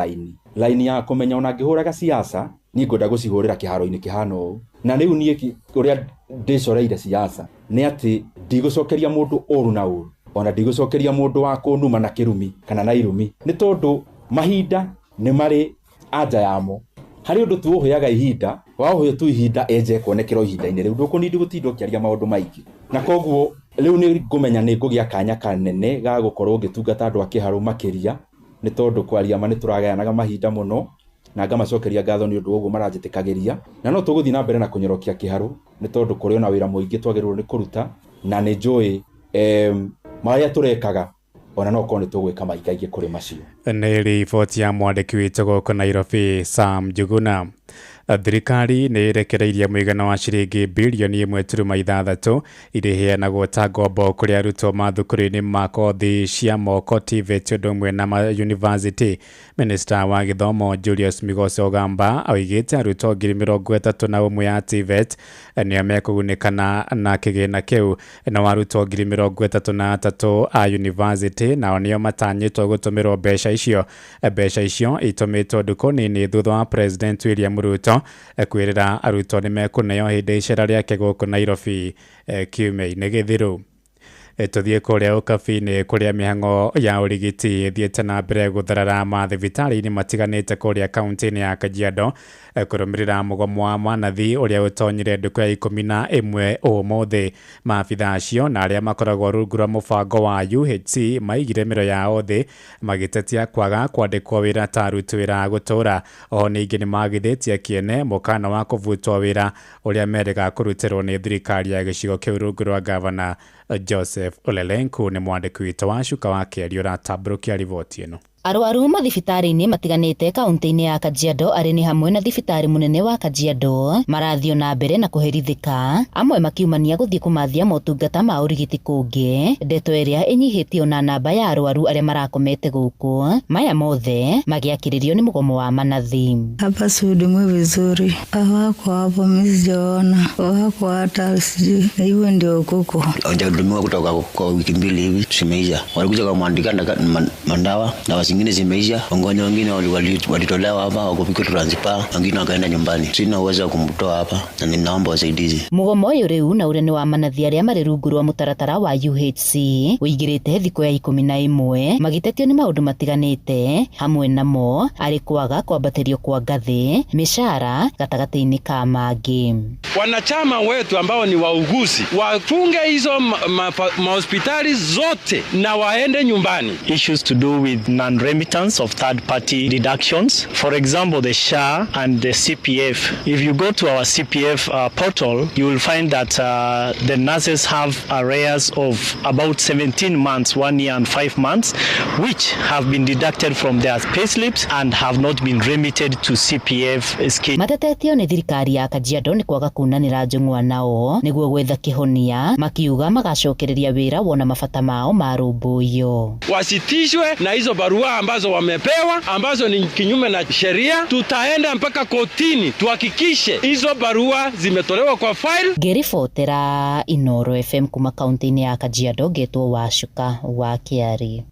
Speaker 10: laini ya kumenya ona ngihuraga siasa ni ngoda gucihurira kiharo-ini kihano na riu nie uria ndicoreire siasa ni ati ndigucokeria mundu oru na oru ona ndigucokeria mundu wa kunuma na kirumi kana na irumi ni tondu mahinda ni mari anja yamo hari undu tu uheaga ihinda wa uhe tu ihinda eje kuonekera ihinda-ini riu ndukunindi gutindo kiaria maundu maingi na koguo riu ni ngumenya ni ngugia kanya kanene ga gukorwo ngitungata andu akiharo makiria ni tondu kwaria ma ni turagayanaga mahinda muno na ngamacokeria ngatho ni undu uguo maranjitikagiria na no tuguthi na mbere na kunyorokia kiharu ni tondu kuri ona wira muingi twagirirwo ni kuruta na ni njui maria turekaga ona no kone tugwika maingaingi kuri macio.
Speaker 8: Ni riboti ya mwandiki witu guku Nairobi Sam Njuguna. Thirikari ni irekereirie muigana wa ciringi bilioni 1.6 iriheanagwo ta ngombo kuri arutwo mathukuru-ini ma kothi cia moko TVET undu umwe na university. Minister wa githomo Julius Migos Ogamba oigite arutwo 31,000 ya TVET nio mekugunikana na kigina kiu na arutwo 33,000 a university nao nio matanyitwo gutumirwo mbeca icio itumitwo nduku-nini thutha wa President William Ruto kwirira arutwo ni mekuneo hindi icera riake guku Nairobi kiumia-ini githiru. Tuthie kuria ukabi-ini kuria mihango ya urigiti thiete na mbere gutharara mathibitari-ini matiganite kuria kaunti-ini ya Kajiado kurumirira mugomo wa manathi uria utonyire nduku ya 11 umuthi. Maabitha acio na aria makoragwo rungu rwa mubango wa UHC maigire miro yao thi magitetia kwaga kwandikwo wira ta aruti wira gutura. Oho ningi ni magithitie kiene mukana wa kuvutwo wira uria merega kurutirwo ni thirikari ya gicigo kiu rungu rwa gavana Joseph Olelenku. Ni mwandiki witu wa Shuka wa Kerio ratabrukia riboti ino.
Speaker 11: Arwaru mathibitari-ini matiganite kaunti-ini ya Kajiado ari ni hamwe na thibitari munene wa Kajiado marathio na mbere na kuherithika, amwe makiumania guthie kumathia motungata ma urigiti kungi, ndeto iria inyihitio na namba ya arwaru aria marakomete guku, maya mothe magiakiririo ni mugomo wa manathi.
Speaker 12: Hapa sihudumwi vizuri, hawako hapo misijaona, hawako hata sijui, hivyo ndio kuko
Speaker 13: hawajahudumiwa kutoka kwa wiki 2 hivi zimeisha. Walikuja kwa mwandika mandawa na zingine zimeisha, wagonjwa wengine walitolewa hapa wakupika transfer, wengine wakaenda nyumbani. Sina uwezo wa kumtoa hapa na ninaomba wasaidizi.
Speaker 11: Mugomo uyu riu na urene wa manathi aria mari rungu rwa mutaratara wa UHC uigirite thiku ya 11 magitetio ni maundu matiganite, hamwe namo ari kwaga kwambatirio kwa ngathi, mishara gatagati-ini ka mangi.
Speaker 16: Wanachama wetu ambao ni wauguzi wafunge hizo mahospitali zote na waende nyumbani.
Speaker 17: Issues to do with non-remittance of third-party deductions. For example, the SHA and the CPF. If you go to our CPF portal, you will find that the nurses have arrears of about 17 months, 1 year and 5 months, which have been deducted from their payslips and have not been remitted to CPF scheme.
Speaker 11: Matetetio ni thirikari ya Kajiado ni kwaga kunanira Njung'wa nao niguo gwetha kihonia, makiuga magacokereria wira wona mabata mao marumbuyo.
Speaker 16: Wasitishwe na hizo barua ambazo wamepewa ambazo ni kinyume na sheria. Tutaenda mpaka kotini tuhakikishe hizo barua zimetolewa kwa file.
Speaker 11: Gerifotera Inoro FM kuma kaunti-ini ya Kajiado, getwo wa Shuka wa Kiari.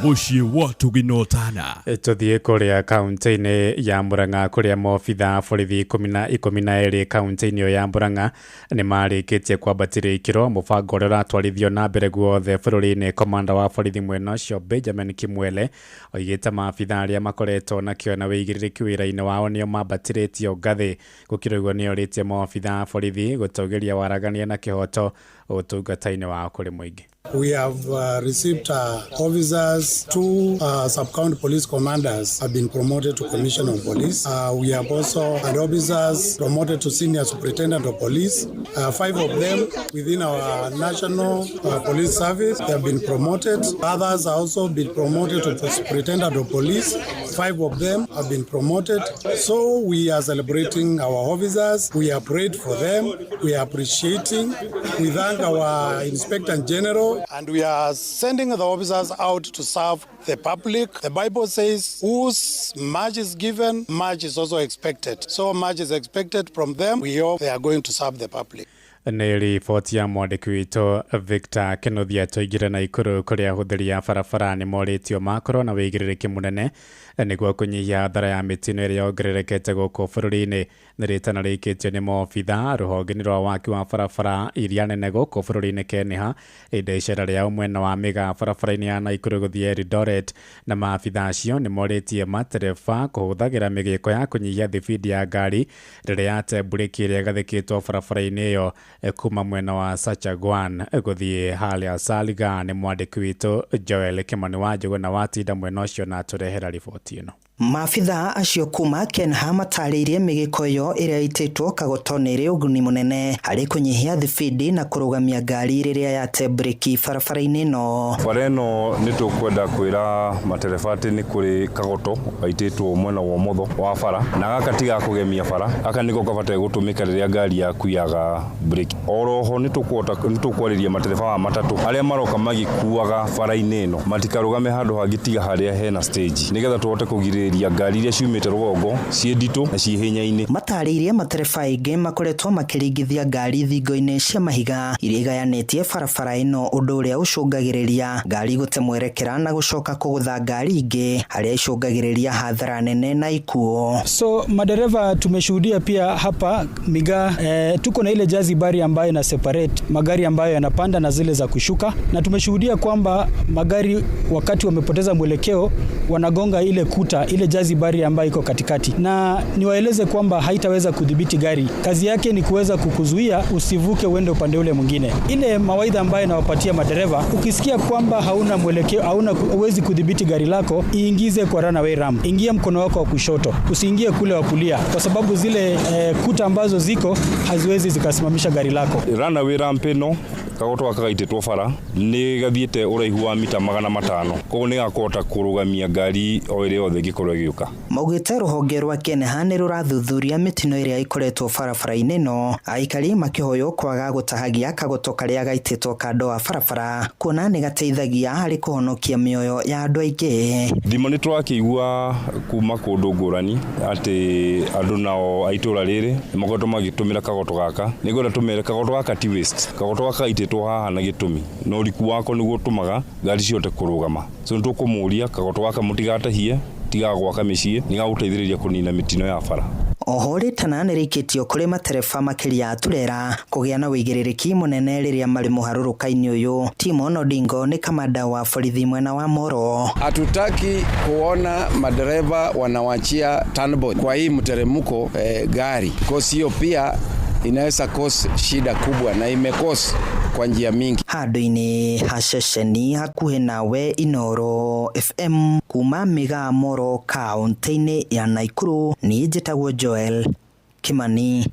Speaker 19: Muciĩ watu ginotana.
Speaker 8: Tuthie kuria kaunti-ini ya Murang'a kuria mobitha borithi 12 kaunti-ini ya Murang'a ni marikitie kwambatĩria ikiro mubango uria uratwarithio na mbere guothe bũrũri-inĩ. Komanda wa borithi mwena ũcio Benjamin Kimwele oigĩte maabitha arĩa makoretwo na kĩo na wĩigĩrĩrĩki wĩra-inĩ wao nĩo mambatĩrĩtio ngathĩ. Gũkĩrwo ũguo nĩorĩtie maabitha borithi gũtũgĩria waragania na kĩhoto ũtungata-inĩ wao kũrĩ mũingĩ.
Speaker 14: We have received officers, 2 sub-county police commanders have been promoted to commissioner of police. We have also had officers promoted to senior superintendent of police. 5 of them within our national police service have been promoted. Others have also been promoted to superintendent of police. 5 of them have been promoted. So we are celebrating our officers. We are prayed for them. We are appreciating. We thank our Inspector General. And we are sending the officers out to serve the public. The Bible says, whose much is given, much is also expected. So much is expected from them. We hope they are going to serve the public.
Speaker 8: Nĩ riboti ya mwandĩki witũ Victor Kĩnuthia tũingĩre na ikũrũ kũrĩa ahũthĩri a barabara nĩ morĩtio makorwo na wĩigĩrĩrĩki mũnene nĩguo kũnyihia hathara ya mĩtino ĩrĩa yongererekete gũkũ bũrũri-inĩ. Nĩ rĩtana rĩikĩtio nĩ maobitha rũhonge-inĩ rwa waki wa barabara iria nene gũkũ bũrũri-inĩ Keniha hĩndĩ icera rĩao mwena wa Mĩgaa barabara-inĩ ya Naikuru gũthiĩ Eldoret, na maabitha acio nĩ morĩtie matereba kũhũthagĩra mĩgĩko ya kũnyihia thibindi ya ngari rĩrĩa yate mburĩki ĩrĩa ĩgathĩkĩtwo barabara-inĩ ĩyo kuma mwena wa Sachagwan gũthiĩ harĩa Salga. Nĩ mwandĩki witũ Joel Kimani wa Njũgũna watinda mwena ũcio na tũrehera riboti ĩno.
Speaker 15: Maabitha acio kuma Kenha matarĩirie mĩgĩko ĩyo ĩrĩa ĩitĩtwo kagoto-inĩ ĩrĩ ũguni mũnene harĩ kũnyihia thibindi na kũrũgamia ngari rĩrĩa yate breki barabara-inĩ ĩno.
Speaker 18: Bara ĩno nĩ tũkwenda kwĩra matereba atĩ nĩ kũrĩ kagoto gaitĩtwo mwena wa ũmotho wa bara, na gaka ti ga kũgemia bara, gaka nĩko kabataire gũtũmĩka rĩrĩa ngari yaku yaga breki. Oroho nĩ tũkwarĩria matereba wa matatũ arĩa maroka magĩkuaga bara-inĩ ĩno matikarũgame handũ hangĩ tiga harĩa hena stage, nĩgetha tũhote kũgirĩrĩria ngari iria ciumĩte rũgongo ciĩ nditũ na ciĩ hinya-inĩ. Matarĩirie
Speaker 15: matereba aingĩ makoretwo makĩringithia ngari thingo-inĩ cia mahiga iria igayanĩtie barabara ĩno, ũndũ ũrĩa ũcũngagĩrĩria ngari gũte mwerekera na gũcoka kũgũtha ngari ingĩ, harĩa icũngagĩrĩria hathara nene na ikuo.
Speaker 20: So madereva tumeshuhudia pia hapa Mĩgaa, tuko na ile jazi bari ambayo ina separate magari ambayo yanapanda na zile za kushuka, na tumeshuhudia kwamba magari wakati wamepoteza mwelekeo wanagonga ile kuta, ile jazi bari ambayo iko katikati, na niwaeleze kwamba haitaweza kudhibiti gari. Kazi yake ni kuweza kukuzuia usivuke uende upande ule mwingine. Ile mawaidha ambayo nawapatia madereva, ukisikia kwamba hauna mwelekeo, huwezi kudhibiti gari lako, iingize kwa runaway ramp. Ingia mkono wako wa kushoto, usiingie kule wa kulia, kwa sababu zile kuta ambazo ziko haziwezi zikasimamisha gari lako.
Speaker 18: Runaway ramp ĩno kagoto gaka gaitĩtwo bara nĩ gathiĩte ũraihu wa mita 500, koguo nĩ gakũhota kũrũgamia ngari o ĩrĩa yothe ĩngĩkorwo ĩgĩũka.
Speaker 15: Maugĩte rũhonge rwa Kenha nĩ rũrathuthuria mĩtino ĩrĩa ĩkoretwo barabara-inĩ ĩno, aikari makĩhoywo kwaga gũtahagia kagoto karĩa gaitĩtwo kando wa barabara, kuona nĩ gateithagia harĩ kũhonokia mĩoyo ya andũ aingĩ.
Speaker 18: Thimo nĩ tũrakĩigua kuma kũndũ ngũrani atĩ andũ nao a itũra rĩrĩ nĩ makoretwo magĩtũmĩra kagoto gaka. Nĩngwenda tũmere kagoto gaka ti waste, kagoto gaka gaitĩtwo haha na gĩtũmi, na ũriku wako nĩguo ũtũmaga ngari cihote kũrũgama. So nĩ tũkũmũria kagoto gaka mũtigatahie, tiga gwaka mĩciĩ, nĩ gagũteithĩrĩria kũnina mĩtino ya bara.
Speaker 15: Oho rĩtana nĩ rĩikĩtio kũrĩ matereba makĩria turera kũgĩa na wĩigĩrĩrĩki mũnene rĩrĩa marĩ mũharũrũka-inĩ ũyũ. Timon Odingo nĩ kamanda wa borithi mwena wa Moro.
Speaker 21: Hatutaki kuona madereva wanawachia turnboard kwa hii mteremko gari, kwa hiyo pia inaweza cause shida kubwa na imecause kwa njia mingi.
Speaker 15: Handũ-inĩ ha ceceni hakuhĩ nawe Inooro FM kuma Mĩgaa Moro kaunti-inĩ ya Naikuru, niĩ njĩtagwo Joel Kimani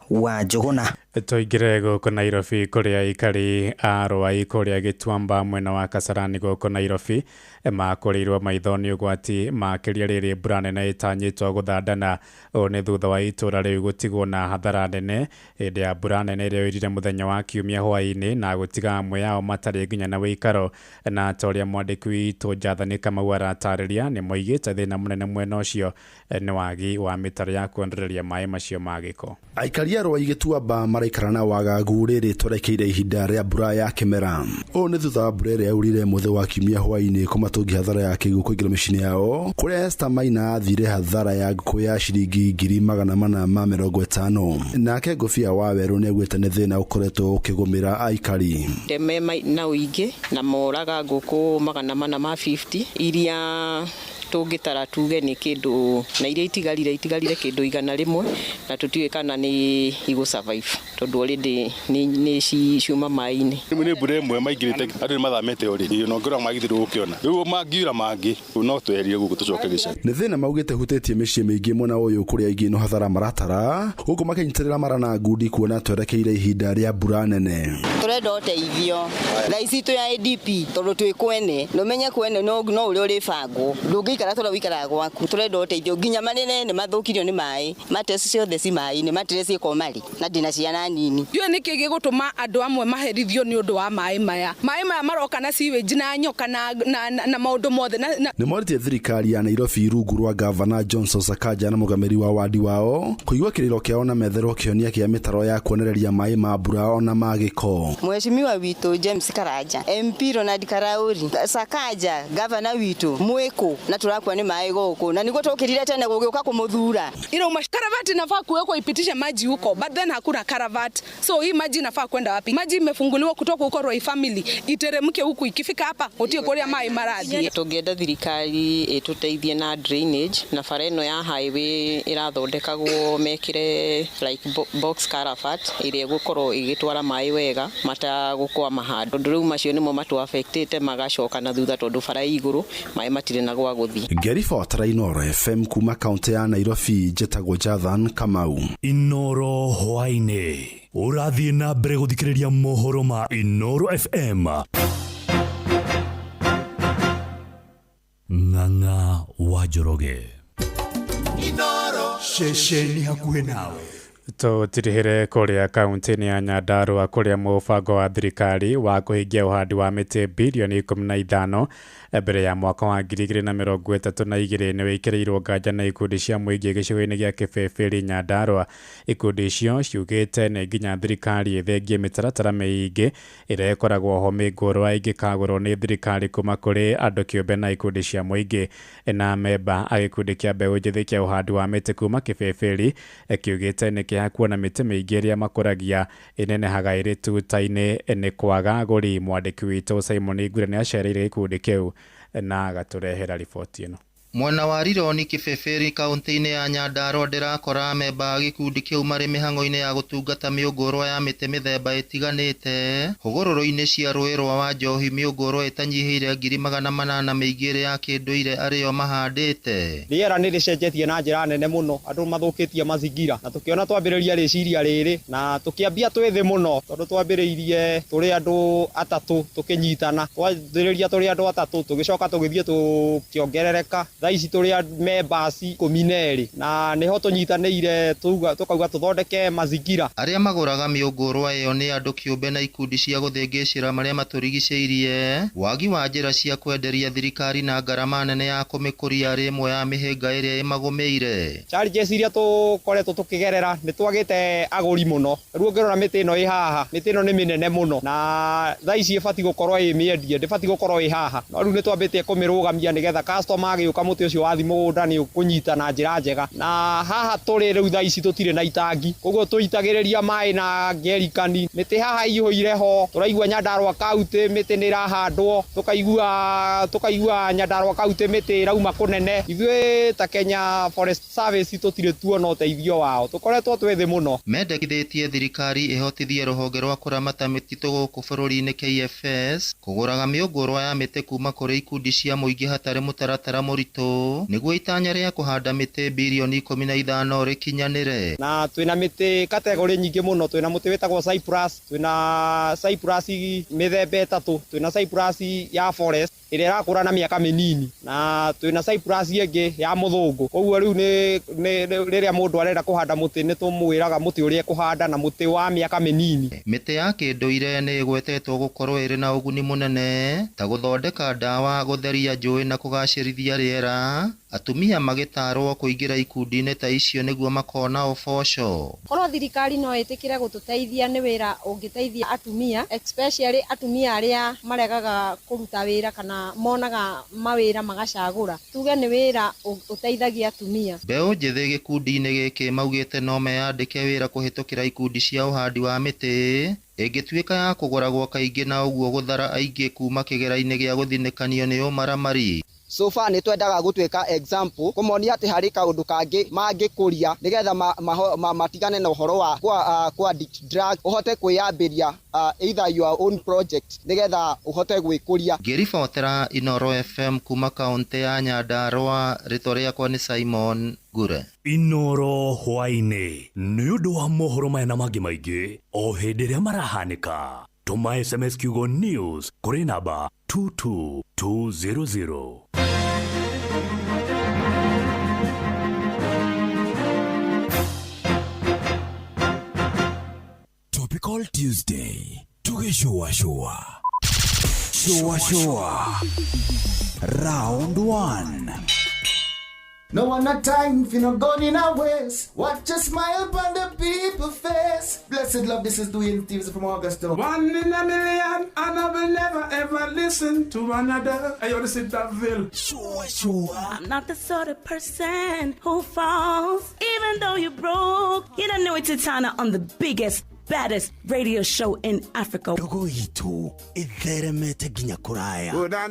Speaker 15: wa Njũgũna.
Speaker 8: Tũingĩre gũkũ Nairobi kũrĩa aikari a Rũai kũrĩa Gĩtuamba mwena wa Kasarani gũkũ Nairobi makũrĩirwo maitho nĩ ũgwati makĩria rĩrĩ mbura nene ĩtanyĩtwo gũthandana. Ũũ nĩ thutha wa itũra rĩu gũtigwo na hathara nene hĩndĩ ya mbura nene ĩrĩa yoirire mũthenya wa Kiumia hwaĩ-inĩ na gũtiga amwe yao matarĩ nginya na wĩikaro. Na ta ũrĩa mwandĩki witũ Njathani Kamau aratarĩria, nĩ moigĩte thĩna mũnene mwena ũcio nĩ wagi wa mĩtaro ya kuondereria maĩ macio ma gĩko.
Speaker 26: Aikari a Rũai Gĩtuamba
Speaker 3: maraikara na wagagu rĩrĩ twerekeire ihinda rĩa mbura ya kĩmera. Ũũ nĩ thutha wa mbura ĩrĩa yaurire mũthĩ wa kiumia hwaĩ-inĩ kũmatungia hathara ya kĩguũ kũingĩra mĩciĩ yao, kũrĩa Esther Maina athire hathara ya ngũkũ ya ciringi 450,000. Nake Ngũbia Waweru nĩaugĩte nĩ thĩna ũkoretwo ũkĩgũmĩra aikari.
Speaker 4: Ndeme na ũingĩ na moraga ngũkũ 450 iria tũngĩtara tuge nĩ kĩndũ na iria itigarire kĩndũ 100 na tũtiũĩ kana nĩ igũ survive tondũ already nĩ ciuma maĩ-inĩ.
Speaker 5: Nĩ mbura ĩmwe maingĩrĩte andũ nĩ mathamĩte already no ngĩra magithirwo gũkĩona rĩu mangiura mangĩ no tweherie gũkũ tũcoke gĩcagi.
Speaker 3: Nĩ thĩna maugĩte hutĩtie mĩciĩ mĩingĩ mwena ũyũ kũrĩa aingĩ no hathara maratara gũkũ makĩnyitĩrĩra mara na ngundi kuona twerekeire ihinda rĩa mbura nene.
Speaker 6: Tũrenda ũteithio thaa ici twĩ IDP tondũ twĩ kwene no menye kwene no ũrĩa ũrĩ bangwo ndũngĩikara tondũ wĩikara gwaku. Tũrenda ũteithio nginya manene nĩ mathũkirio nĩ maĩ matesi ciothe ci maĩ-inĩ matire ciĩko mari na ndina ciana nini.
Speaker 22: Ndiũĩ nĩkĩ gĩgũtũma andũ amwe maherithio nĩ ũndũ wa maĩ maya maroka na sewage na nyoka na maũndũ mothe.
Speaker 3: Nĩ moritie thirikari ya Nairobi rungu rwa Gavana Johnson Sakaja na mũgamĩri wa wadi wao kũigua kĩrĩro kĩao na metherwo kĩonia kĩa mĩtaro ya kuonereria maĩ ma mbura ona ma gĩko.
Speaker 6: Mheshimiwa witũ James Karanja, MP Ronald Karauri, Sakaja, Gavana witũ mwĩkũ na tũrakua nĩ maĩ gũkũ na nĩguo tũkĩrire tene gũgĩũka kũmũthura.
Speaker 22: Ila karavati inafaa kuwekwa ipitishe maji huko but then hakuna karavati. So hii maji inafaa kwenda wapi? Maji imefunguliwa kutoka huko Roy Family iteremke huku ikifika hapa utie kuria maĩ maradhi.
Speaker 4: Tũngĩenda thirikari ĩtũteithie na drainage na bara ĩno ya highway irathondekagwo mekire like box caravat ĩrĩa gũkorwo igĩtwara maĩ wega matagũkwama handũ. Rĩu macio nĩmo matu affectĩte magacoka na thutha tondũ bara igũrũ maĩ matirĩ na gwa gũthiĩ.
Speaker 3: Gerifota Inoro FM kuma kaunti ya Nairobi jetagwo Jathan Kamau.
Speaker 19: Inoro hwainĩ ũrathiĩ na mbere gũthikĩrĩria mohoro ma Inoro FM. Ng'ang'a wa Njoroge.
Speaker 26: Inoro shesheni hakuhĩ nawe.
Speaker 8: Tũtirihĩre kũrĩa kaunti-inĩ ya Nyandarua kũrĩa mũbango wa thirikari wa kũhingia ũhandi wa mĩtĩ bilioni 15 mbere ya mwaka wa 2032 nĩ wĩkĩrĩirwo nganja na ikundi cia mũingĩ gĩcigo-inĩ gĩa Kĩbĩbĩri Nyandarua. Ikundi icio ciugĩte nĩ nginya thirikari ĩthengie mĩtaratara mĩingĩ ĩrĩa ĩkoragwo ho mĩngũrwa ĩngĩkagũrwo nĩ thirikari kuma kũrĩ andũ kĩũmbe na ikundi cia mũingĩ. Na memba a gĩkundi kĩa mbeũ njĩthĩ kĩa ũhandi wa mĩtĩ kuma Kĩbĩbĩri kiugĩte nĩ kĩha kuona mĩtĩ mĩingĩ ĩrĩa makũragia ĩnenehaga ĩrĩ tuta-inĩ nĩ kwaga agũri. Mwandĩki witũ Simon Ngure nĩ acereire gĩkundi kĩu na agatũrehera riboti ĩno.
Speaker 27: Mwena wa Rironi Kĩbĩbĩri kaunti-inĩ ya Nyandarua ndĩrakora memba gĩkundi kĩu marĩ mĩhang'o-inĩ ya gũtungata mĩũngũrwa ya mĩtĩ mĩthemba ĩtiganĩte hũgũrũrũ-inĩ cia rũĩ rwa Wanjohi mĩũngũrwa ĩtanyihĩire 800 mĩingĩ ĩrĩ ya kĩndũire arĩo mahandĩte.
Speaker 28: Rĩera nĩ rĩcenjetie na njĩra nene mũno, andũ mathũkĩtie mazingira na tũkĩona twambĩrĩria rĩciria rĩrĩ na tũkĩambia twĩ thĩ mũno tondũ twambĩrĩirie tũrĩ andũ atatũ tũkĩnyitana, twambĩrĩria tũrĩ andũ atatũ tũgĩcoka tũgĩthiĩ tũkĩongerereka thaa ici tũrĩ members 12 na nĩho tũnyitanĩire tũkauga tũthondeke mazingira.
Speaker 27: Arĩa magũraga mĩũngũrwa ĩyo nĩ andũ kĩũmbe na ikundi cia gũthĩngĩcĩra marĩa matũrigicĩirie, wagi wa njĩra cia kwenderia thirikari na ngarama nene ya kũmĩkũria arĩ ĩmwe ya mĩhĩnga ĩrĩa ĩmagũmĩire.
Speaker 28: Challenges iria tũkoretwo tũkĩgerera nĩ twagĩte agũri mũno. Rĩu ũngĩrora mĩtĩ ĩno ĩ haha, mĩtĩ ĩno nĩ mĩnene mũno na thaa ici ĩbatiĩ gũkorwo ĩ mĩendie, ndĩbatiĩ gũkorwo ĩ haha. No rĩu nĩ twambĩtie kũmĩrũgamia nĩgetha customer agĩũka mũtĩ ũcio wathi mũgũnda nĩ ũkũnyita na njĩra njega. Na haha tũrĩ rĩu thaa ici tũtirĩ na itangi, koguo tũitagĩrĩria maĩ na ngerikani. Mĩtĩ haha ĩihũire ho, tũraigua Nyandarua kaunti mĩtĩ nĩ ĩrahandwo, tũkaigua Nyandarua kaunti mĩtĩ ĩrauma kũnene. Ithuĩ ta Kenya Forest Service tũtirĩ tuona ũteithio wao, tũkoretwo twĩ thĩ mũno.
Speaker 27: Mendekithĩtie thirikari ĩhotithie rũhonge rwa kũramata mĩtitũ gũkũ bũrũri-inĩ KFS kũgũraga mĩũngũrwa ya mĩtĩ kuma kũrĩ ikundi cia mũingĩ hatarĩ mũtaratara mũritũ nĩguo itanya rĩa kũhanda mĩtĩ bilioni 15 rĩkinyanĩre.
Speaker 28: Na twĩna mĩtĩ kategori nyingĩ mũno, twĩna mũtĩ wĩtagwo Cyprus, twĩna Cyprus mĩthemba 3, twĩna Cyprus ya forest ĩrĩa ĩrakũra na mĩaka mĩnini na twĩna Cyprus ĩngĩ ya mũthũngũ. Koguo rĩu rĩrĩa mũndũ arenda kũhanda mũtĩ nĩ tũmwĩraga mũtĩ ũrĩa ekũhanda na mũtĩ wa mĩaka mĩnini.
Speaker 27: Mĩtĩ ya kĩndũire nĩ ĩgwetetwo gũkorwo ĩrĩ na ũguni mũnene ta gũthondeka ndawa, gũtheria njũĩ na kũgacĩrithia rĩera. atumia magitarwo kuingira ikundi-inĩ ta icio nĩguo makona ũboco.
Speaker 1: Korwo thirikari no ĩtĩkĩre gũtũteithia nĩ wĩra ũngĩteithia atumia, especially atumia arĩa maregaga kũruta wĩra kana monaga mawĩra magacagũra. Tuge nĩ wĩra ũteithagia atumia.
Speaker 27: Mbeũ njĩthĩ gĩkundi-inĩ gĩkĩ maugĩte no meyandĩke wĩra kũhĩtũkĩra ikundi cia ũhandi wa mĩtĩ, ĩngĩtuĩka ya kũgũragwo kaingĩ na ũguo gũthara aingĩ kuma kĩgera-inĩ gĩa gũthinĩkanio nĩ ũmaramari.
Speaker 2: So far nĩ twendaga gũtuĩka example kũmonia atĩ harĩ kaũndũ kangĩ mangĩkũria nĩgetha matigane na ũhoro wa kwa drug, ũhote kwĩyambĩria either your own project nĩgetha ũhote gwĩkũria.
Speaker 27: Ngĩribotera Inooro FM kuma kaunti ya Nyandarua, rĩtwa rĩakwa nĩ Simon Gure.
Speaker 19: Inooro hwainĩ nĩ ũndũ wa mohoro maya na mangĩ maingĩ o hĩndĩ ĩrĩa marahanĩka. Tuma SMS kiugo news kuri namba 22200. Topical Tuesday. Showa. Round 1.
Speaker 7: No one a time for no gun in our ways. Watch a smile upon the people's face. Blessed love, this is Dwayne Stevens from Augusta.
Speaker 9: 1 in a million, and I will never ever listen to another. I only sit that Ville.
Speaker 10: Sure. I'm not the sort of person who falls, even though you broke. You don't know it's Tana on the biggest, baddest radio show in Africa.
Speaker 19: Dogo itu itheremete ginya kuraya.
Speaker 9: Oh, na.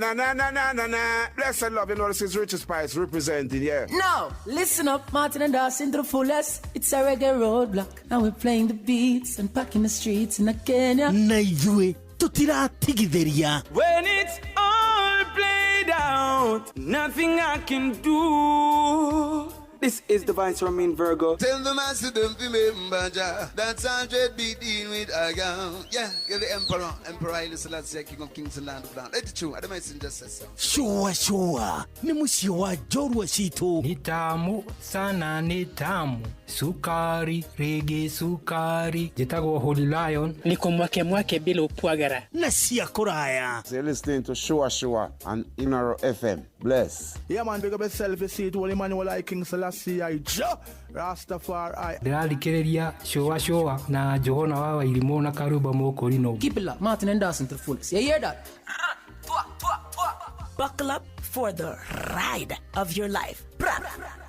Speaker 9: Blessed love, you know this is Richard Spice representing, yeah.
Speaker 23: No, listen up, Martin and Dawson to the fullest. It's a reggae roadblock. Now we're playing the beats and packing the streets in Kenya.
Speaker 19: Naijue, tutira tigideria.
Speaker 9: When it's all played out, nothing I can do. This is Divine Sermon Virgo.
Speaker 7: Tell the master them to remember that's 100 BD with Aga. Yeah, get the Emperor Haile Selassie, King of Kings and Land of Land. It's true, I don't mind just say so.
Speaker 19: Sure. Ni mushiwa jorwa shito.
Speaker 9: Ni tamu sana ni tamu. Sukari, reggae sukari. Jitago Holy Lion.
Speaker 23: Niko mwake bila upwagara.
Speaker 19: Nasia kuraya.
Speaker 9: So you're listening to Shua on Inooro FM. Bless.
Speaker 7: Yeah man, big up yourself, you see it, Holy Emmanuel I King Selassie I Rastafari.
Speaker 9: Ndĩrarikĩrĩria Shua na Johona wa Wairimu na Karuba Mokorino.
Speaker 23: Keep it locked, Martin and Dawson to the fullest. You hear that?
Speaker 10: Buckle up for the ride of your life.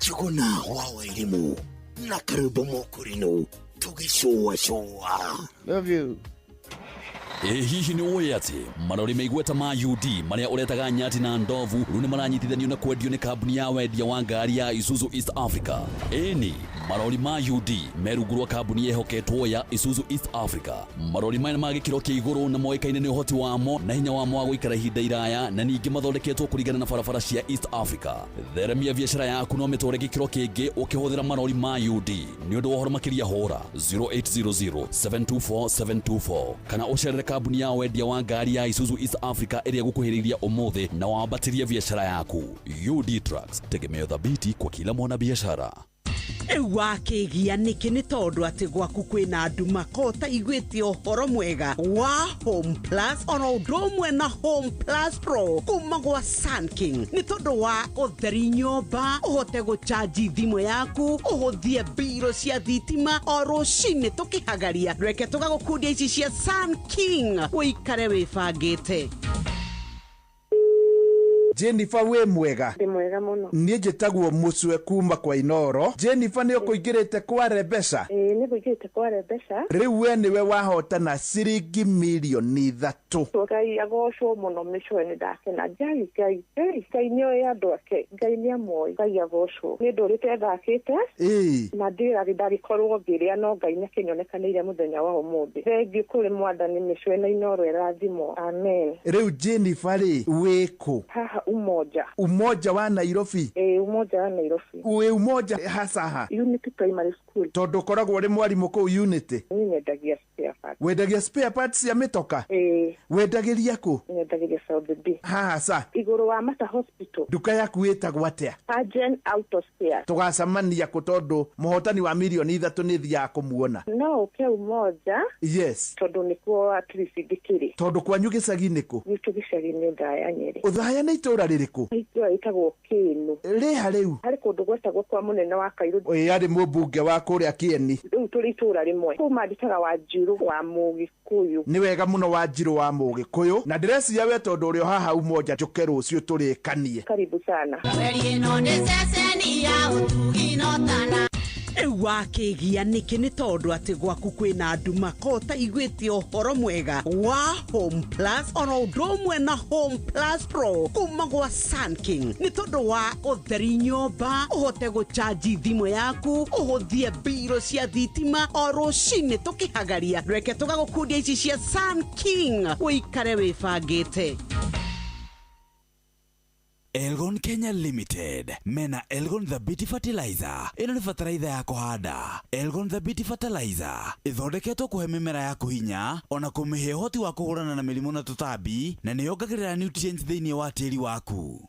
Speaker 19: Johona wa Wairimu na Karuba Mokorino. Tugishowa.
Speaker 9: Love you.
Speaker 24: Hihi ni uwe ati marori meigweta ma UD maria uretaga nyati na ndovu rune maranyitithanio na kwendio ni kambuni ya wendia wa ngari ya Isuzu East Africa. Eni marori ma UD merugurwa kambuni yehoketwo ya Isuzu East Africa. Marori maya magikiro kia iguru na moikaine ni uhoti wamo na hinya wamo wa guikara ihinda iraya na ningi mathondeketwo kurigana na barabara cia East Africa. Theremia biashara yaku no mitore gikiro kingi ukihuthira marori ma UD ni undu wohoro makiria hora 0800 724 724 kana ucerere kambuni ya wendia wa ngari ya Isuzu East Africa ĩrĩa gũkuhĩrĩria ũmũthĩ na wambatirie biashara yaku. UD Trucks, tegemeo thabiti kwa kila mwana biashara.
Speaker 25: Ewa kĩgia nĩkĩ nĩ tondũ atĩ gwaku kwĩna nduma kota igwĩte ũhoro mwega wa Home Plus ona ũndũ ũmwe na Home Plus Pro kuma gwa Sun King nĩ tondũ wa ũtheri nyũmba ũhote gũchaji thimũ yaku ũhũthie biro cia thitima o rũcinĩ tũkĩhagaria reke tũgagũkundia ici cia Sun King ũikare wĩbangĩte.
Speaker 7: Jennifer we mwega.
Speaker 29: Ndi mwega muno.
Speaker 7: Niĩ njĩtagwo Mũcwe kuma kwa Inooro. Jennifer nĩ ũkũingĩrĩte kwa Rebesa?
Speaker 29: Nĩ ũkũingĩrĩte kwa Rebesa.
Speaker 7: Rĩu we nĩwe wahotana ciringi milioni 3.
Speaker 29: Ngai agocwo mũno mĩcwe ndakena. Ngai nĩoĩ andũ ake. Ngai nĩamũĩ. Ngai agocwo. Nĩ ũndũ ũrĩte thakĩte. Na ndarĩkorwo ngĩrĩa no Ngai nĩakĩnyonekanĩire mũthenya wa ũmũthĩ. Thengiũ kũrĩ mwathani mĩcwe na Inooro ĩrathimwo. Amen.
Speaker 7: Rĩu Jennifer wĩkũ?
Speaker 29: Haha
Speaker 7: Umoja wa Nairobi.
Speaker 29: Umoja wa Nairobi.
Speaker 7: Uwe Umoja hasaha.
Speaker 29: Unity Primary School.
Speaker 7: Tondu koragwo ri mwarimu ku Unity.
Speaker 29: Nyendagia spare parts.
Speaker 7: Wendagia spare parts ya mitoka? Wendagiria ku?
Speaker 29: Nyendagiria South B.
Speaker 7: Hasa.
Speaker 29: Iguru wa Mata Hospital.
Speaker 7: Duka yaku itagwo atia?
Speaker 29: Agent Auto Spare.
Speaker 7: Tugacamania ku tondu muhotani wa milioni 3 ni thia kumuona.
Speaker 29: No, ke Umoja.
Speaker 7: Yes.
Speaker 29: Tondu nikuo at least dikiri.
Speaker 7: Tondu kwanyu gicagi niku?
Speaker 29: Nitu gicagi ni Uthaya Nyeri.
Speaker 7: Uthaya ni
Speaker 11: itũra rĩrĩkũ?
Speaker 29: Itũra ĩtagwo Kĩnu.
Speaker 11: Rĩha rĩu?
Speaker 29: Harĩ kũndũ gwetagwo kwa mũnene wa Kairũ.
Speaker 11: Arĩ mũmbunge wa kũrĩa Kĩeni.
Speaker 29: Rĩu tũrĩ itũra rĩmwe. Kuma nditaga Wanjirũ wa Mũgĩkũyũ.
Speaker 11: Nĩ wega mũno Wanjirũ wa Mũgĩkũyũ, na ndĩreciria we tondũ ũrĩ o haha umoja njũke rũciũ tũrĩkanie.
Speaker 29: Karibu sana.
Speaker 25: Wakigia niki ni tondu ati gwaku kwina nduma kota igwite uhoro mwega wa Home Plus ona undomwe na Home Plus Pro kuma gwa Sun King ni tondu wa utheri nyomba uhote guchaji thimu yaku uhuthie biro cia thitima o rucini tukihagaria reke tugagukundia ici cia Sun King uikare wibangite.
Speaker 12: Elgon Kenya Limited mena Elgon the Beauty Fertilizer. Ino ni fertilizer ya kuhanda. Elgon the Beauty Fertilizer ithondeketwo kuhe mimera yaku hinya ona kumihe uhoti wa kuhurana na mirimu na tutambi na ni yongagirira nutrients thiini wa tiri waku.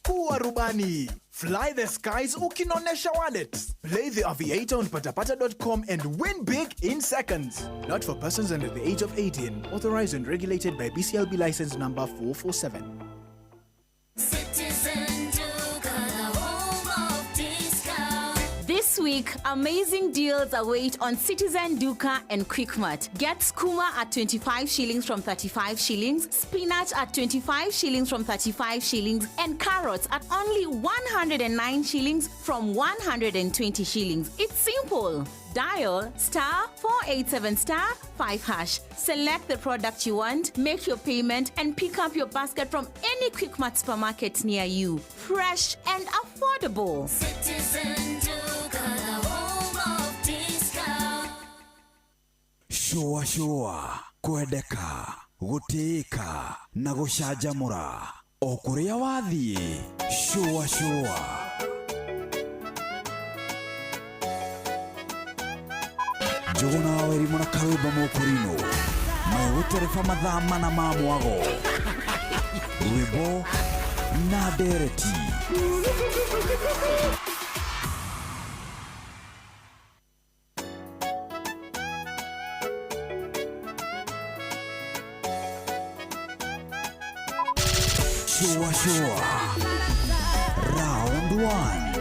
Speaker 26: Kuwa rubani. Fly the skies ukinonesha wallets. Play the aviator on patapata.com and win big in seconds. Not for persons under the age of 18. Authorized and regulated by BCLB license number 447.
Speaker 13: This week, amazing deals await on Citizen Duka and Quickmart. Get skooma at 25 shillings from 35 shillings, spinach at 25 shillings from 35 shillings, and carrots at only 109 shillings from 120 shillings. It's simple. Dial *487*5#. Select the product you want, make your payment, and pick up your basket from any Quickmart supermarket near you. Fresh and affordable. Citizen Duka, the home of discount.
Speaker 12: Shua, kwendeka, gutika, na gucanjamũra. O kũrĩa wathiĩ, shua. Jogona waweri muna karuba mokurino maiguterefa mathaa mana ma mwago rwĩmbo na ndereti. Shua Round 1.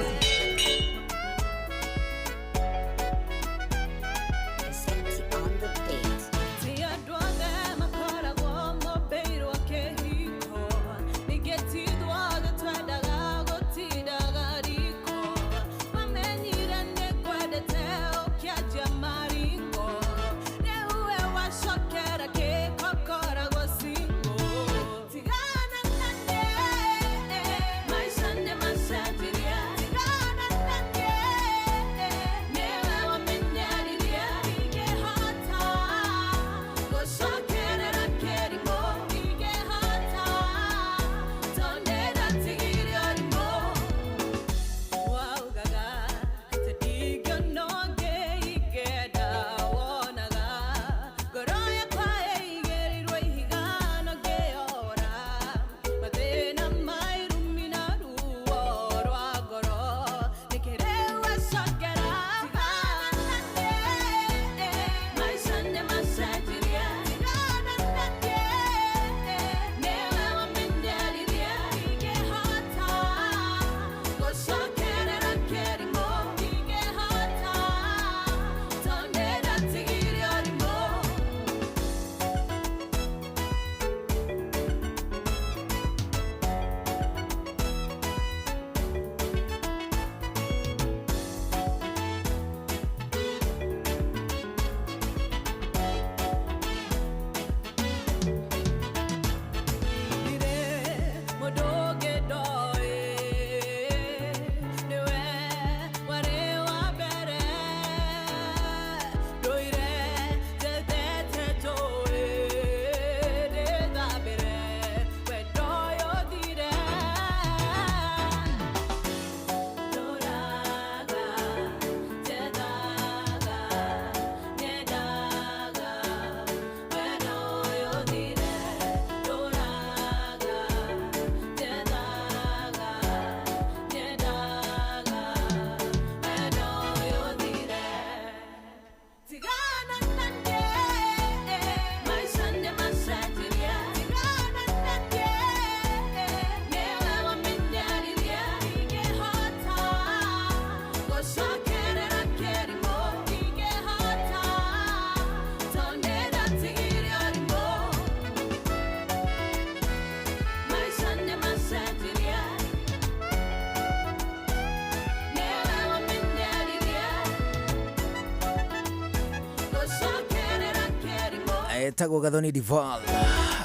Speaker 5: Tago Gathoni Dival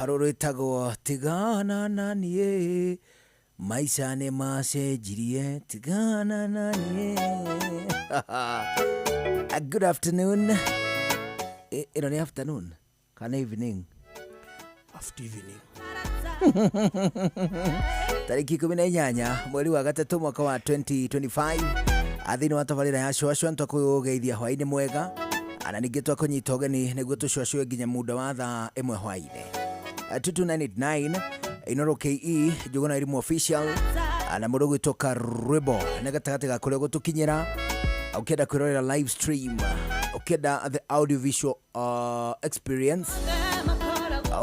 Speaker 5: Roro tago tigana nanie maisha ne masejirie tigana nanie. Good afternoon. Ino ni afternoon kana evening?
Speaker 11: After evening.
Speaker 5: Tariki 18 mweri wa gatatu mwaka wa 2025 athini wa tabarira ya shwashwa ntwakugeithia hwaini mwega ana ningi twakunyita ugeni niguo tushwashwe nginya muda wa thaa 1 hwaini 2289 Inoro KE Juguna Irimu Official ana murugu itoka Rwebo na gatagati ga kuria gutukinyira ukenda kwirorera live stream ukenda the audiovisual experience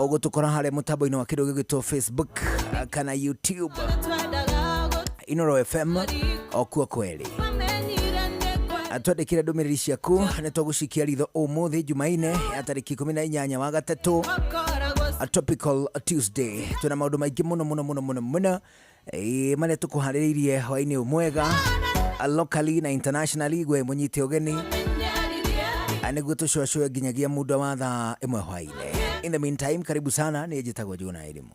Speaker 5: ugutukora hale mutambo ino wa kidogo gito Facebook kana YouTube Inoro FM okuwa kweli atwandikira ndumiriri ciaku nitugushikia ritho umuthi Jumaine ya tariki 18 wa gatatu a Tropical Tuesday. Tuna maundu maingi muno mane tukuhariririe hwaini umwega locally na internationally gwe munyite ugeni aniguo tushwashwe nginyagia muda wa thaa 1 hwaini. In the meantime, karibu sana, ni jitagwo Juguna Irimu.